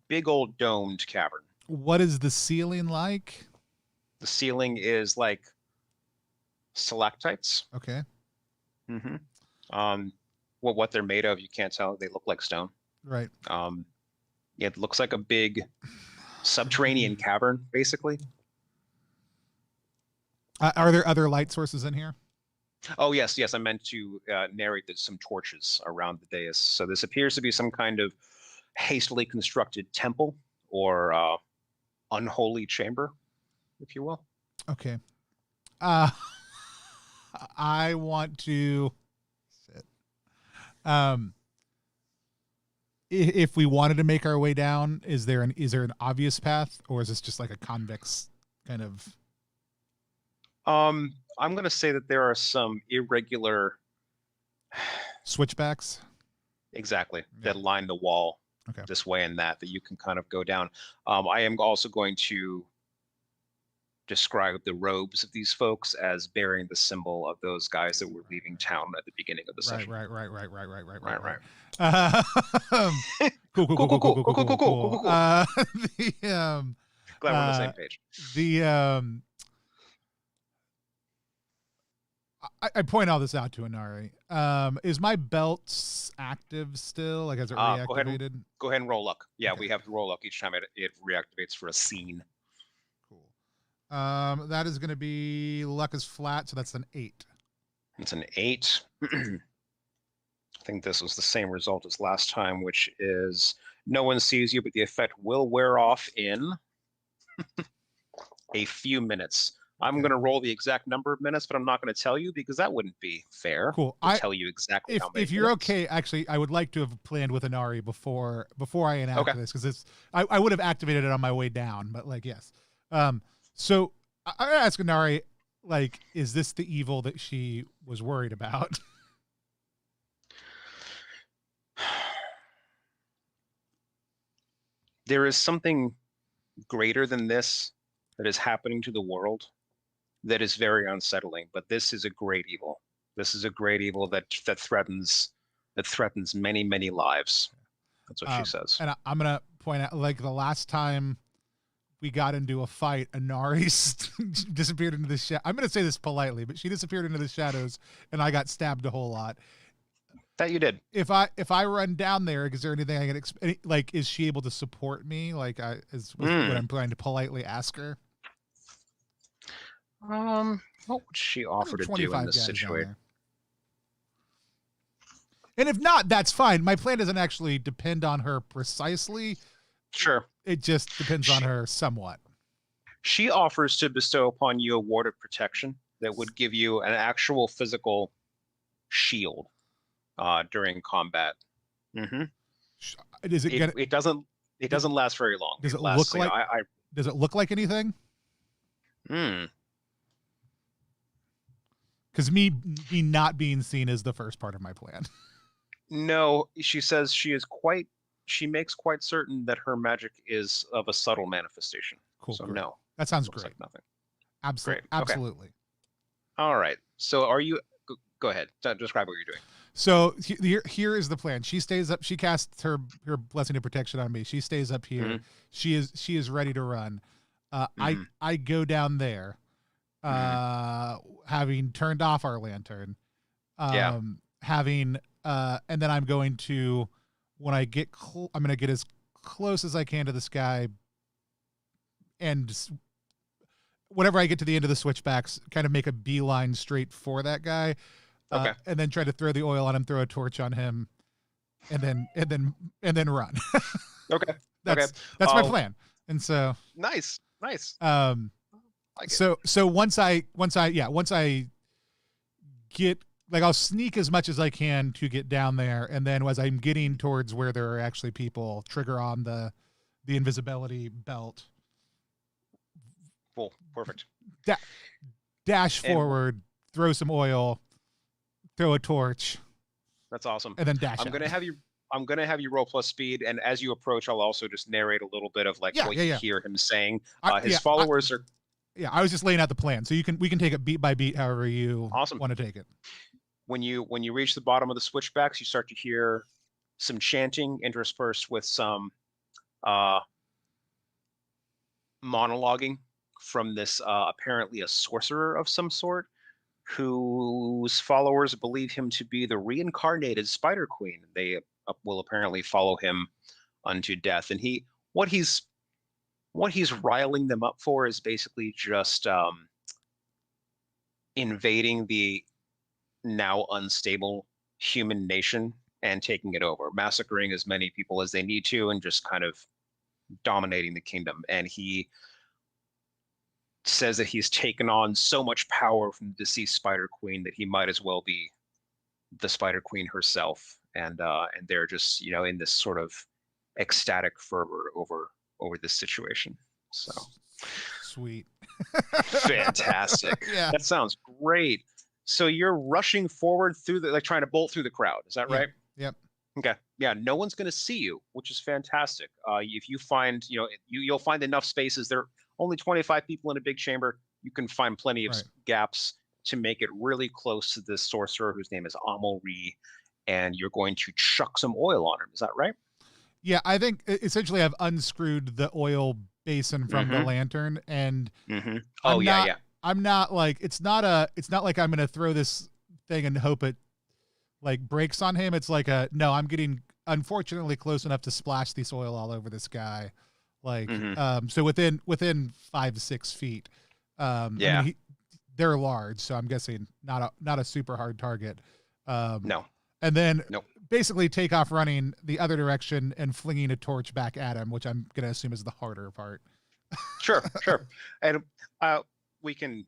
big old domed cavern. What is the ceiling like? The ceiling is like stalactites. Okay. What they're made of, you can't tell. They look like stone. Right. It looks like a big subterranean cavern, basically. Are there other light sources in here? Oh, yes. I meant to narrate that some torches around the dais. So this appears to be some kind of hastily constructed temple or unholy chamber, if you will. Okay. I want to sit. If we wanted to make our way down, is there an obvious path, or is this just like a convex kind of? I'm going to say that there are some irregular switchbacks. Exactly. That line the wall this way and that you can kind of go down. I am also going to describe the robes of these folks as bearing the symbol of those guys that were leaving town at the beginning of the session. Right. Cool. Glad we're on the same page. I point all this out to Inari. Is my belt active still? Like, has it reactivated? Go ahead and roll luck. Yeah, Okay. we have to roll luck each time it reactivates for a scene. Cool. That is going to be luck is flat, so that's an 8. It's an 8. I think this was the same result as last time, which is no one sees you, but the effect will wear off in a few minutes. I'm going to roll the exact number of minutes, but I'm not going to tell you because that wouldn't be fair. Cool. To tell you exactly how many. If you're okay, actually, I would like to have planned with Inari before I enact this, because I would have activated it on my way down, but like, yes. So I ask Inari, like, is this the evil that she was worried about? There is something greater than this that is happening to the world that is very unsettling, but this is a great evil. This is a great evil that threatens many, many lives. That's what she says. And I'm going to point out, like, the last time we got into a fight, Inari disappeared into the shadows. I'm going to say this politely, but she disappeared into the shadows, and I got stabbed a whole lot. That you did. If I run down there, is there anything I can expect? Like, is she able to support me? Like, is what I'm trying to politely ask her. What would she offer to do in this situation? And if not, that's fine. My plan doesn't actually depend on her precisely. Sure. It just depends on her somewhat. She offers to bestow upon you a ward of protection that would give you an actual physical shield during combat. Mm-hmm. It doesn't last very long. Does it look like? Does it look like anything? Because me not being seen is the first part of my plan. No, she says she makes quite certain that her magic is of a subtle manifestation. Cool. So great. no. That sounds great. Like nothing. Absolutely. Great. Absolutely. Okay. All right. So are you, go ahead. Describe what you're doing. So here is the plan. She stays up. She casts her blessing of protection on me. She stays up here. Mm-hmm. She is ready to run. I go down there, having turned off our lantern. Having and then I'm going to, when I get I'm going to get as close as I can to this guy, and whenever I get to the end of the switchbacks, kind of make a beeline straight for that guy. Okay. And then try to throw the oil on him, throw a torch on him, and then run. Okay. That's my plan. And so nice. Like so once I get, like, I'll sneak as much as I can to get down there, and then as I'm getting towards where there are actually people, trigger on the invisibility belt. Cool. Perfect. Dash forward, throw some oil, throw a torch. That's awesome. And then dash. I'm gonna have you roll plus speed, and as you approach, I'll also just narrate a little bit of what you hear him saying. His followers are. Yeah, I was just laying out the plan, so we can take it beat by beat, however you want to take it. When you reach the bottom of the switchbacks, you start to hear some chanting interspersed with some monologuing from this apparently a sorcerer of some sort, whose followers believe him to be the reincarnated Spider Queen. They will apparently follow him unto death. And what he's riling them up for is basically just invading the now unstable human nation and taking it over, massacring as many people as they need to, and just kind of dominating the kingdom. And he says that he's taken on so much power from the deceased Spider Queen that he might as well be the Spider Queen herself. And they're just, in this sort of ecstatic fervor over this situation. So sweet. Fantastic. Yeah. That sounds great. So you're rushing forward through trying to bolt through the crowd. Is that right? Yep. Okay. Yeah. No one's going to see you, which is fantastic. If you find, you'll find enough spaces. There are only 25 people in a big chamber. You can find plenty of gaps to make it really close to this sorcerer whose name is Amalri, and you're going to chuck some oil on him. Is that right? Yeah, I think essentially I've unscrewed the oil basin from the lantern, and I'm not like, it's not like I'm going to throw this thing and hope it like breaks on him. It's like no, I'm getting unfortunately close enough to splash the soil all over this guy. Like, so within 5-6 feet. I mean, they're large, so I'm guessing not a super hard target. No. And then No. basically take off running the other direction and flinging a torch back at him, which I'm going to assume is the harder part. Sure. And we can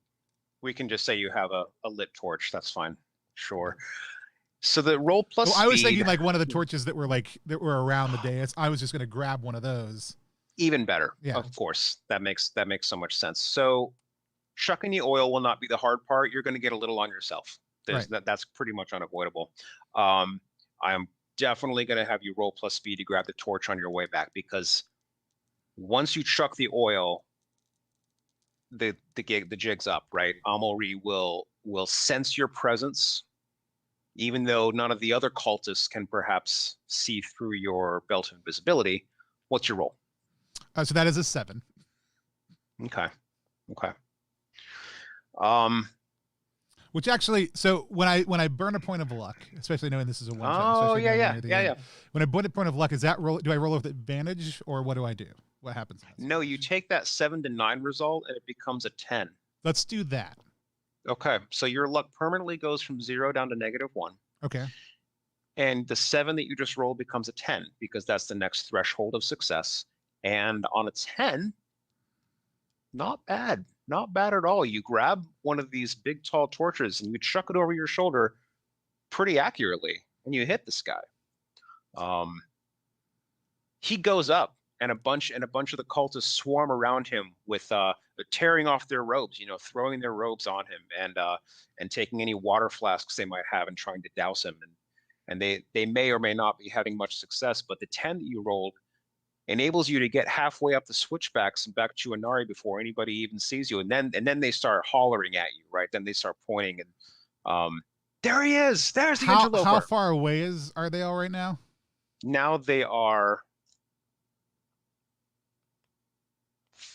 just say you have a lit torch. That's fine. Sure. So the roll plus I was speed, thinking like one of the torches that were around the dais. I was just going to grab one of those. even better. Yeah. Of course. That makes so much sense. So shucking the oil will not be the hard part. You're going to get a little on yourself. Right. That's pretty much unavoidable. I'm definitely going to have you roll plus speed to grab the torch on your way back, because once you chuck the oil, the jig's up, right? Amalri will sense your presence, even though none of the other cultists can perhaps see through your belt of invisibility. What's your roll? So that is a 7. Okay. Which actually, so when I burn a point of luck, especially knowing this is a one shot. Oh, yeah. When I burn a point of luck, is that roll? Do I roll with advantage, or what do I do? What happens? No, you take that 7 to 9 result and it becomes a 10. Let's do that. Okay, so your luck permanently goes from 0 down to -1. Okay. And the 7 that you just rolled becomes a 10, because that's the next threshold of success. And on a 10, not bad at all. You grab one of these big tall torches and you chuck it over your shoulder pretty accurately, and you hit this guy. He goes up, and a bunch of the cultists swarm around him with tearing off their robes, throwing their robes on him, and taking any water flasks they might have and trying to douse him. And they may or may not be having much success, but the 10 that you rolled enables you to get halfway up the switchbacks and back to Inari before anybody even sees you. And then they start hollering at you, right? Then they start pointing, and there he is. There's the interloper. How far away are they all right now? Now they are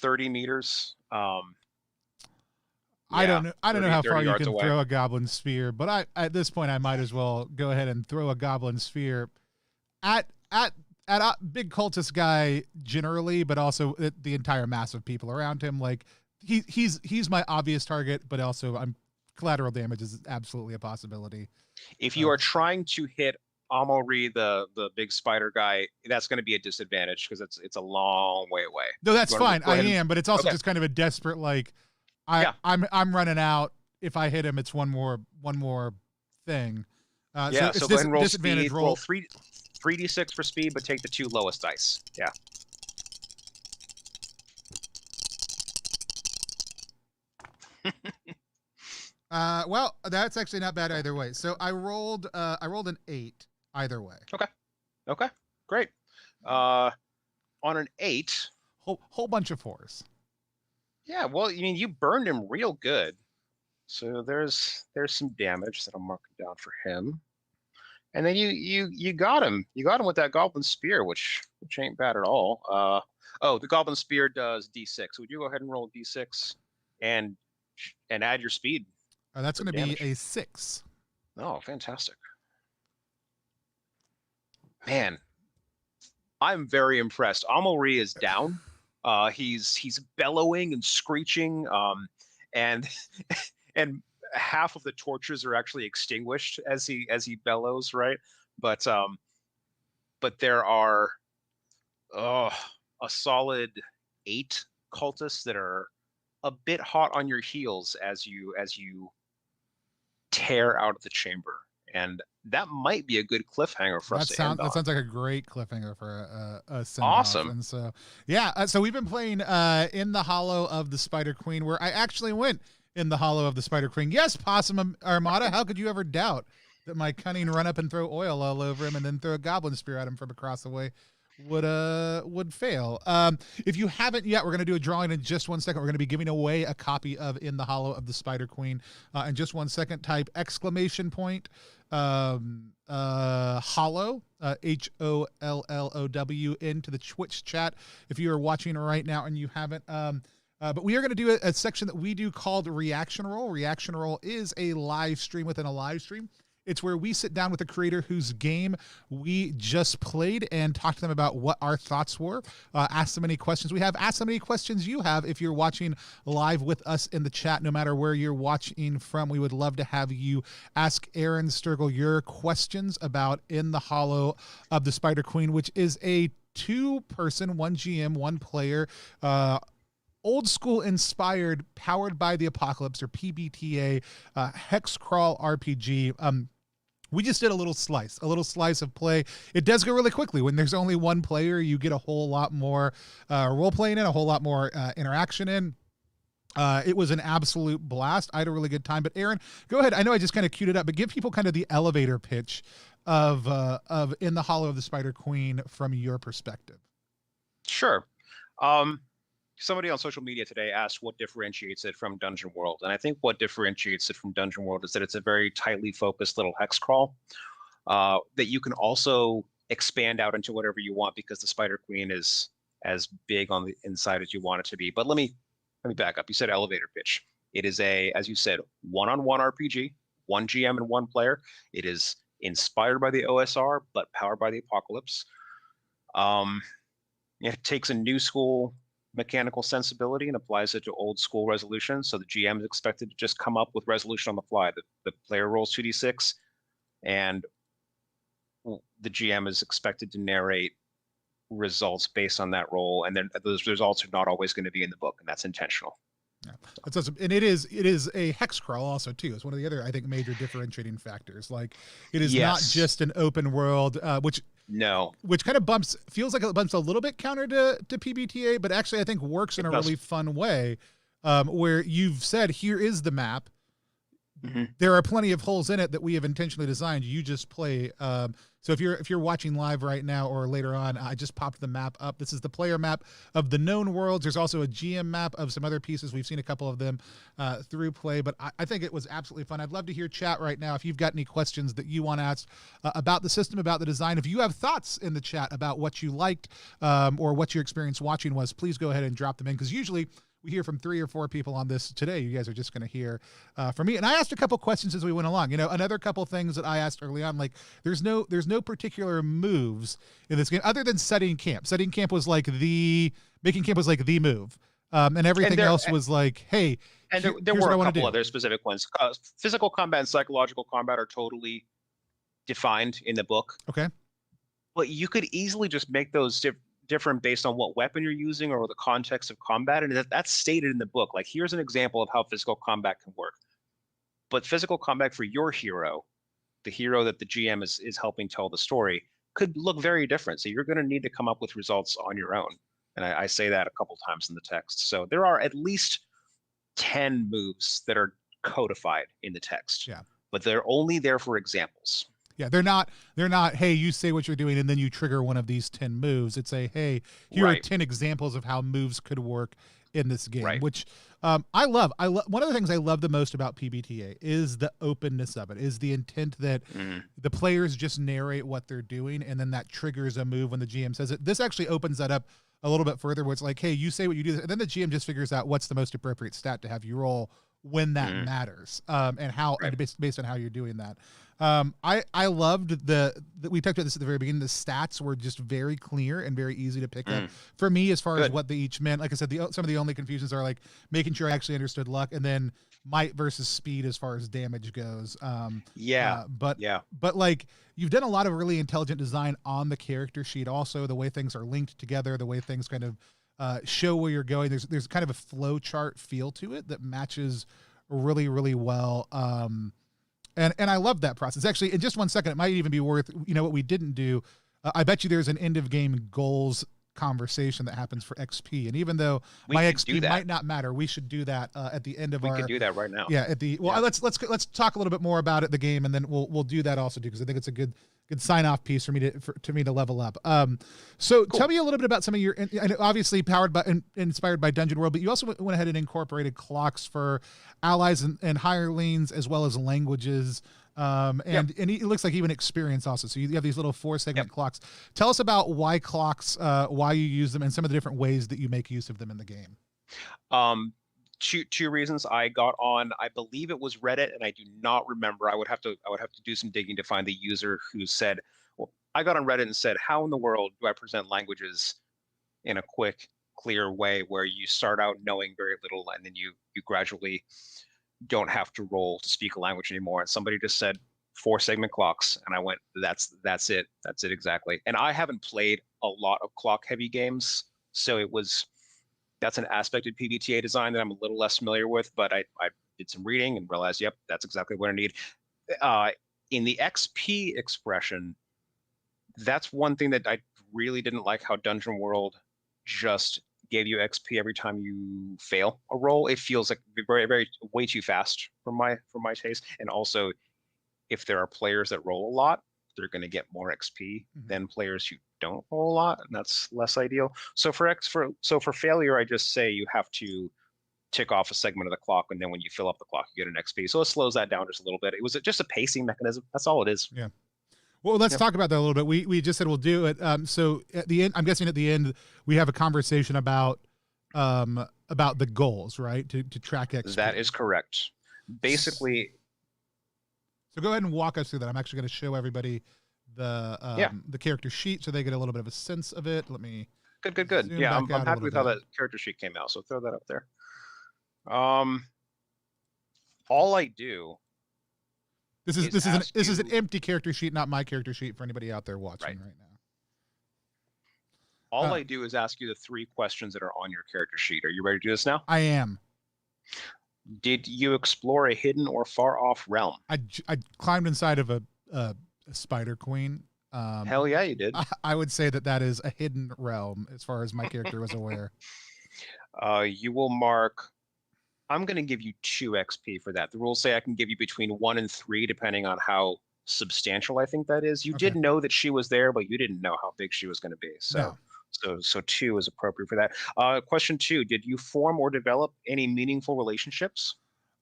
30 meters. I don't know how far you can away. throw a goblin spear, but at this point I might as well go ahead and throw a goblin spear at a big cultist guy generally, but also the entire mass of people around him. Like he's my obvious target, but also collateral damage is absolutely a possibility. If you are trying to hit Amalri, the big spider guy, that's going to be a disadvantage, because it's a long way away. No, that's fine. I am, but it's also just kind of a desperate, like, I'm running out. If I hit him, it's one more thing. So go ahead and roll disadvantage speed. Roll 3d6 for speed, but take the 2 lowest dice. Yeah. Well, that's actually not bad either way. So I rolled an 8 either way. Okay. Great. On an 8, whole bunch of 4s. Yeah, well, you burned him real good. So there's some damage that I'm marking down for him. And then you got him. You got him with that goblin spear, which ain't bad at all. The goblin spear does d6. Would you go ahead and roll d6 and add your speed? That's going to be a 6. Oh, fantastic. Man, I'm very impressed. Amalri is down. He's bellowing and screeching, and half of the torches are actually extinguished as he bellows, right? But there are a solid 8 cultists that are a bit hot on your heels as you tear out of the chamber, and that might be a good cliffhanger for us to end on. That sounds like a great cliffhanger for a send-off. Awesome. And so, yeah, so we've been playing In the Hallow of the Spider Queen, where I actually went in the Hollow of the Spider Queen. Yes, Possum Armada, how could you ever doubt that my cunning run up and throw oil all over him and then throw a goblin spear at him from across the way would fail. If you haven't yet, we're going to do a drawing in just 1 second. We're going to be giving away a copy of In the Hallow of the Spider Queen. In just 1 second, type Hollow, HOLLOW into the Twitch chat if you are watching right now and you haven't. But we are going to do a section that we do called Reaction Roll. Reaction Roll is a live stream within a live stream. It's where we sit down with a creator whose game we just played and talk to them about what our thoughts were. Ask them any questions we have. Ask them any questions you have if you're watching live with us in the chat, no matter where you're watching from. We would love to have you ask Aaron Sturgill your questions about In the Hallow of the Spider Queen, which is a 2-person, 1 GM, 1 player, old school inspired, powered by the apocalypse, or PbtA, hex crawl RPG. We just did a little slice of play. It does go really quickly. When there's only 1 player, you get a whole lot more role playing in, a whole lot more interaction in. It was an absolute blast. I had a really good time. But Aaron, go ahead. I know I just kind of queued it up, but give people kind of the elevator pitch of In the Hallow of the Spider Queen from your perspective. Sure. Somebody on social media today asked what differentiates it from Dungeon World. And I think what differentiates it from Dungeon World is that it's a very tightly focused little hex crawl that you can also expand out into whatever you want, because the Spider Queen is as big on the inside as you want it to be. But let me back up. You said elevator pitch. It is as you said, one-on-one RPG, 1 GM and 1 player. It is inspired by the OSR, but powered by the apocalypse. It takes a new school mechanical sensibility and applies it to old school resolution. So the GM is expected to just come up with resolution on the fly. The player rolls 2d6, and the GM is expected to narrate results based on that roll. And then those results are not always going to be in the book, and that's intentional. Yeah, that's awesome. And it is a hex crawl also too. It's one of the other, I think, major differentiating factors. Like, it is not just an open world, which kind of feels like it bumps a little bit counter to PbtA, but actually I think works in a really fun way, where you've said, here is the map. Mm-hmm. There are plenty of holes in it that we have intentionally designed. You just play. So if you're watching live right now or later on, I just popped the map up. This is the player map of the known worlds. There's also a GM map of some other pieces. We've seen a couple of them through play, but I think it was absolutely fun. I'd love to hear chat right now if you've got any questions that you want to ask about the system, about the design. If you have thoughts in the chat about what you liked or what your experience watching was, please go ahead and drop them in, because usually we hear from 3 or 4 people on this. Today, you guys are just going to hear from me. And I asked a couple questions as we went along. Another couple things that I asked early on, like there's no particular moves in this game other than setting camp. Setting camp was like making camp was like the move. And everything else was like, hey, and there were a couple other specific ones. Physical combat and psychological combat are totally defined in the book. Okay. But you could easily just make those different based on what weapon you're using or the context of combat, and that's stated in the book. Like, here's an example of how physical combat can work. But physical combat for your hero, the hero that the GM is helping tell the story, could look very different. So you're going to need to come up with results on your own. And I say that a couple times in the text. So there are at least 10 moves that are codified in the text. Yeah. But they're only there for examples. Yeah, they're not, hey, you say what you're doing and then you trigger one of these 10 moves. It's hey, here are 10 examples of how moves could work in this game, which I love. One of the things I love the most about PbtA is the openness of it, is the intent that the players just narrate what they're doing, and then that triggers a move when the GM says it. This actually opens that up a little bit further, where it's like, hey, you say what you do, and then the GM just figures out what's the most appropriate stat to have you roll when that matters, and how and based on how you're doing that. I loved we talked about this at the very beginning. The stats were just very clear and very easy to pick up for me as far as what they each meant. Like I said, some of the only confusions are like making sure I actually understood luck, and then might versus speed as far as damage goes. But like, you've done a lot of really intelligent design on the character sheet. Also, the way things are linked together, the way things kind of show where you're going. There's kind of a flow chart feel to it that matches really, really well. And I love that process. Actually, in just 1 second, it might even be worth, what we didn't do. I bet you there's an end of game goals conversation that happens for XP. And even though my XP might not matter, we should do that at the end of we could do that right now. Yeah. Let's talk a little bit more about it, the game, and then we'll do that also too, because I think it's a good sign off piece for me to level up. So cool. Tell me a little bit about some of your, obviously powered by and inspired by Dungeon World, but you also went ahead and incorporated clocks for allies and hirelings, as well as languages. And it looks like even experience also. So you have these little 4-segment clocks. Tell us about why clocks, why you use them, and some of the different ways that you make use of them in the game. Two reasons. I got on, I believe it was Reddit, and I do not remember. I would have to do some digging to find the user who said, well, I got on Reddit and said, how in the world do I present languages in a quick, clear way where you start out knowing very little and then you gradually don't have to roll to speak a language anymore? And somebody just said 4 segment clocks, and I went, that's it. That's it exactly. And I haven't played a lot of clock heavy games, so that's an aspect of PbtA design that I'm a little less familiar with, but I did some reading and realized, yep, that's exactly what I need. In the XP expression, that's one thing that I really didn't like, how Dungeon World just gave you XP every time you fail a roll. It feels like very, very way too fast for my taste. And also, if there are players that roll a lot, they're going to get more XP than players who don't roll a lot, and that's less ideal. So for failure, I just say you have to tick off a segment of the clock, and then when you fill up the clock, you get an XP. So it slows that down just a little bit. It was just a pacing mechanism. That's all it is. Yeah. Well, let's talk about that a little bit. We just said we'll do it. So at the end, I'm guessing at the end we have a conversation about the goals, right? To track XP. That is correct. Basically. So go ahead and walk us through that. I'm actually going to show everybody the character sheet so they get a little bit of a sense of it. Let me. Good. Yeah, I'm happy with how that character sheet came out. So throw that up there. All I do. This is an empty character sheet, not my character sheet for anybody out there watching right now. All I do is ask you the 3 questions that are on your character sheet. Are you ready to do this now? I am. Did you explore a hidden or far off realm? I climbed inside of a spider queen. Hell yeah, you did. I would say that is a hidden realm as far as my character was aware. You will mark. I'm going to give you 2 XP for that. The rules say I can give you between 1 and 3, depending on how substantial I think that is. You did know that she was there, but you didn't know how big she was going to be. So, so 2 is appropriate for that. Question 2: did you form or develop any meaningful relationships?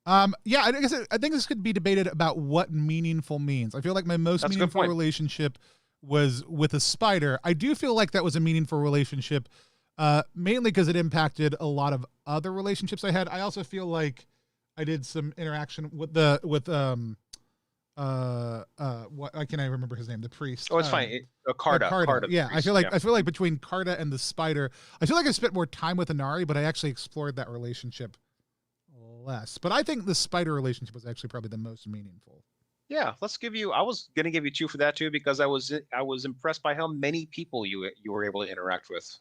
Yeah, I think this could be debated about what meaningful means. I feel like my most meaningful relationship was with a spider. I do feel like that was a meaningful relationship. Mainly because it impacted a lot of other relationships I had. I also feel like I did some interaction with why can't I remember his name? The priest. Oh, it's fine. Carta. Yeah, priest, I feel like between Carta and the spider, I feel like I spent more time with Inari, but I actually explored that relationship less. But I think the spider relationship was actually probably the most meaningful. Yeah, let's give you. I was gonna give you 2 for that too, because I was impressed by how many people you were able to interact with.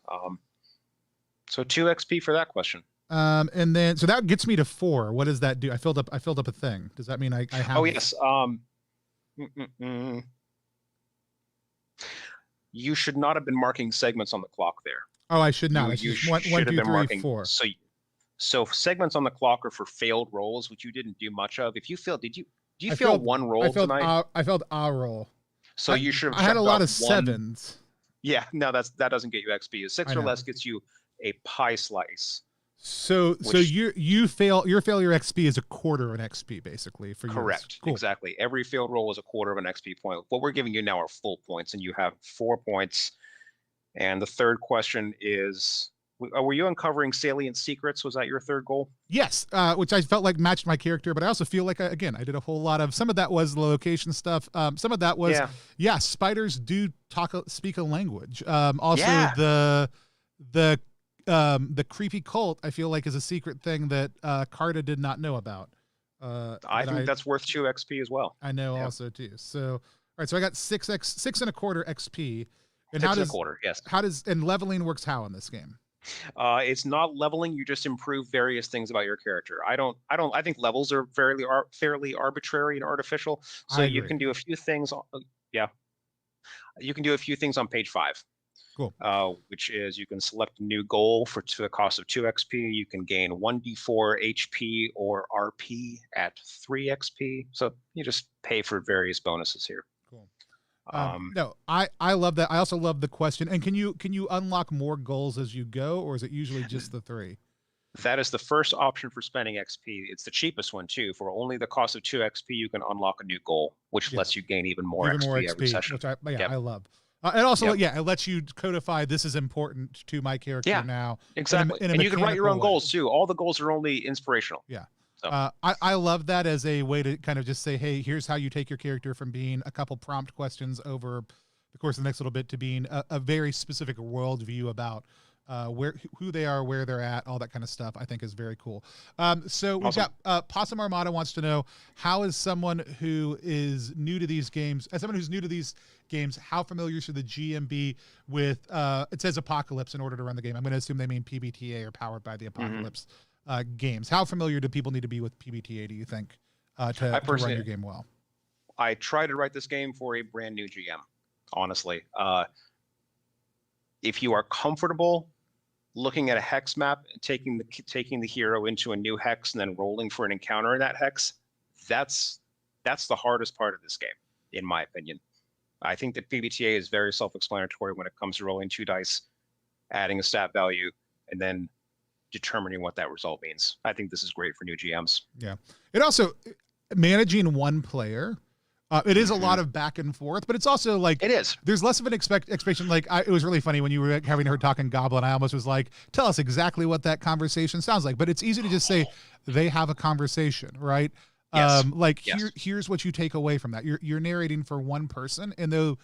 So 2 XP for that question. And then so that gets me to 4. What does that do? I filled up a thing. Does that mean I have? Oh yes. You should not have been marking segments on the clock there. Oh, I should not. You should 1, 2, 3, 4. So segments on the clock are for failed rolls, which you didn't do much of. If you failed, do you fail 1 roll tonight? I failed a roll. So you should have. I had a lot of 7s. Yeah, no, that doesn't get you XP. 6 or less gets you a pie slice. So your failure XP is a quarter of an XP basically for correct. Cool. Exactly. Every failed roll is a quarter of an XP point. What we're giving you now are full points, and you have 4 points. And the third question is, were you uncovering salient secrets? Was that your third goal? Yes, which I felt like matched my character, but I also feel like I did a whole lot of. Some of that was the location stuff. Some of that was spiders do speak a language. Also the creepy cult, I feel like, is a secret thing that Carta did not know about. I think that's worth 2 XP as well. I know also too. So all right, so I got 6 and a quarter XP. And 6 and a quarter, yes. And leveling works how in this game? It's not leveling. You just improve various things about your character. I think levels are fairly arbitrary and artificial. So you can do a few things. You can do a few things on page 5. Cool. Which is you can select a new goal to the cost of 2 XP. You can gain 1d4 HP or RP at 3 XP. So you just pay for various bonuses here. Cool. No, I love that. I also love the question. And can you unlock more goals as you go, or is it usually just the 3? That is the first option for spending XP. It's the cheapest one too. For only the cost of 2 XP, you can unlock a new goal, which lets you gain even more XP every session. Which I love. And also, it lets you codify this is important to my character now. Exactly. In a and you can write your own way. goals too. All the goals are only inspirational. Yeah. So. I love that as a way to kind of just say, hey, here's how you take your character from being a couple prompt questions over the course of the next little bit to being a very specific worldview about who they are, where they're at, all that kind of stuff. I think is very cool. So we've got Possum Armada wants to know, how is someone who is new to these games, how familiar should the GM be with, it says Apocalypse in order to run the game. I'm going to assume they mean PbtA or Powered by the Apocalypse games. How familiar do people need to be with PbtA, do you think, to run your game well? I try to write this game for a brand new GM, honestly. If you are comfortable looking at a hex map, taking the hero into a new hex and then rolling for an encounter in that hex, that's the hardest part of this game, in my opinion. I think that PbtA is very self-explanatory when it comes to rolling 2 dice, adding a stat value, and then determining what that result means. I think this is great for new GMs. Yeah. It also, managing one player, it is a lot of back and forth, but it's also like, it is. There's less of an expectation. Like it was really funny when you were having her talking Goblin. I almost was like, tell us exactly what that conversation sounds like. But it's easy to just say they have a conversation, right? Yes. Here's what you take away from that. You're narrating for one person, and though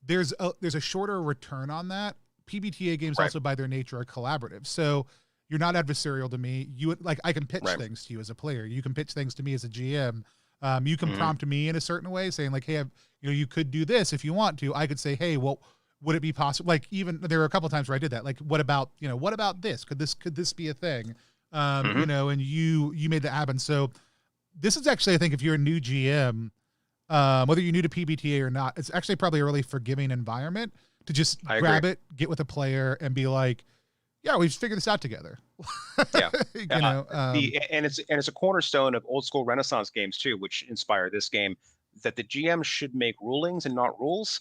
there's a shorter return on that. PbtA games also by their nature are collaborative, so you're not adversarial to me. I can pitch things to you as a player. You can pitch things to me as a GM. You can prompt me in a certain way, saying like, hey, you could do this if you want to. I could say, hey, well, would it be possible? Like, even there were a couple of times where I did that. Like, what about this? Could this be a thing? And you made that happen. So this is actually, I think, if you're a new GM, whether you're new to PbtA or not, it's actually probably a really forgiving environment to just grab it, get with a player, and be like, yeah, we've figured this out together. And it's a cornerstone of old school Renaissance games too, which inspire this game, that the GM should make rulings and not rules.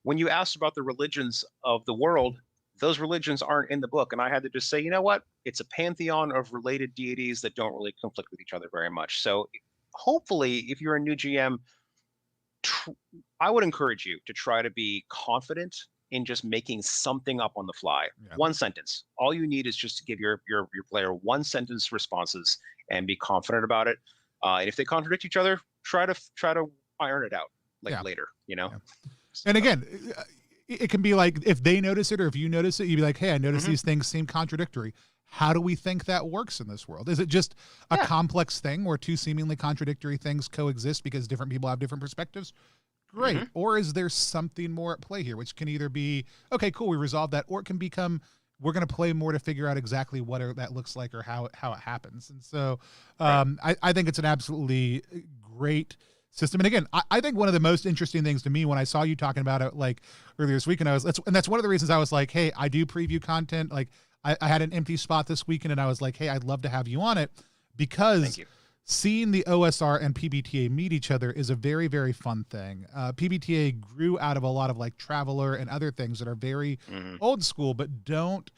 When you asked about the religions of the world, those religions aren't in the book, and I had to just say, you know what? It's a pantheon of related deities that don't really conflict with each other very much. So hopefully, if you're a new GM, I would encourage you to try to be confident in just making something up on the fly. One sentence. All you need is just to give your player one sentence responses and be confident about it. And if they contradict each other, try to iron it out later. And again, it can be like, if they notice it or if you notice it, you'd be like, hey, I notice these things seem contradictory. How do we think that works in this world? Is it just a complex thing where two seemingly contradictory things coexist because different people have different perspectives? Great. Or is there something more at play here, which can either be, okay, cool, we resolved that, or it can become, we're going to play more to figure out exactly what that looks like or how it happens. And so I think it's an absolutely great system. And again, I think one of the most interesting things to me when I saw you talking about it like earlier this week, and that's one of the reasons I was like, hey, I do preview content. Like I had an empty spot this weekend and I was like, hey, I'd love to have you on it, because seeing the OSR and PbtA meet each other is a very, very fun thing. PbtA grew out of a lot of like Traveler and other things that are very old school, but don't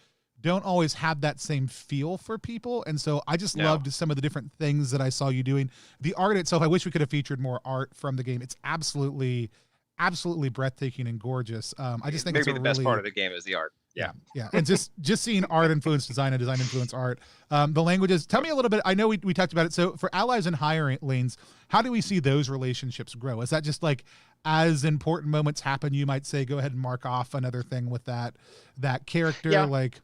always have that same feel for people. And so I just loved some of the different things that I saw you doing. The art itself, I wish we could have featured more art from the game. It's absolutely breathtaking and gorgeous. I just think maybe the best part of the game is the art. Yeah. And just seeing art influence design and design influence art. The languages, tell me a little bit. I know we talked about it. So for allies and hirelings, how do we see those relationships grow? Is that just like, as important moments happen, you might say, go ahead and mark off another thing with that character? Yeah. Like,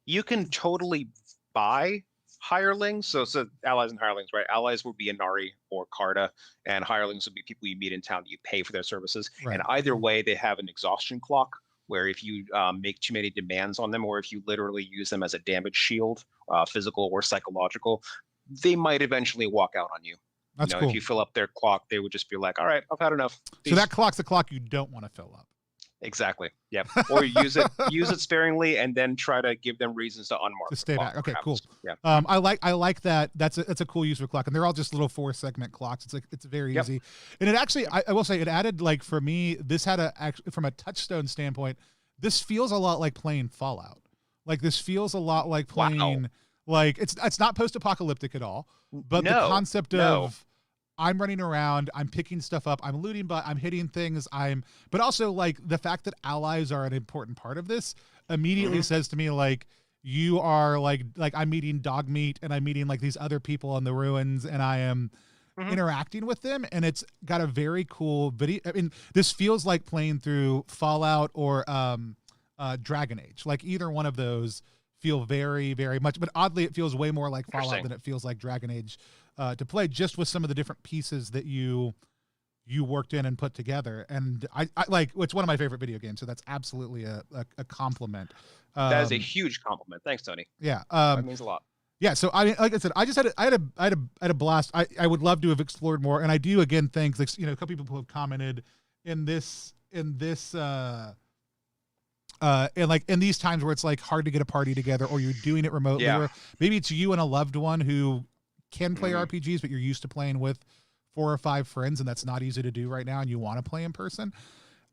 you can totally buy hirelings. So allies and hirelings, right? Allies would be Inari or Carta, and hirelings would be people you meet in town that you pay for their services. Right. And either way, they have an exhaustion clock, where if you make too many demands on them, or if you literally use them as a damage shield, physical or psychological, they might eventually walk out on you. That's cool. If you fill up their clock, they would just be like, all right, I've had enough. Peace. So that clock's the clock you don't want to fill up. Exactly. Yep. Or use it sparingly, and then try to give them reasons to unmark. To stay back. Okay, perhaps. cool. Yeah. I like that. That's a cool use of a clock, and they're all just little 4-segment clocks. It's very easy, and it actually, I will say, it added, like, for me, this had from a touchstone standpoint, this feels a lot like playing Fallout. Like, this feels a lot like playing, like, it's not post-apocalyptic at all, but the concept of I'm running around, I'm picking stuff up, I'm looting, but I'm hitting things. But also like the fact that allies are an important part of this immediately says to me, like, you are like I'm meeting dog meat and I'm meeting like these other people on the ruins and I am interacting with them, and it's got a very cool video. I mean, this feels like playing through Fallout or Dragon Age. Like either one of those feel very, very much, but oddly it feels way more like Fallout than it feels like Dragon Age to play, just with some of the different pieces that you worked in and put together. And I like, it's one of my favorite video games, so that's absolutely a compliment. That is a huge compliment. Thanks, Tony. Yeah. That means a lot. Yeah, so I mean, like I said, I had a blast. I would love to have explored more, and I do again think, like, you know, a couple people have commented in this and like in these times where it's like hard to get a party together or you're doing it remotely, or maybe it's you and a loved one who can play RPGs, but you're used to playing with 4 or 5 friends, and that's not easy to do right now, and you want to play in person.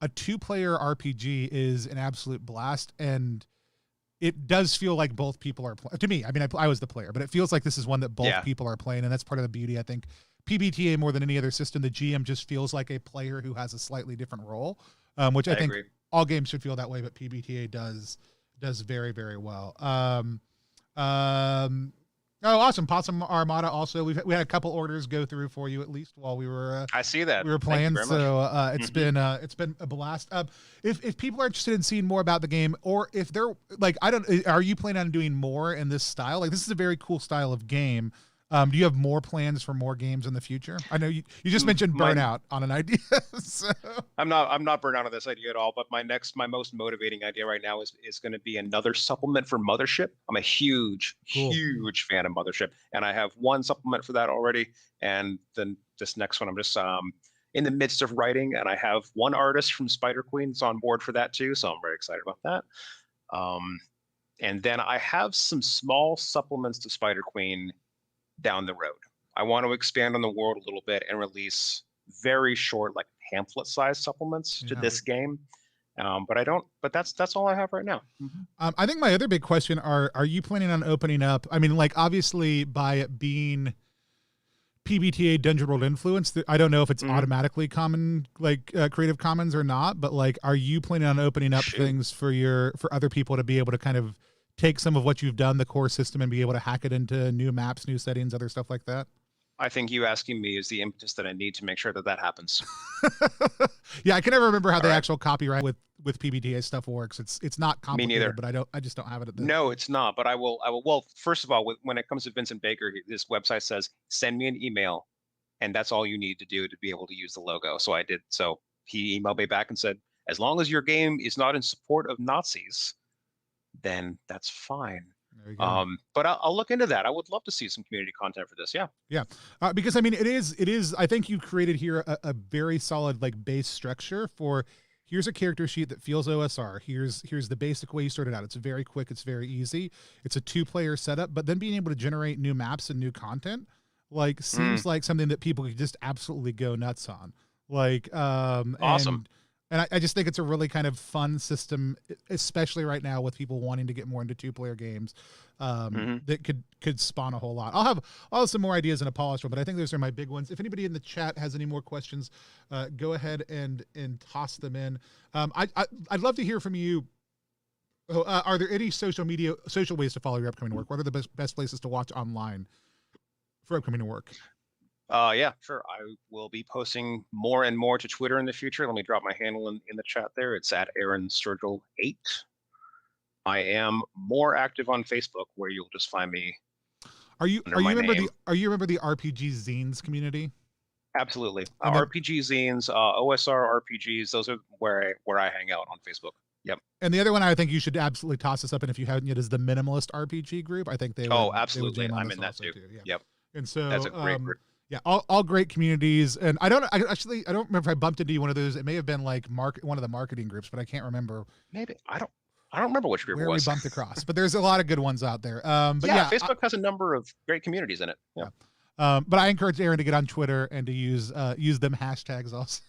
A 2-player RPG is an absolute blast, and it does feel like both people are playing. To me, I mean, I was the player, but it feels like this is one that both people are playing, and that's part of the beauty. I think PbtA, more than any other system, the GM just feels like a player who has a slightly different role, which I think agree. All games should feel that way, but PbtA does very, very well. Oh, awesome! Possum Armada. Also, we had a couple orders go through for you at least while we were. I see that we were playing, so it's been a blast. If people are interested in seeing more about the game, or if they're like, are you planning on doing more in this style? Like, this is a very cool style of game. Do you have more plans for more games in the future? I know you just mentioned burnout on an idea. So. I'm not burnt out on this idea at all, but my most motivating idea right now is going to be another supplement for Mothership. I'm a huge fan of Mothership, and I have one supplement for that already. And then this next one, I'm just in the midst of writing, and I have one artist from Spider Queen that's on board for that too, so I'm very excited about that. And then I have some small supplements to Spider Queen down the road. I want to expand on the world a little bit and release very short, like pamphlet-sized supplements to this game. But that's all I have right now. I think my other big question are you planning on opening up? I mean, like, obviously by it being PbtA Dungeon World influence, I don't know if it's automatically common, like Creative Commons or not, but like, are you planning on opening up things for other people to be able to kind of take some of what you've done, the core system, and be able to hack it into new maps, new settings, other stuff like that? I think you asking me is the impetus that I need to make sure that happens. Yeah, I can never remember how the actual copyright with PbtA stuff works. It's not complicated, me neither. But I just don't have it at the No, it's not. But I will. Well, first of all, when it comes to Vincent Baker, this website says send me an email, and that's all you need to do to be able to use the logo. So I did. So he emailed me back and said, as long as your game is not in support of Nazis, then that's fine. But I'll look into that. I would love to see some community content for this. Yeah. Because I mean, it is. I think you created here a very solid like base structure for. Here's a character sheet that feels OSR. Here's the basic way you sort it out. It's very quick. It's very easy. It's a 2-player setup, but then being able to generate new maps and new content, like, seems like something that people could just absolutely go nuts on. Like, awesome. And I just think it's a really kind of fun system, especially right now with people wanting to get more into 2-player games, that could spawn a whole lot. I'll have some more ideas in a polish one, but I think those are my big ones. If anybody in the chat has any more questions, go ahead and toss them in. I'd love to hear from you. Are there any social ways to follow your upcoming work? What are the best places to watch online for upcoming work? Yeah, sure. I will be posting more and more to Twitter in the future. Let me drop my handle in the chat there. It's at Aaron Sturgill 8. I am more active on Facebook, where you'll just find me. Are you remember the RPG zines community? Absolutely. RPG zines, OSR RPGs, those are where I hang out on Facebook. Yep. And the other one I think you should absolutely toss this up, and if you haven't yet, is the Minimalist RPG group. I think they absolutely. I'm in that too. Yeah. Yep. And so that's a great group. Yeah, all great communities, and I don't remember if I bumped into one of those. It may have been like one of the marketing groups, but I can't remember. Maybe I don't remember which group it was. We bumped across, but there's a lot of good ones out there. But Facebook has a number of great communities in it. Yeah. But I encourage Aaron to get on Twitter and to use them hashtags also.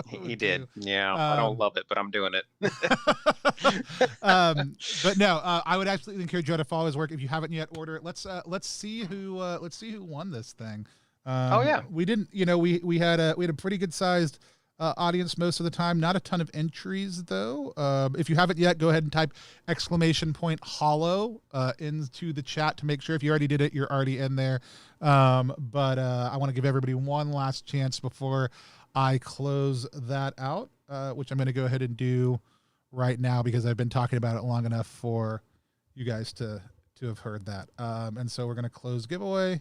He did. Yeah, I don't love it, but I'm doing it. But no, I would absolutely encourage you to follow his work. If you haven't yet, order it. Let's see who won this thing. Oh yeah. We didn't, we had a pretty good sized audience most of the time. Not a ton of entries though. If you haven't yet, go ahead and type !Hallow into the chat to make sure. If you already did it, you're already in there. But I want to give everybody one last chance before I close that out, which I'm going to go ahead and do right now because I've been talking about it long enough for you guys to have heard that. And so we're going to close giveaway.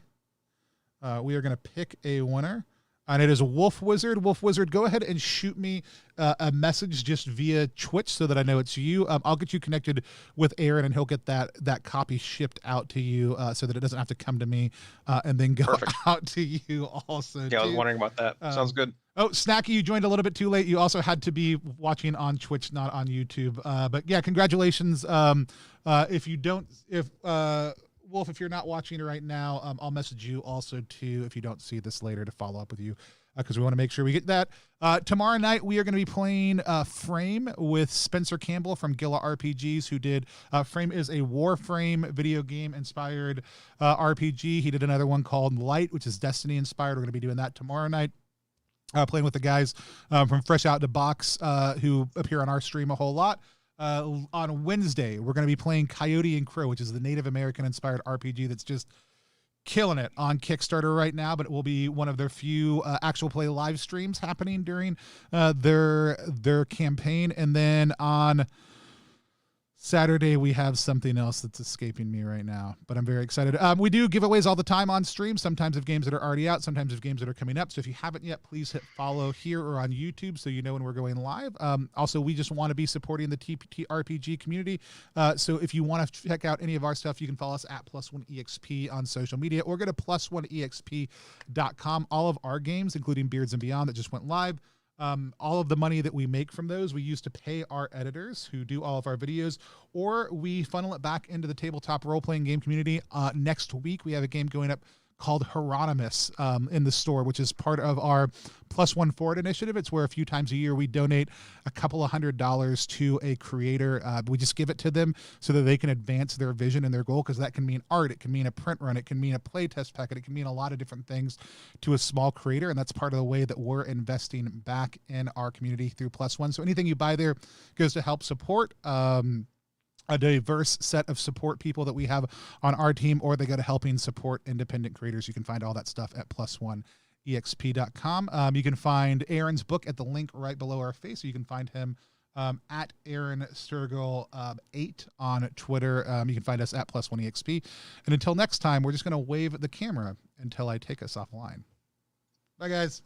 We are going to pick a winner, and it is Wolf Wizard. Wolf Wizard, go ahead and shoot me a message just via Twitch so that I know it's you. I'll get you connected with Aaron, and he'll get that copy shipped out to you so that it doesn't have to come to me and then go out to you also. Yeah, I was wondering about that. Sounds good. Oh, Snacky, you joined a little bit too late. You also had to be watching on Twitch, not on YouTube. But yeah, congratulations. Wolf, if you're not watching right now, I'll message you also too if you don't see this later to follow up with you because we want to make sure we get that. Tomorrow night we are going to be playing Frame with Spencer Campbell from Gilla RPGs, who did Frame is a Warframe video game inspired RPG. He did another one called Light, which is Destiny inspired. We're going to be doing that tomorrow night. Playing with the guys from Fresh Out the Box who appear on our stream a whole lot. On Wednesday, we're going to be playing Coyote and Crow, which is the Native American inspired RPG that's just killing it on Kickstarter right now, but it will be one of their few actual play live streams happening during their campaign. And then on Saturday, we have something else that's escaping me right now, but I'm very excited. We do giveaways all the time on stream, sometimes of games that are already out, sometimes of games that are coming up. So if you haven't yet, please hit follow here or on YouTube so you know when we're going live. Also, we just want to be supporting the ttrpg community. So if you want to check out any of our stuff, you can follow us at +1exp on social media or go to +1exp.com. All of our games, including Beards and Beyond that just went live, all of the money that we make from those, we use to pay our editors who do all of our videos, or we funnel it back into the tabletop role-playing game community. Next week, we have a game going up called Hieronymus in the store, which is part of our +1 Forward initiative. It's where a few times a year we donate a couple of $100s to a creator. We just give it to them so that they can advance their vision and their goal, because that can mean art, it can mean a print run, it can mean a playtest packet, it can mean a lot of different things to a small creator, and that's part of the way that we're investing back in our community through +1. So anything you buy there goes to help support a diverse set of support people that we have on our team, or they go to helping support independent creators. You can find all that stuff at +1exp.com. You can find Aaron's book at the link right below our face. You can find him at Aaron Sturgill 8 on Twitter. You can find us at +1exp. And until next time, we're just going to wave at the camera until I take us offline. Bye, guys.